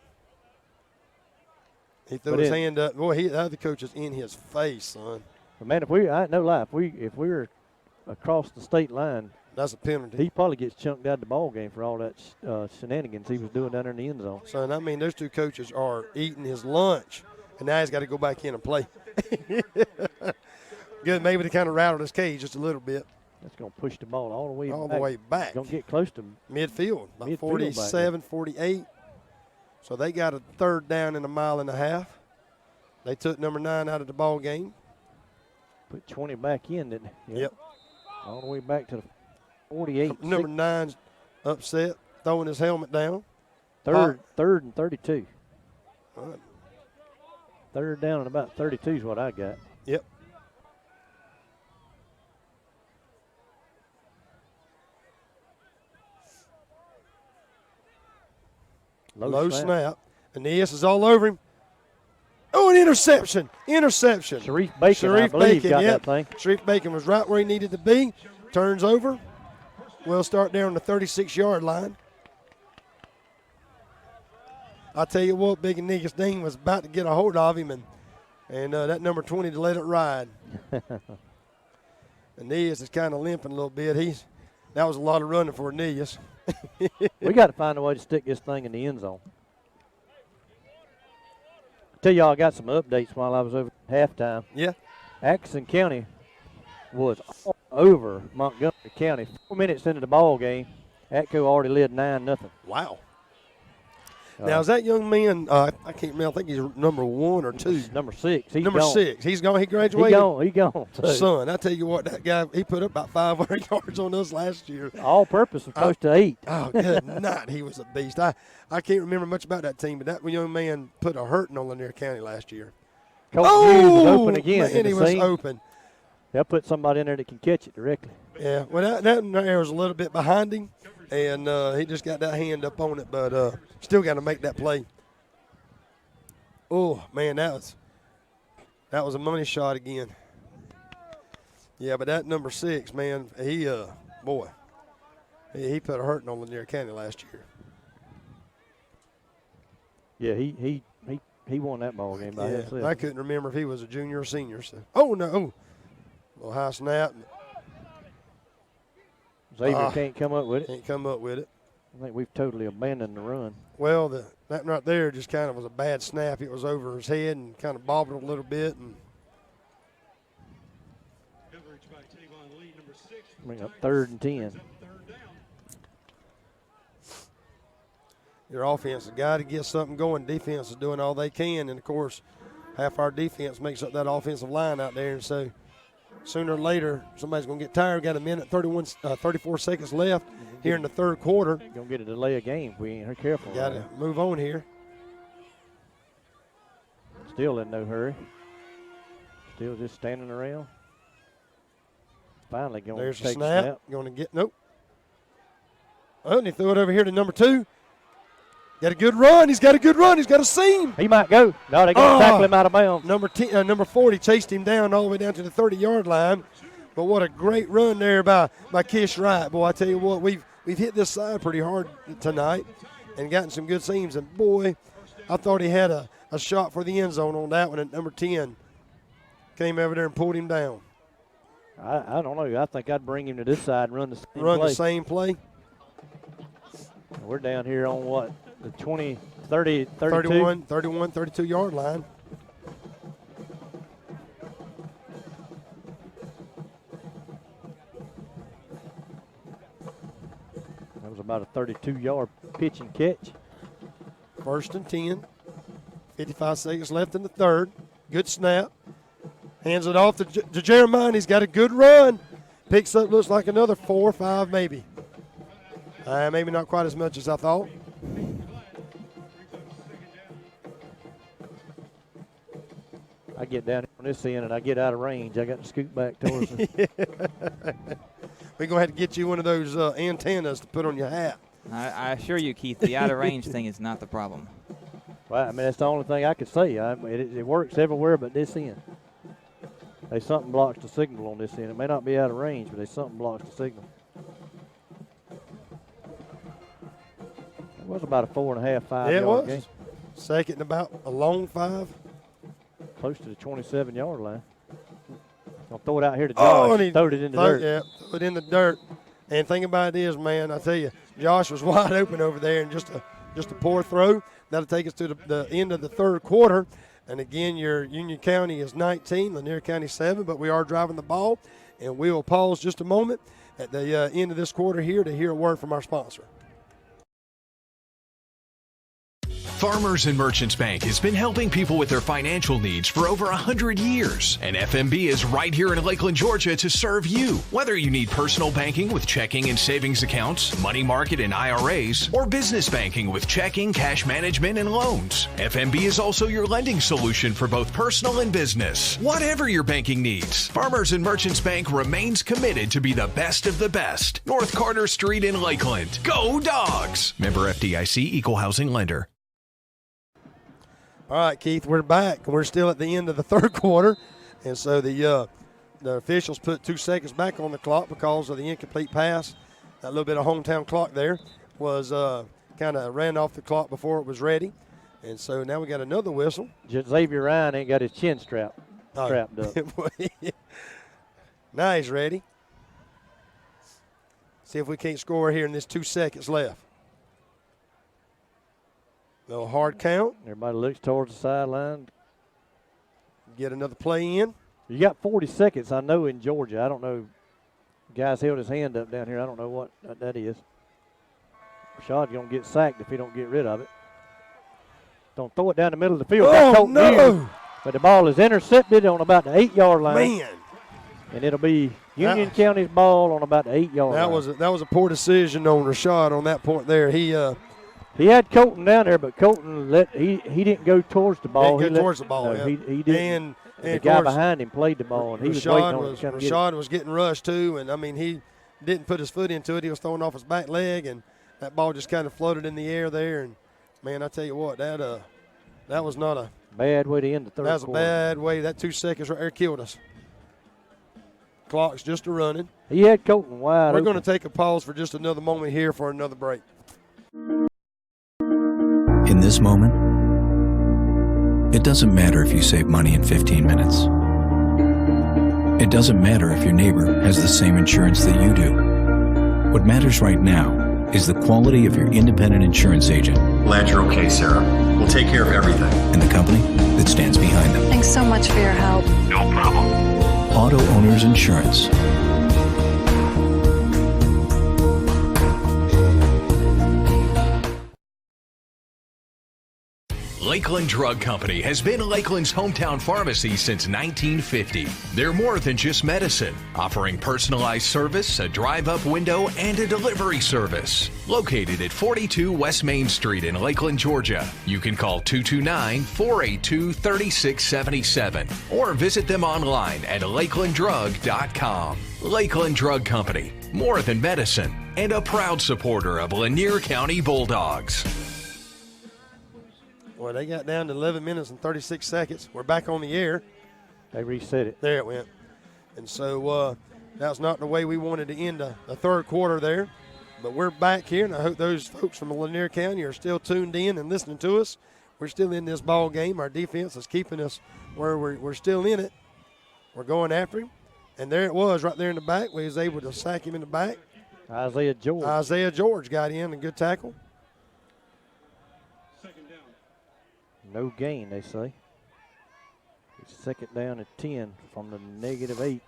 He threw his hand up. Boy, the other coach is in his face, son. But man, I ain't no lie. If we were across the state line, that's a penalty. He probably gets chunked out of the ball game for all that shenanigans he was doing down there in the end zone. Son, I mean, those 2 coaches are eating his lunch, and now he's got to go back in and play. Good, maybe to kind of rattle his cage just a little bit. That's going to push the ball all the way back. Going to get close to midfield, about 47, 48. So they got a 3rd down in a mile and a half. They took number 9 out of the ball game. Put 20 back in, didn't they? Yep. All the way back to the 48. Number 9's upset, throwing his helmet down. Third and 32. Right. 3rd down and about 32 is what I got. Yep. Low snap. Aeneas is all over him. Oh, an interception. Sharif Bacon, I believe, got that thing. Sharif Bacon was right where he needed to be. Turns over. We'll start there on the 36-yard line. I'll tell you what, Big Negus Dean was about to get a hold of him, and that number 20 to let it ride. Aeneas is kind of limping a little bit. That was a lot of running for Aeneas. We got to find a way to stick this thing in the end zone. I tell y'all, I got some updates while I was over halftime. Yeah. Atkinson County was all over Montgomery County. 4 minutes into the ball game, Atco already led 9-0. Wow. Now, is that young man, I can't remember, I think he's number 1 or 2. Number 6. He's number gone. 6. He's gone. He graduated. He gone. Too. Son, I tell you what, that guy, he put up about 500 yards on us last year. All purpose was close to 8. Oh, good night. He was a beast. I can't remember much about that team, but that young man put a hurting on Lanier County last year. Coach Hughes was open again. Man, he was open. They'll put somebody in there that can catch it directly. Yeah, well, that there was a little bit behind him, and he just got that hand up on it, but still got to make that play. Oh, man, that was a money shot again. Yeah, but that number 6, man, he put a hurting on Lanier County last year. Yeah, he won that ball game by himself. I couldn't remember if he was a junior or senior. So. Oh, no. Little high snap. Xavier can't come up with it. Can't come up with it. I think we've totally abandoned the run. Well, that right there just kind of was a bad snap. It was over his head and kind of bobbled a little bit. And bring up 3rd and 10. Your offense has got to get something going. Defense is doing all they can. And, of course, half our defense makes up that offensive line out there. And so sooner or later, somebody's going to get tired. Got a minute, 34 seconds left here in the third quarter. Going to get a delay of game if we ain't careful. Got to move on here. Still in no hurry. Still just standing around. Finally going There's to take a snap. snap. Going to get, nope. Oh, and he threw it over here to number 2. Got a good run. He's got a good run. He's got a seam. He might go. No, they got to tackle him out of bounds. Number 40 chased him down all the way down to the 30-yard line. But what a great run there by Kish Wright. Boy, I tell you what, we've hit this side pretty hard tonight and gotten some good seams. And, boy, I thought he had a shot for the end zone on that one. And number 10 came over there and pulled him down. I don't know. I think I'd bring him to this side and run the same play. We're down here on what? The 20, 30, 32? 32-yard line. That was about a 32-yard pitch and catch. 1st and 10. 55 seconds left in the third. Good snap. Hands it off to Jeremiah. He's got a good run. Picks up, looks like another 4 or 5 maybe. Maybe not quite as much as I thought. I get down on this end and I get out of range. I got to scoot back towards him. We're going to have to get you one of those antennas to put on your hat. I assure you, Keith, the out of range thing is not the problem. Well, I mean, that's the only thing I could say. It works everywhere but this end. There's something blocks the signal on this end. It may not be out of range, but there's something blocks the signal. It was about a 4.5, 5 yard game. Second and about a long 5. Close to the 27-yard line. I'll throw it out here to Josh. And he throw it in the dirt. Yeah, throw it in the dirt. And thing about it is, man, I tell you, Josh was wide open over there, and just a poor throw. That'll take us to the end of the third quarter. And again, your Union County is 19, Lanier County 7, but we are driving the ball. And we will pause just a moment at the end of this quarter here to hear a word from our sponsor. Farmers and Merchants Bank has been helping people with their financial needs for over 100 years. And FMB is right here in Lakeland, Georgia to serve you. Whether you need personal banking with checking and savings accounts, money market and IRAs, or business banking with checking, cash management, and loans, FMB is also your lending solution for both personal and business. Whatever your banking needs, Farmers and Merchants Bank remains committed to be the best of the best. North Carter Street in Lakeland. Go Dogs! Member FDIC, Equal Housing Lender. All right, Keith, we're back. We're still at the end of the third quarter. And so the officials put 2 seconds back on the clock because of the incomplete pass. That little bit of hometown clock there was kind of ran off the clock before it was ready. And so now we got another whistle. Xavier Ryan ain't got his chin strapped up. Now he's ready. See if we can't score here in this 2 seconds left. Little hard count. Everybody looks towards the sideline. Get another play in. You got 40 seconds, I know, in Georgia. I don't know. The guy's held his hand up down here. I don't know what that is. Rashad's going to get sacked if he don't get rid of it. Don't throw it down the middle of the field. Oh, no. But the ball is intercepted on about the 8-yard line. Man. And it'll be Union County's ball on about the 8-yard line. That was a poor decision on Rashad on that point there. He had Colton down there, but Colton he didn't go towards the ball. He towards the ball. No, yeah. he didn't. And the guy behind him played the ball, and he was waiting on it to come get it. Rashad was getting rushed too, and I mean he didn't put his foot into it. He was throwing off his back leg, and that ball just kind of floated in the air there. And man, I tell you what, that was not a bad way to end the third quarter. That was a bad way. That 2 seconds right there killed us. Clock's just a running. He had Colton wide We're open. going to take a pause for just another moment here for another break. In this moment, it doesn't matter if you save money in 15 minutes. It doesn't matter if your neighbor has the same insurance that you do. What matters right now is the quality of your independent insurance agent Glad you're okay, Sarah. We'll take care of everything. and the company that stands behind them. Thanks so much for your help. No problem. Auto Owners Insurance. Lakeland Drug Company has been Lakeland's hometown pharmacy since 1950. They're more than just medicine, offering personalized service, a drive-up window, and a delivery service. Located at 42 West Main Street in Lakeland, Georgia. You can call 229-482-3677 or visit them online at lakelanddrug.com. Lakeland Drug Company, more than medicine, and a proud supporter of Lanier County Bulldogs. Well, they got down to 11 minutes and 36 seconds. We're back on the air. They reset it. There it went. And so that's not the way we wanted to end the third quarter there. But we're back here, and I hope those folks from Lanier County are still tuned in and listening to us. We're still in this ball game. Our defense is keeping us where we're still in it. We're going after him. And there it was right there in the back. We was able to sack him in the back. Isaiah George got in, a good tackle. No gain, they say. It's second down at 10 from the -8.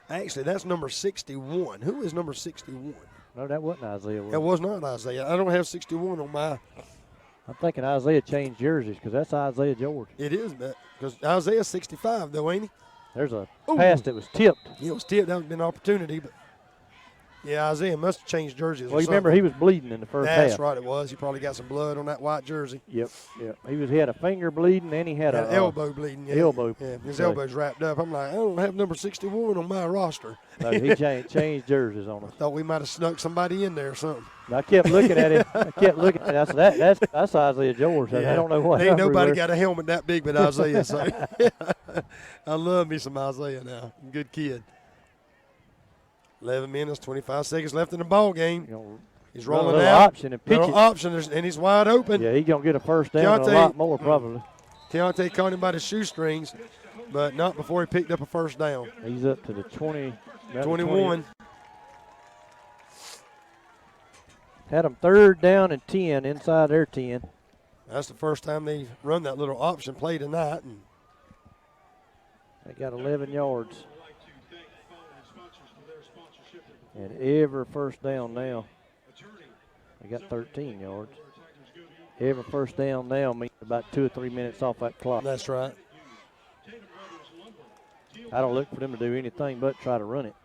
Actually, that's number 61. Who is number 61? No, that wasn't Isaiah. That was not Isaiah. I don't have 61 on my. I'm thinking Isaiah changed jerseys because that's Isaiah George. It is, because Isaiah's 65, though, ain't he? There's a pass that was tipped. It was tipped. That would have been an opportunity, but. Yeah, Isaiah must have changed jerseys. Well, you remember he was bleeding in the first half. That's right, it was. He probably got some blood on that white jersey. Yep. He had a finger bleeding and he had an elbow bleeding. Yeah. Elbow. Yeah, his elbow's wrapped up. I'm like, I don't have number 61 on my roster. No, he changed jerseys on us. Thought we might have snuck somebody in there or something. I kept looking at him. I said, that's Isaiah George. I don't know what. Ain't nobody got a helmet that big but Isaiah. So I love me some Isaiah now. Good kid. 11 minutes, 25 seconds left in the ball game. He's rolling out. Option and pitch it. Option, and he's wide open. Yeah, he's going to get a first down and a lot more probably. Keontae caught him by the shoestrings, but not before he picked up a first down. He's up to the 21. Had him third down and 10 inside their 10. That's the first time they run that little option play tonight. And they got 11 yards. And every first down now, they got 13 yards. Every first down now means about 2 or 3 minutes off that clock. That's right. I don't look for them to do anything but try to run it.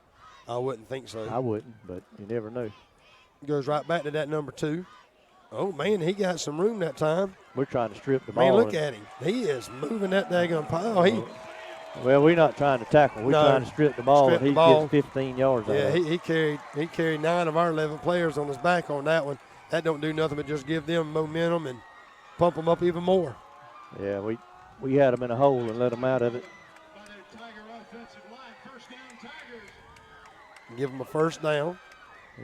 I wouldn't think so. I wouldn't, but you never know. Goes right back to that number 2. Oh, man, he got some room that time. We're trying to strip the ball. Man, look at him. He is moving that daggone pile. Well, we're not trying to tackle. We're trying to strip the ball, and he gets 15 yards out of it. He carried 9 of our 11 players on his back on that one. That don't do nothing but just give them momentum and pump them up even more. Yeah, we had them in a hole and let them out of it. Give them a first down.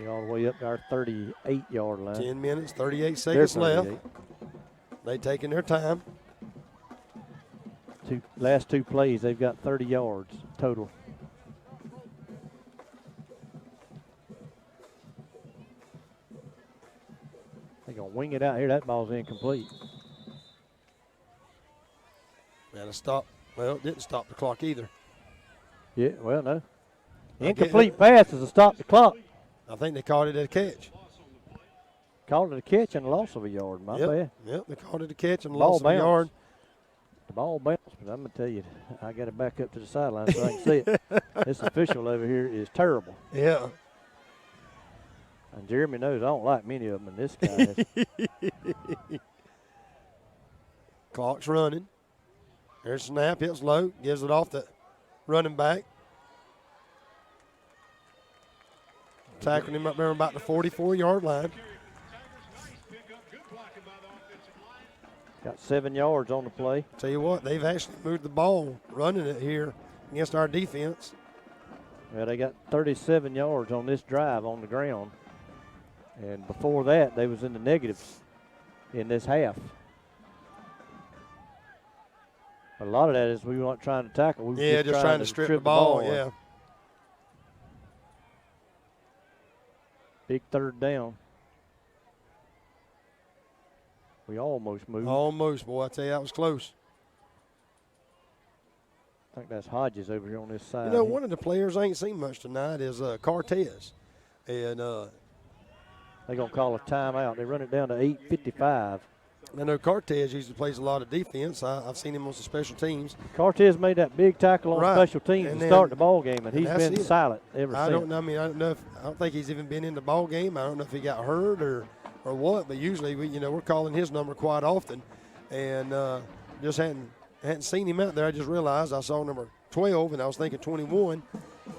All the way up to our 38-yard line. 10 minutes, 38 seconds left. They taking their time. Last two plays, they've got 30 yards total. They're going to wing it out here. That ball's incomplete. And a stop. Well, it didn't stop the clock either. Yeah, well, no. Incomplete pass is a stop the clock. I think they called it a catch. Called it a catch and a loss of a yard. My bad. Yep, they called it a catch and a loss of a yard. The ball bounced, but I'm going to tell you, I got it back up to the sideline so I can see it. This official over here is terrible. Yeah. And Jeremy knows I don't like many of them, and this guy is. Clock's running. There's a snap. It's low. Gives it off the running back. Tackling him up there about the 44-yard line. Got 7 yards on the play. Tell you what, they've actually moved the ball, running it here against our defense. Yeah, they got 37 yards on this drive on the ground. And before that, they was in the negatives in this half. A lot of that is we weren't trying to tackle. We were just trying to strip the ball, yeah. Big third down. We almost moved. Almost, boy. I tell you, that was close. I think that's Hodges over here on this side. You know, one of the players I ain't seen much tonight is Cortez. And they're going to call a timeout. They run it down to 8:55. I know Cortez usually plays a lot of defense. I've seen him on some special teams. Cortez made that big tackle on Right. special teams And to then- start the ball game, and he's that's been it. silent ever I since. don't know. I mean, I don't think he's even been in the ball game. I don't know if he got hurt or what. But usually, we're calling his number quite often, and just hadn't seen him out there. I just realized I saw number 12, and I was thinking 21,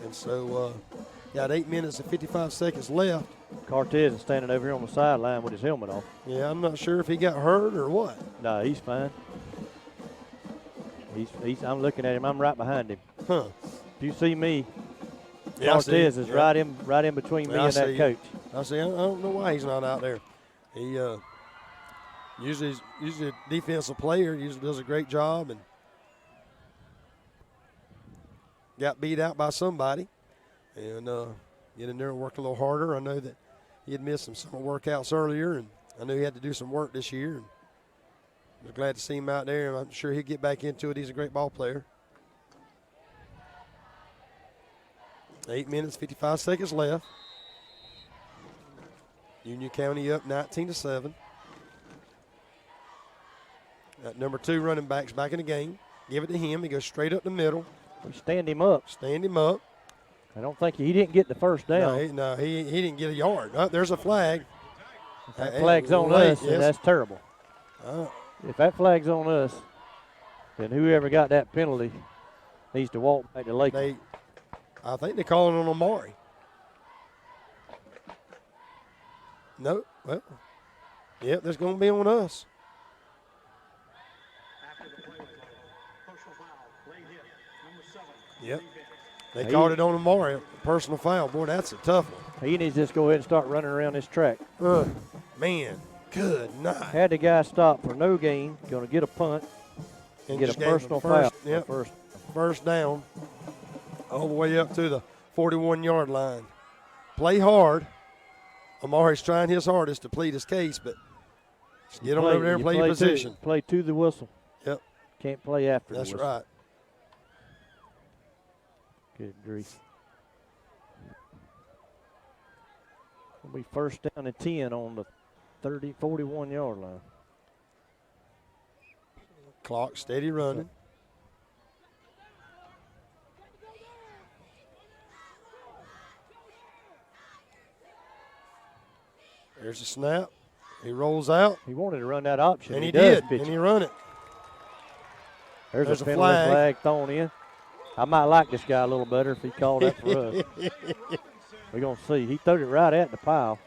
and so got 8 minutes and 55 seconds left. Cortez is standing over here on the sideline with his helmet off. Yeah, I'm not sure if he got hurt or what. No, he's fine. I'm looking at him. I'm right behind him. Huh. If you see me, Yeah, I see Cortez you. is Yeah. right in between me Yeah, I and that see you. coach. I see. I don't know why he's not out there. He usually a defensive player. Usually does a great job and got beat out by somebody, and get in there and work a little harder. I know that he had missed some summer workouts earlier, and I knew he had to do some work this year. And I was glad to see him out there, and I'm sure he'll get back into it. He's a great ball player. 8 minutes, 55 seconds left. Union County up 19-7. That number 2 running back's back in the game. Give it to him. He goes straight up the middle. We stand him up. Stand him up. I don't think he didn't get the first down. He didn't get a yard. Oh, there's a flag. That flag's on late, us, and that's terrible. If that flag's on us, then whoever got that penalty needs to walk back to Lake. I think they're calling on Amari. No, well, yep, that's going to be on us. Yep. They called it on Amari, personal foul. Boy, that's a tough one. He needs to just go ahead and start running around this track. Man, good night. Had the guy stop for no gain, going to get a punt and get a just gave him personal first, foul. Yep, first down, all the way up to the 41-yard line. Play hard. Amari's trying his hardest to plead his case, but get on over there and play your position. Play to the whistle. Yep. Can't play after That's the whistle. right. Good grief. It'll be first down and 10 on the 41-yard line. Clock steady running. There's a snap. He rolls out. He wanted to run that option. And he does did. pitch And it. he run it. There's a penalty flag. flag thrown in. I might like this guy a little better if he called that for us. We're going to see. He threw it right at the pile.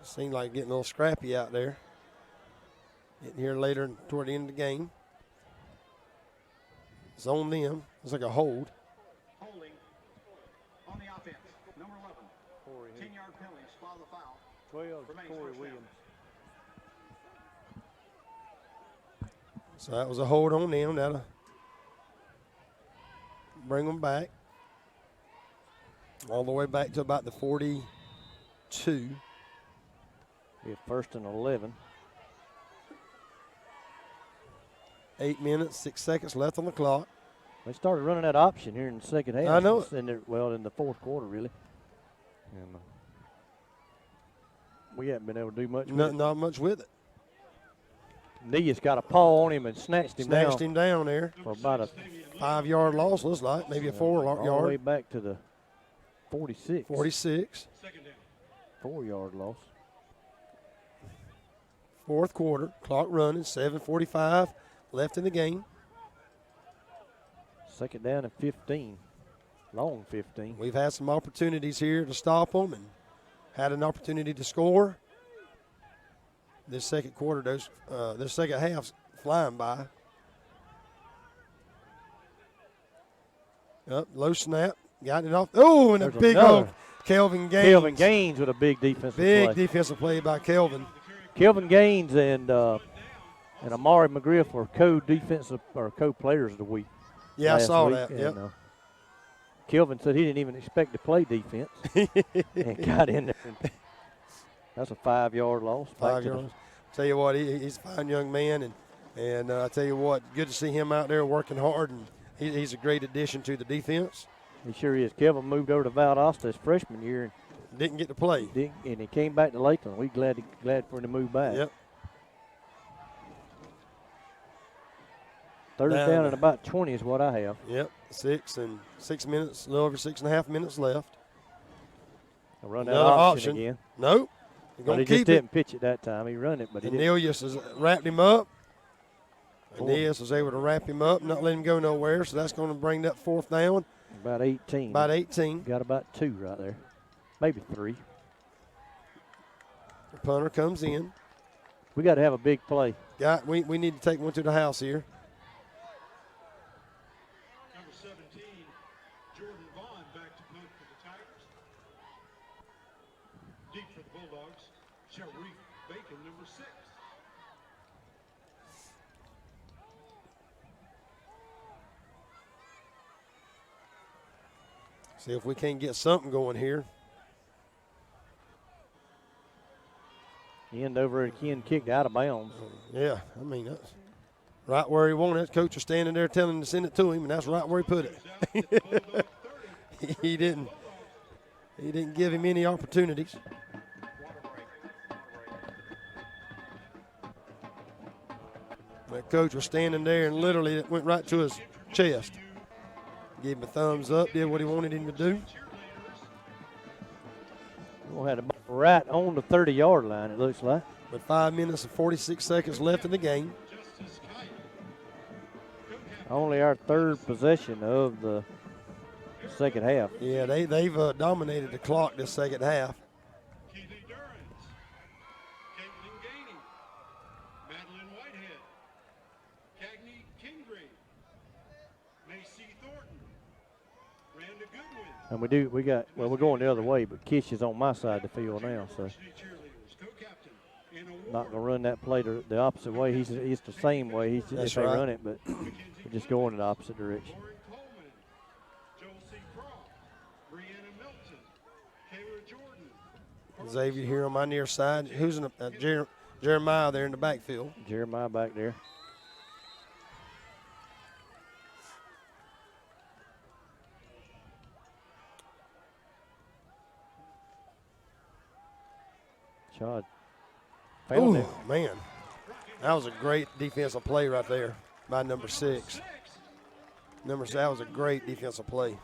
Seemed like getting a little scrappy out there. Getting here later toward the end of the game. It's on them. It's like a hold. Holding on the offense. Number 11. 10-yard penalty. Spot the foul. 12, Remains Corey first Williams. So that was a hold on them. That'll bring them back. All the way back to about the 42. Be a first and 11. 8 minutes, 6 seconds left on the clock. They started running that option here in the second half. I know it. In the fourth quarter, really. And we haven't been able to do much with it. Not much with it. Nia's got a paw on him and snatched him down there. For about a 5-yard loss, looks like. Maybe a 4-yard. All the way back to the 46. 46. 4-yard loss. Fourth quarter, clock running, 7:45 left in the game. Second down and 15. Long 15. We've had some opportunities here to stop them and had an opportunity to score. This second quarter, this second half's flying by. Up, low snap, got it off. Oh, and There's a big another. old Kelvin Gaines. Kelvin Gaines with a big defensive play. Big defensive play by Kelvin. Kelvin Gaines and Amari McGriff were co-defensive or co-players of the week. Yeah, I last saw week, that. and, Yep. Kelvin said he didn't even expect to play defense and got in there. That's a 5-yard loss. 5 yards. Tell you what, he's a fine young man, and I tell you what, good to see him out there working hard, and he's a great addition to the defense. He sure is. Kelvin moved over to Valdosta his freshman year and didn't get to play. And he came back to Lakeland. We glad for him to move back. Yep. Third down and about 20 is what I have. Yep, 6 minutes, a little over 6.5 minutes left. I'll run that option again. Nope. But he just didn't pitch it that time. He run it, but he didn't. Cornelius has wrapped him up. Cornelius was able to wrap him up, not let him go nowhere, so that's going to bring that 4th down. About 18. About 18. Got about 2 right there. Maybe 3. The punter comes in. We got to have a big play. We need to take one to the house here. Number 17, Jordan Vaughn back to punt for the Tigers. Deep for the Bulldogs, Sharif Bacon, number 6. See if we can't get something going here. End over again, kicked out of bounds. Yeah, I mean, that's right where he wanted it. Coach was standing there telling him to send it to him, and that's right where he put it. He didn't give him any opportunities. That coach was standing there, and literally it went right to his chest. Gave him a thumbs up, did what he wanted him to do. We had a right on the 30-yard line, it looks like. With 5 minutes and 46 seconds left in the game. Only our 3rd possession of the second half. Yeah, they've dominated the clock this second half. Keely Durrance, Caitlin Gainey, Madeline Whitehead, Cagney Kingrave, Macy Thornton, Randa Goodwin. And we're going the other way, but Kish is on my side of the field now, so not going to run that play the opposite way. He's the same way. He's if they run it, but we're just going in the opposite direction. Xavier here on my near side. Who's in Jeremiah there in the backfield? Jeremiah back there. Chad. Oh, man. That was a great defensive play right there by number 6. That was a great defensive play.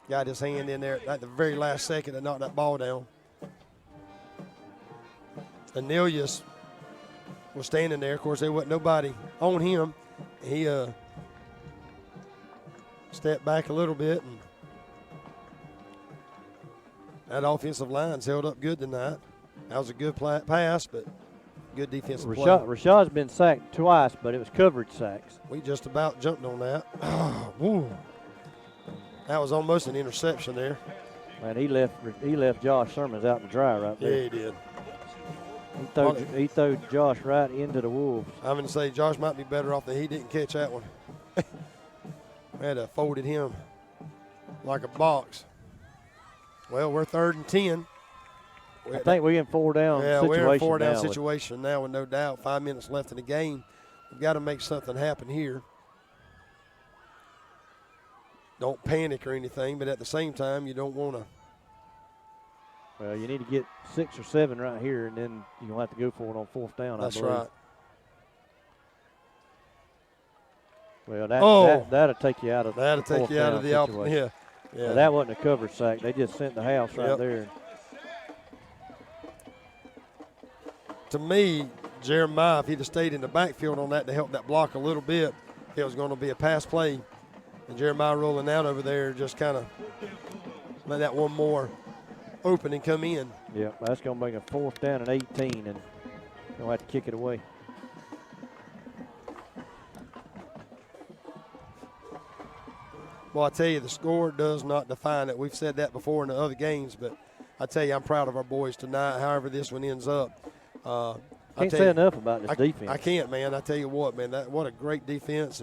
Got his hand in there at the very last second to knock that ball down. Cornelius was standing there. Of course, there wasn't nobody on him. He stepped back a little bit, and that offensive line's held up good tonight. That was a good pass, but good defensive play. Rashad's been sacked twice, but it was coverage sacks. We just about jumped on that. Oh, woo. That was almost an interception there. Man, he left Josh Sermons out to dry right there. Yeah, he did. He threw Josh right into the Wolves. I'm going to say Josh might be better off that he didn't catch that one. We had to folded him like a box. Well, we're 3rd and 10. I think we're in 4-down situation. Yeah, we're in 4-down now situation now with no doubt. 5 minutes left in the game. We've got to make something happen here. Don't panic or anything, but at the same time, you don't want to. Well, you need to get 6 or 7 right here, and then you're going to have to go for it on 4th down, That's I believe. right. Well, that'll take you out of the option. Yeah. That wasn't a coverage sack. They just sent the house right there. To me, Jeremiah, if he'd have stayed in the backfield on that to help that block a little bit, it was going to be a pass play. And Jeremiah rolling out over there just kind of let that one more open and come in. Yeah, that's going to bring a 4th down and 18, and you'll have to kick it away. Well, I tell you, the score does not define it. We've said that before in the other games, but I tell you, I'm proud of our boys tonight, however this one ends up. Can't say enough about this defense. I can't, man. I tell you what, man, what a great defense.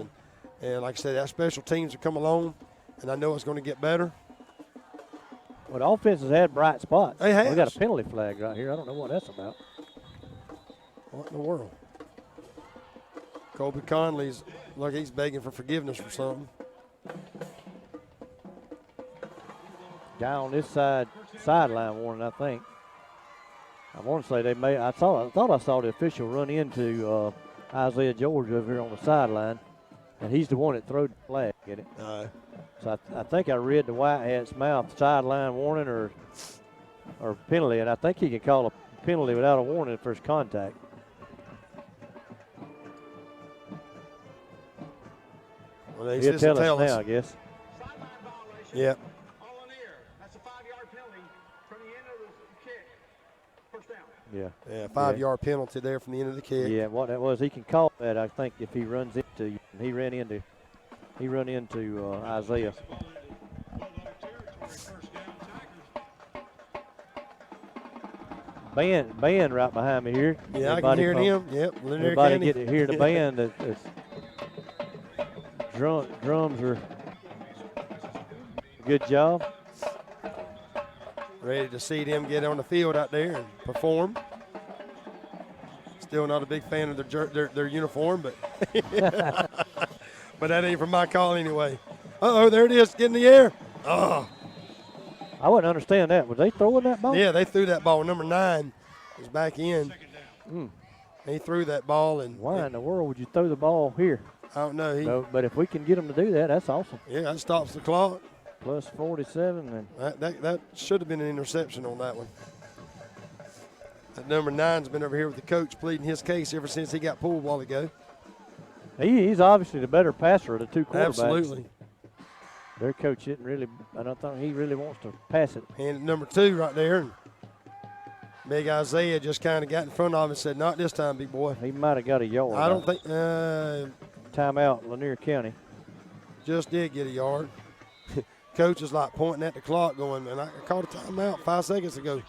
And like I said, that special teams have come along. and I know it's going to get better. Well, the offense has had bright spots. They have. We got a penalty flag right here. I don't know what that's about. What in the world? Colby Conley's like he's begging for forgiveness for something. Guy on this sideline warning, I think. I want to say they may. I thought I saw the official run into Isaiah George over here on the sideline, and he's the one that threw the flag at it. So I think I read the White Hat's mouth, sideline warning or penalty, and I think he can call a penalty without a warning for his contact. Well, he'll tell us now, I guess. Yep. That's a 5-yard penalty from the end of the kick. First down. Yeah, 5-yard penalty there from the end of the kick. Yeah, what that was, he can call that, I think, if he runs into you. He run into Isaiah. Band right behind me here. Yeah, I can hear him. Yep, Lanier everybody County. get to hear the band. Drums are a good job. Ready to see them get on the field out there and perform. Still not a big fan of their uniform, but but that ain't from my call anyway. Uh-oh, there it is, get in the air. Oh. I wouldn't understand that. Was they throwing that ball? Yeah, they threw that ball. Number 9 was back in. He threw that ball. And why in the world would you throw the ball here? I don't know. No, but if we can get them to do that, that's awesome. Yeah, that stops the clock. Plus 47. And that should have been an interception on that one. That number 9's been over here with the coach pleading his case ever since he got pulled a while ago. He's obviously the better passer of the two quarterbacks. Absolutely. Their coach didn't really, I don't think he really wants to pass it. And number 2 right there. And big Isaiah just kind of got in front of him and said, not this time, big boy. He might have got a yard. I don't think. Timeout, Lanier County. Just did get a yard. Coach is like pointing at the clock going, man, I called a timeout 5 seconds ago.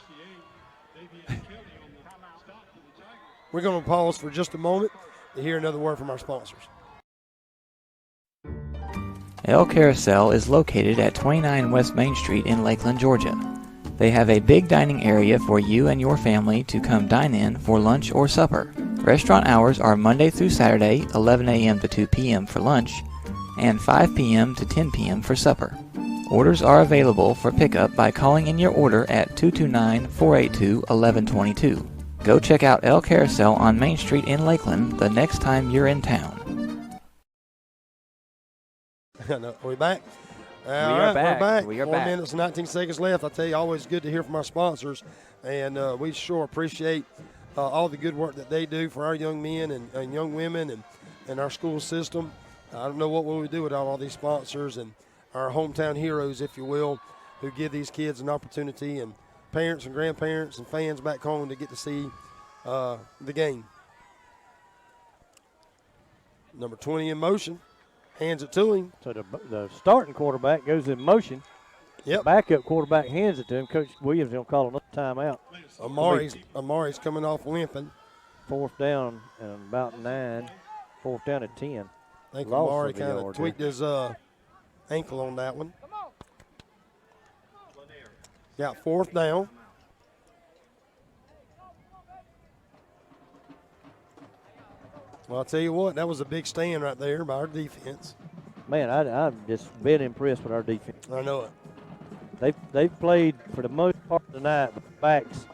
We're going to pause for just a moment to hear another word from our sponsors. El Carousel is located at 29 West Main Street in Lakeland, Georgia. They have a big dining area for you and your family to come dine in for lunch or supper. Restaurant hours are Monday through Saturday, 11 a.m. to 2 p.m. for lunch, and 5 p.m. to 10 p.m. for supper. Orders are available for pickup by calling in your order at 229-482-1122. Go check out El Carousel on Main Street in Lakeland the next time you're in town. Are we back? We are back. 4 minutes and 19 seconds left. I tell you, always good to hear from our sponsors, and we sure appreciate all the good work that they do for our young men and young women and our school system. I don't know what we would do without all these sponsors and our hometown heroes, if you will, who give these kids an opportunity, and parents and grandparents and fans back home to get to see the game. Number 20 in motion. Hands it to him. So the starting quarterback goes in motion. Yep. The backup quarterback hands it to him. Coach Williams going to call another timeout. Amari's coming off limping. 4th down and about 9. 4th down at 10. I think Amari kind of tweaked his ankle on that one. Got 4th down. Well, I'll tell you what, that was a big stand right there by our defense. Man, I've just been impressed with our defense. I know it. They've played for the most part of the night backs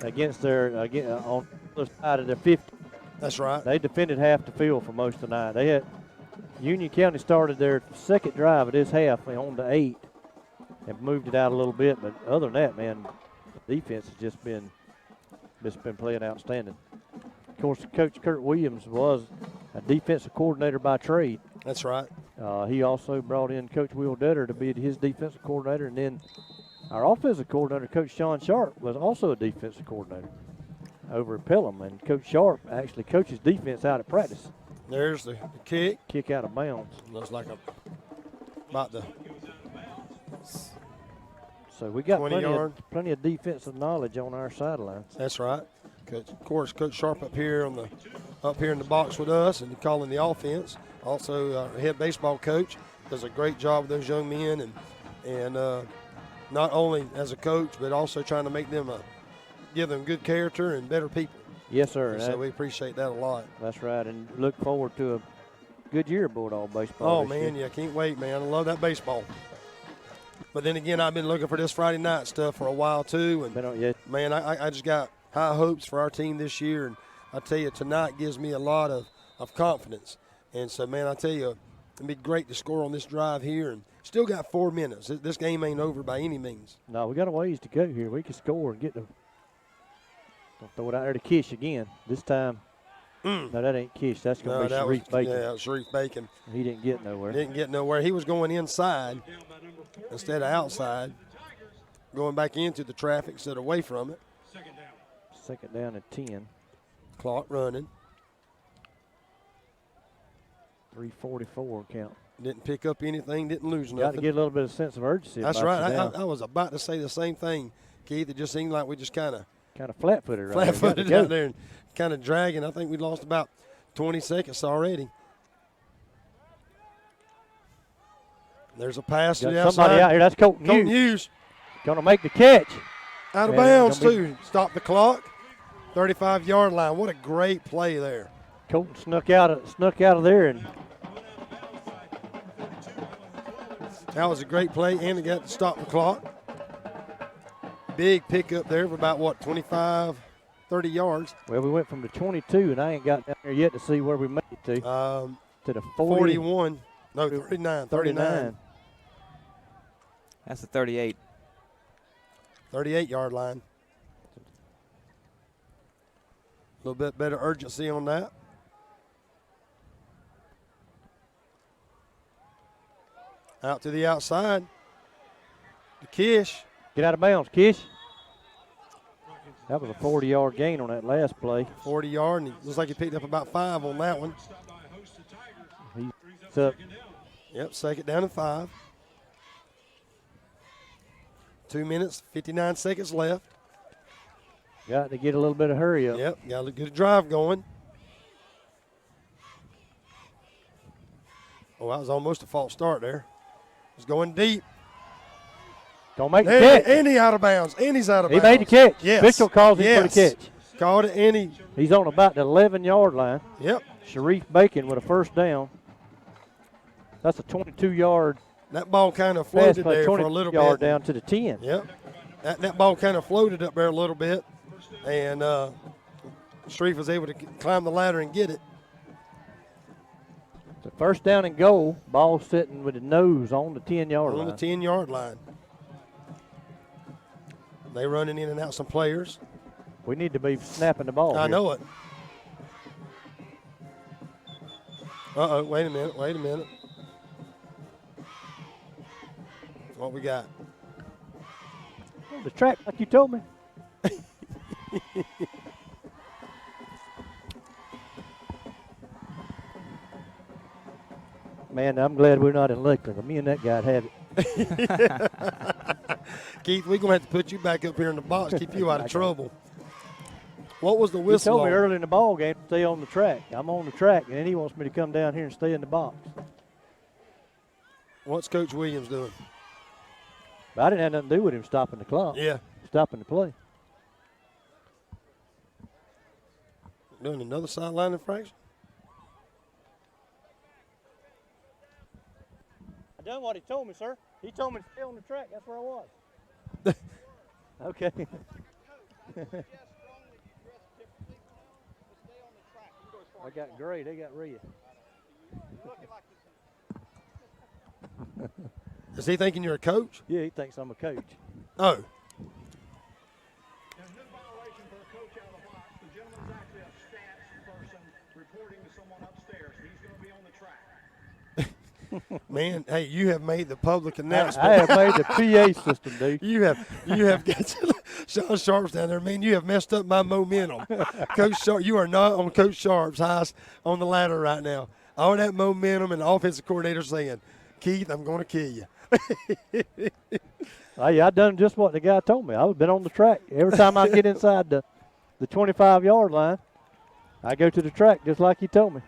against on the other side of their 50. That's right. They defended half the field for most of the night. They had Union County started their second drive of this half on to 8 and moved it out a little bit, but other than that, man, the defense has just been playing outstanding. Of course, Coach Kurt Williams was a defensive coordinator by trade. That's right. He also brought in Coach Will Dutter to be his defensive coordinator, and then our offensive coordinator, Coach Sean Sharp, was also a defensive coordinator over at Pelham, and Coach Sharp actually coaches defense out at practice. There's the kick. Kick out of bounds. Looks like about the. So we got plenty of defensive knowledge on our sidelines. That's right. Of course, Coach Sharp up here in the box with us and calling the offense. Also, our head baseball coach does a great job with those young men, and not only as a coach, but also trying to make them give them good character and better people. Yes, sir. And so we appreciate that a lot. That's right, and look forward to a good year of Bulldog baseball. Oh, man, yeah, can't wait, man. I love that baseball. But then again, I've been looking for this Friday night stuff for a while, too. And, man, I just got high hopes for our team this year. And I tell you, tonight gives me a lot of confidence. And so, man, I tell you, it'd be great to score on this drive here. And still got 4 minutes. This game ain't over by any means. No, we got a ways to go here. We can score and get the – don't throw it out there to Kish again. This time, no, that ain't Kish. That's going to be Sharif Bacon. Yeah, Sharif Bacon. He didn't get nowhere. Didn't get nowhere. He was going inside instead of outside, going back into the traffic instead of away from it. Second down at 10. Clock running. 3:44 count. Didn't pick up anything, didn't lose nothing. Got to get a little bit of sense of urgency. That's right. I was about to say the same thing, Keith. It just seemed like we just kind of flat-footed right flat-footed out there and kind of dragging. I think we lost about 20 seconds already. There's a pass to the outside. Somebody out here. That's Colton Hughes. Going to make the catch. Out of bounds, too. Stop the clock. 35-yard line. What a great play there. Colton snuck out of there. And that was a great play, and he got to stop the clock. Big pickup there of about, 25, 30 yards. Well, we went from the 22, and I ain't got down there yet to see where we made it to. To the 41. No, 39. 39. That's the 38. 38-yard line. A little bit better urgency on that. Out to the outside. To Kish. Get out of bounds, Kish. That was a 40-yard gain on that last play. 40-yard, and it looks like he picked up about 5 on that one. He's up. Yep, second down and 5. 2 minutes, 59 seconds left. Got to get a little bit of hurry up. Yep, got to get a drive going. Oh, that was almost a false start there. It's going deep. Don't make the catch. And he out of bounds. And he's out of bounds. He made the catch. Yes. Official calls him for the catch. Called it, and he's on about the 11-yard line. Yep. Sharif Bacon with a first down. That's a 22-yard. That ball kind of floated there for a little bit. 20-yard down to the 10. Yep. That ball kind of floated up there a little bit, and Sharif was able to climb the ladder and get it. The first down and goal, ball sitting with the nose on the 10-yard line. On the 10-yard line. They running in and out some players. We need to be snapping the ball. I know it. Uh-oh, wait a minute. What we got? On the track, like you told me. Man, I'm glad we're not in Lakeland. Me and that guy'd have it. Keith, we're going to have to put you back up here in the box, keep you out of trouble. What was the whistle? He told me early in the ball game to stay on the track. I'm on the track, and then he wants me to come down here and stay in the box. What's Coach Williams doing? But I didn't have nothing to do with him stopping the clock. Yeah. Stopping the play. Doing another sideline infraction? I done what he told me, sir. He told me to stay on the track. That's where I was. Okay. I got gray. They got red. Is he thinking you're a coach? Yeah, he thinks I'm a coach. Oh. There's no violation for a coach out of the box. The gentleman's actually a stats person reporting to someone upstairs. He's going to be on the track. Man, hey, you have made the public announcement. I have made the PA system, dude. You have got Sean Sharp's down there, man. You have messed up my momentum. Coach Sharp, you are not on Coach Sharp's highest on the ladder right now. All that momentum and the offensive coordinator saying, Keith, I'm going to kill you. I done just what the guy told me. I've been on the track. Every time I get inside the 25-yard line, I go to the track just like he told me.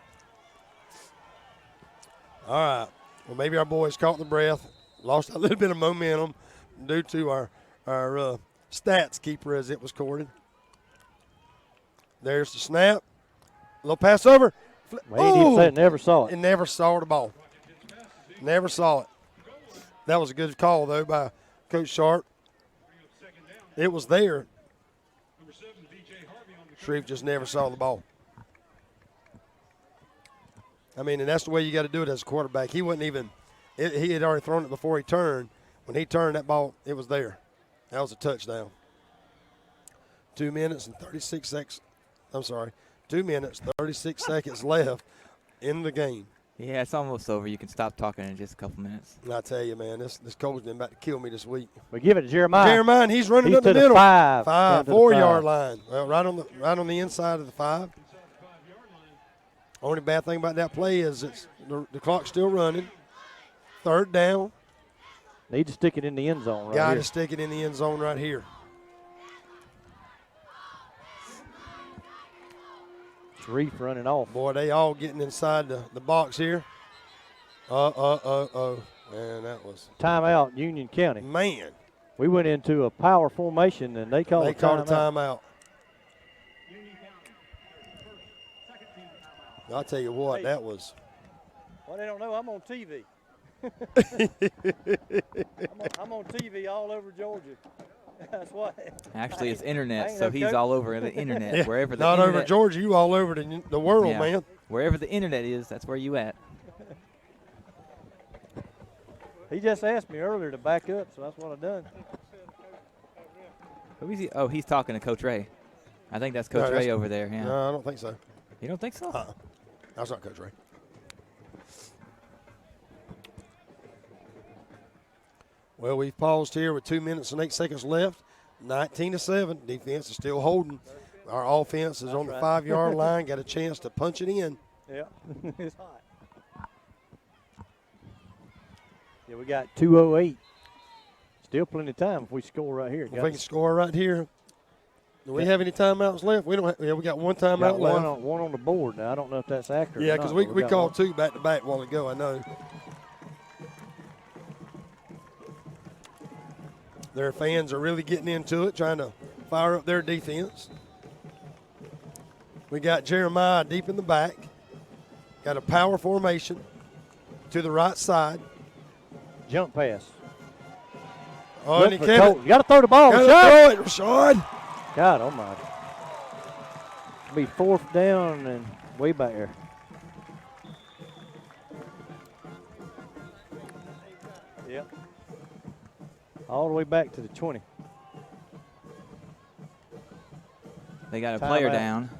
All right. Well, maybe our boys caught the breath, lost a little bit of momentum due to our stats keeper as it was corded. There's the snap. A little pass over. Well, he didn't say it, never saw it. And never saw the ball. Never saw it. That was a good call, though, by Coach Sharp. It was there. Shreve just never saw the ball. I mean, and that's the way you got to do it as a quarterback. He wasn't even he had already thrown it before he turned. When he turned that ball, it was there. That was a touchdown. 2 minutes and 36 seconds. I'm sorry. 2 minutes, 36 seconds left in the game. Yeah, it's almost over. You can stop talking in just a couple minutes. And I tell you, man, this coach's been about to kill me this week. We give it to Jeremiah. Jeremiah, he's running up the to middle. Five, 4-yard line. Well, right on the inside of the 5. Only bad thing about that play is the clock's still running. 3rd down. Need to stick it in the end zone right Got here. to stick it in the end zone right here. Reef running off. Boy, they all getting inside the box here. Man, that was. Timeout, Union County. Man. We went into a power formation, and they called a timeout. I'll tell you what, that was. Well, they don't know I'm on TV. I'm on TV all over Georgia. That's what. Actually, it's internet, so he's all over the internet. Yeah, wherever the not internet, over Georgia, you all over the world, yeah, man. Wherever the internet is, that's where you at. He just asked me earlier to back up, so that's what I done. Who is he? Oh, he's talking to Coach Ray. I think that's Coach Ray over there. Yeah. No, I don't think so. You don't think so? That's not Coach Ray. Well, we've paused here with 2 minutes and 8 seconds left. 19-7. Defense is still holding. Our offense is on the 5-yard line. Got a chance to punch it in. Yeah, it's hot. Yeah, we got 2:08. Still plenty of time if we score right here. If we can score right here. Do we have any timeouts left? We don't. We got one timeout left. One on the board now. I don't know if that's accurate. Yeah, because we called 2 back-to-back a while ago, I know. Their fans are really getting into it, trying to fire up their defense. We got Jeremiah deep in the back. Got a power formation to the right side. Jump pass. Oh, and he you got to throw the ball. Got to throw it, Rashad. God almighty. Be 4th down and way back there. Yep. All the way back to the 20. They got a player down.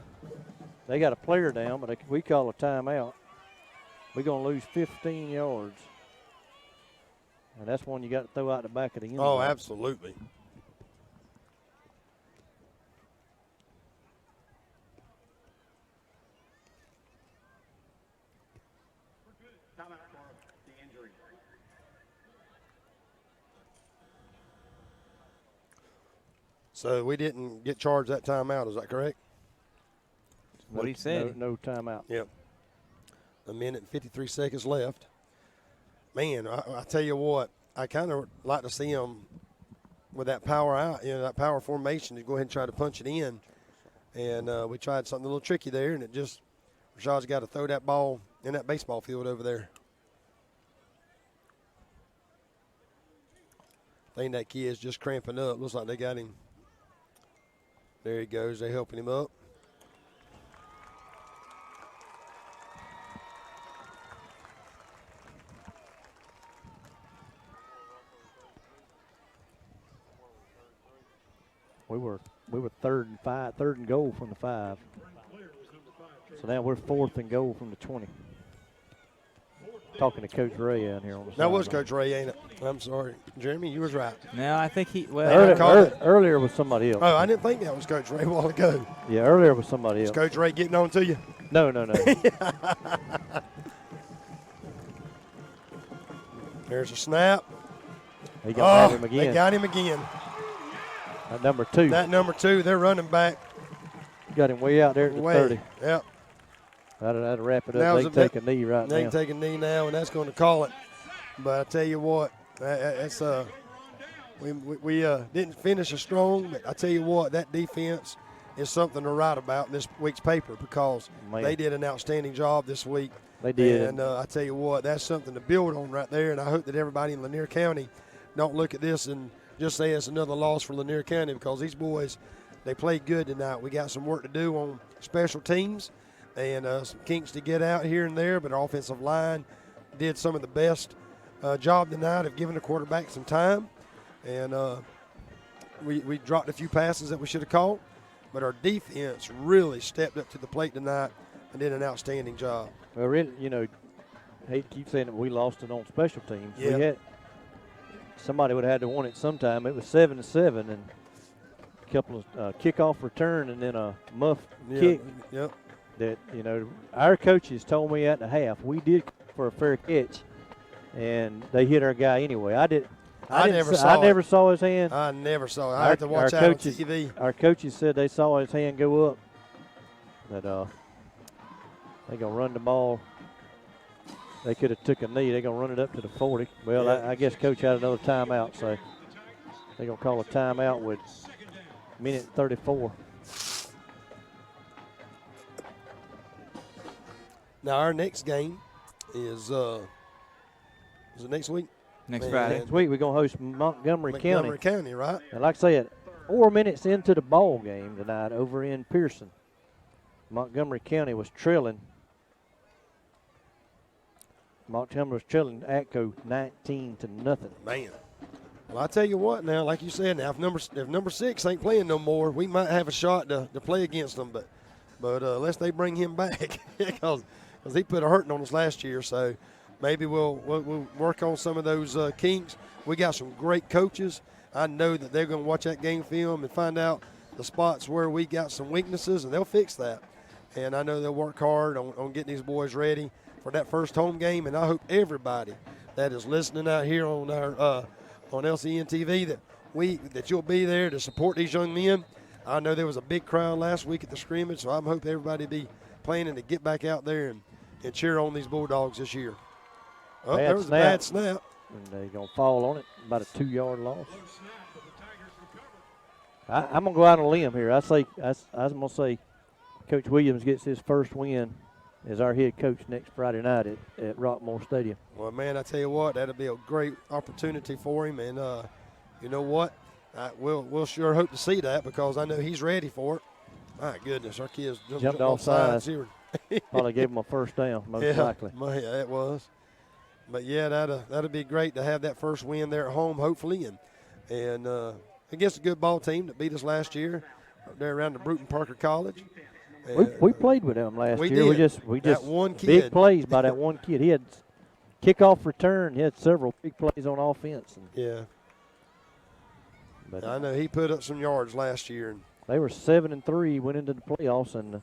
They got a player down, but we call a timeout. We're going to lose 15 yards. And that's one you got to throw out the back of the end zone. Oh, absolutely. So we didn't get charged that timeout, is that correct? What he said. No timeout. Yep. 1 minute and 53 seconds left. Man, I tell you what, I kind of like to see him with that power out, that power formation to go ahead and try to punch it in. And we tried something a little tricky there, and Rashad's got to throw that ball in that baseball field over there. I think that kid's just cramping up. Looks like they got him. There he goes. They're helping him up. We were 3rd and goal from the 5. So now we're 4th and goal from the 20. Talking to Coach Ray out here on the That was sideline. Coach Ray, ain't it? I'm sorry. Jeremy, you was right. No, I think Earlier was somebody else. Oh, I didn't think that was Coach Ray a while ago. Yeah, earlier was somebody Is else. Coach Ray getting on to you? No. There's a snap. They got him again. They got him again. That number 2. That number 2, they're running back. Got him way out there at the 30. Yep. That'll wrap it up. They can take a knee right now. They can take a knee now, and that's going to call it. But I tell you what, it's we didn't finish as strong, but I tell you what, that defense is something to write about in this week's paper because they did an outstanding job this week. They did. And I tell you what, that's something to build on right there. And I hope that everybody in Lanier County don't look at this and just say it's another loss for Lanier County because these boys, they played good tonight. We got some work to do on special teams and some kinks to get out here and there, but our offensive line did some of the best job tonight of giving the quarterback some time. And we dropped a few passes that we should have caught, but our defense really stepped up to the plate tonight and did an outstanding job. Well, really, hate to keep saying that we lost it on special teams. Yeah. We had somebody would have had to win it sometime. It was 7-7, and a couple of kickoff return and then a muff kick. Yep. That our coaches told me at the half we did for a fair catch, and they hit our guy anyway. I never saw his hand. I never saw it. I had to watch out on TV. Our coaches said they saw his hand go up. But they're going to run the ball. They could have took a knee. They're going to run it up to the 40. Well, Yeah. I guess Coach had another timeout, so they're going to call a timeout with minute 34. Now, our next game is it next week? Next Friday. Next week we're going to host Montgomery County. Montgomery County, right? And like I said, 4 minutes into the ball game tonight over in Pearson, Montgomery County was trailing. Montgomery was trailing Atco 19-0. Man. Well, I tell you what now, like you said, now if number 6 ain't playing no more, we might have a shot to play against them. But unless they bring him back, because he put a hurting on us last year, so maybe we'll work on some of those kinks. We got some great coaches. I know that they're going to watch that game film and find out the spots where we got some weaknesses, and they'll fix that. And I know they'll work hard on getting these boys ready for that first home game. And I hope everybody that is listening out here on our on LCN TV that you'll be there to support these young men. I know there was a big crowd last week at the scrimmage, so I'm hoping everybody be planning to get back out there and cheer on these Bulldogs this year. Oh, there was a bad snap. And they're going to fall on it, about a 2-yard loss. I'm going to go out on a limb here. I'm going to say Coach Williams gets his first win as our head coach next Friday night at Rockmore Stadium. Well, man, I tell you what, that'll be a great opportunity for him. And you know what? We'll sure hope to see that because I know he's ready for it. My goodness, our kids jumped off sides here. Probably gave him a first down, most likely. Yeah, it was. But, yeah, that'll be great to have that first win there at home, hopefully. And against a good ball team that beat us last year up there around the Bruton Parker College. We played with them last year. Did. We just that one kid. Big plays by that one kid. He had kickoff return. He had several big plays on offense. Yeah. But I know he put up some yards last year. They were 7-3, went into the playoffs, and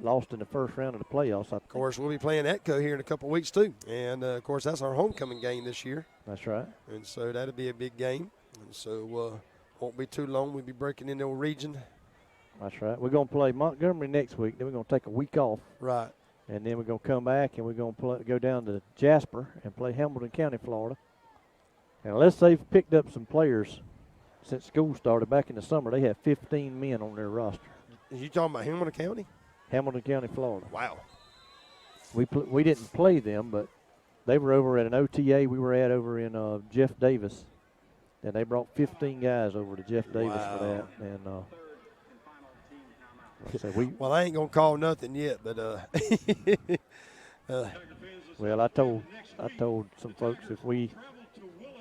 lost in the first round of the playoffs. Of course, we'll be playing Etco here in a couple of weeks too, and of course that's our homecoming game this year. That's right. And so that'll be a big game, and so won't be too long. We'll be breaking into a region. That's right. We're going to play Montgomery next week. Then we're going to take a week off. Right. And then we're going to come back and we're going to go down to Jasper and play Hamilton County, Florida. And unless they've picked up some players since school started back in the summer, they have 15 men on their roster. Are you talking about Hamilton County? Hamilton County, Florida. Wow. We didn't play them, but they were over at an OTA we were at over in Jeff Davis. And they brought 15 guys over to Jeff Davis for that. And well, I ain't gonna call nothing yet, but well, I told some folks I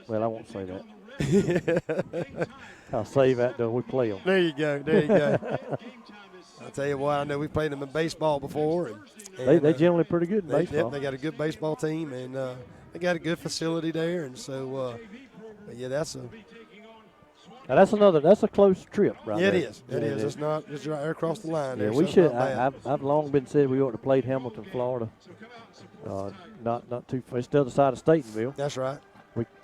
won't say that. I'll save that till we play them. There you go. I'll tell you what, I know we played them in baseball before. And they generally pretty good in baseball. They got a good baseball team, and they got a good facility there, and so yeah, that's a close trip, right? Yeah, there. it is. It's not just right there across the line. Yeah, there, we so should. not bad. I've long been said we ought to play Hamilton, Florida. Not too far. It's the other side of Statenville. That's right.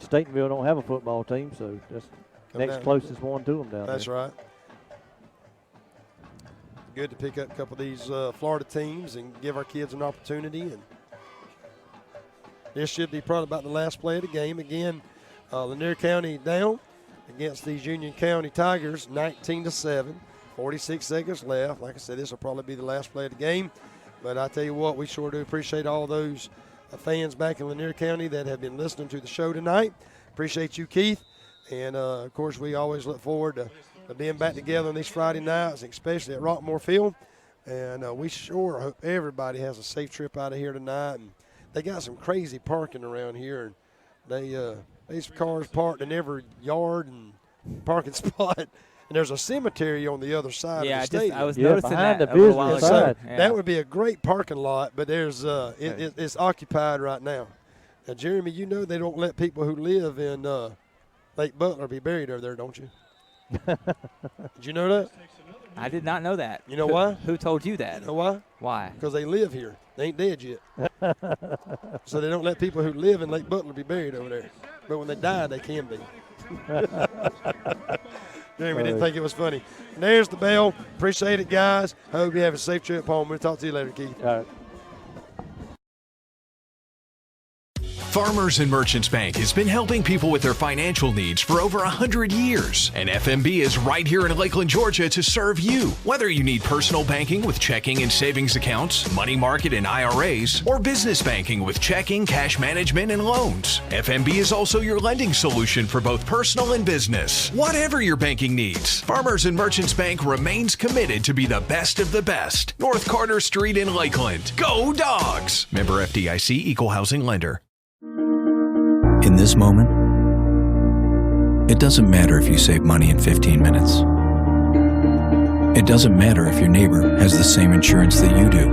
Statenville don't have a football team, so that's next down. closest one to them down That's there. right. Good to pick up a couple of these Florida teams and give our kids an opportunity. And this should be probably about the last play of the game. Again, Lanier County down against these Union County Tigers, 19-7. 46 seconds left. Like I said, this will probably be the last play of the game. But I tell you what, we sure do appreciate all those fans back in Lanier County that have been listening to the show tonight. Appreciate you, Keith. And, of course, we always look forward to being back together on these Friday nights, especially at Rockmore Field. And we sure hope everybody has a safe trip out of here tonight. And they got some crazy parking around here. And these cars parked in every yard and parking spot. And there's a cemetery on the other side of the stadium. I was noticing behind that the a while business ago. side. Yeah. That would be a great parking lot, but there's it's occupied right now. Now, Jeremy, you know they don't let people who live in Lake Butler be buried over there, don't you? Did you know that? I did not know that. You know why? Who told you that? You know why? Why? Because they live here. They ain't dead yet. So they don't let people who live in Lake Butler be buried over there. But when they die, they can be. Jeremy didn't think it was funny. And there's the bell. Appreciate it, guys. Hope you have a safe trip home. We'll talk to you later, Keith. All right. Farmers and Merchants Bank has been helping people with their financial needs for over 100 years. And FMB is right here in Lakeland, Georgia to serve you. Whether you need personal banking with checking and savings accounts, money market and IRAs, or business banking with checking, cash management, and loans, FMB is also your lending solution for both personal and business. Whatever your banking needs, Farmers and Merchants Bank remains committed to be the best of the best. North Carter Street in Lakeland. Go Dogs! Member FDIC, Equal Housing Lender. In this moment, it doesn't matter if you save money in 15 minutes. It doesn't matter if your neighbor has the same insurance that you do.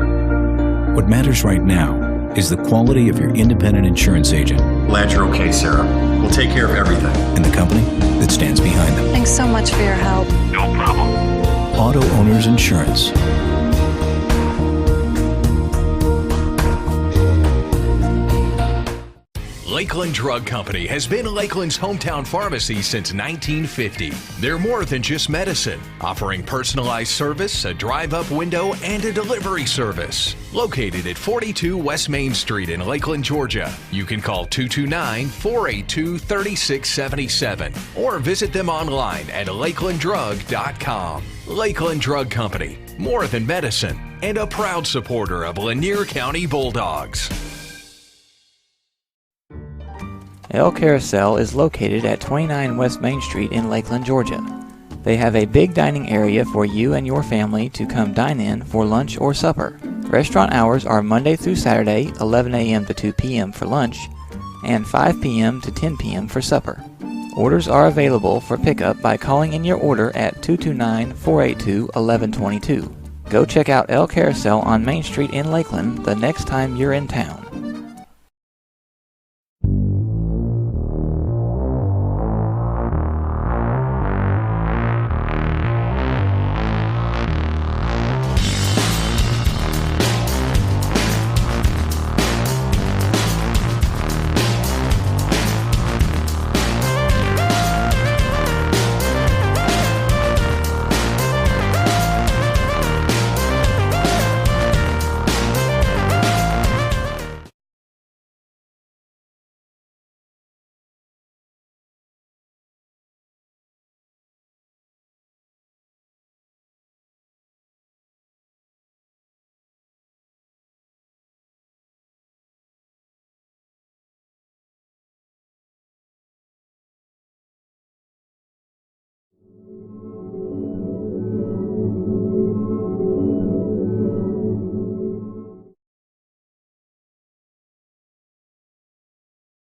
What matters right now is the quality of your independent insurance agent. Glad you're okay, Sarah. We'll take care of everything. And the company that stands behind them. Thanks so much for your help. No problem. Auto Owners Insurance. Lakeland Drug Company has been Lakeland's hometown pharmacy since 1950. They're more than just medicine, offering personalized service, a drive-up window, and a delivery service. Located at 42 West Main Street in Lakeland, Georgia. You can call 229-482-3677 or visit them online at lakelanddrug.com. Lakeland Drug Company, more than medicine, and a proud supporter of Lanier County Bulldogs. El Carousel is located at 29 West Main Street in Lakeland, Georgia. They have a big dining area for you and your family to come dine in for lunch or supper. Restaurant hours are Monday through Saturday, 11 a.m. to 2 p.m. for lunch, and 5 p.m. to 10 p.m. for supper. Orders are available for pickup by calling in your order at 229-482-1122. Go check out El Carousel on Main Street in Lakeland the next time you're in town.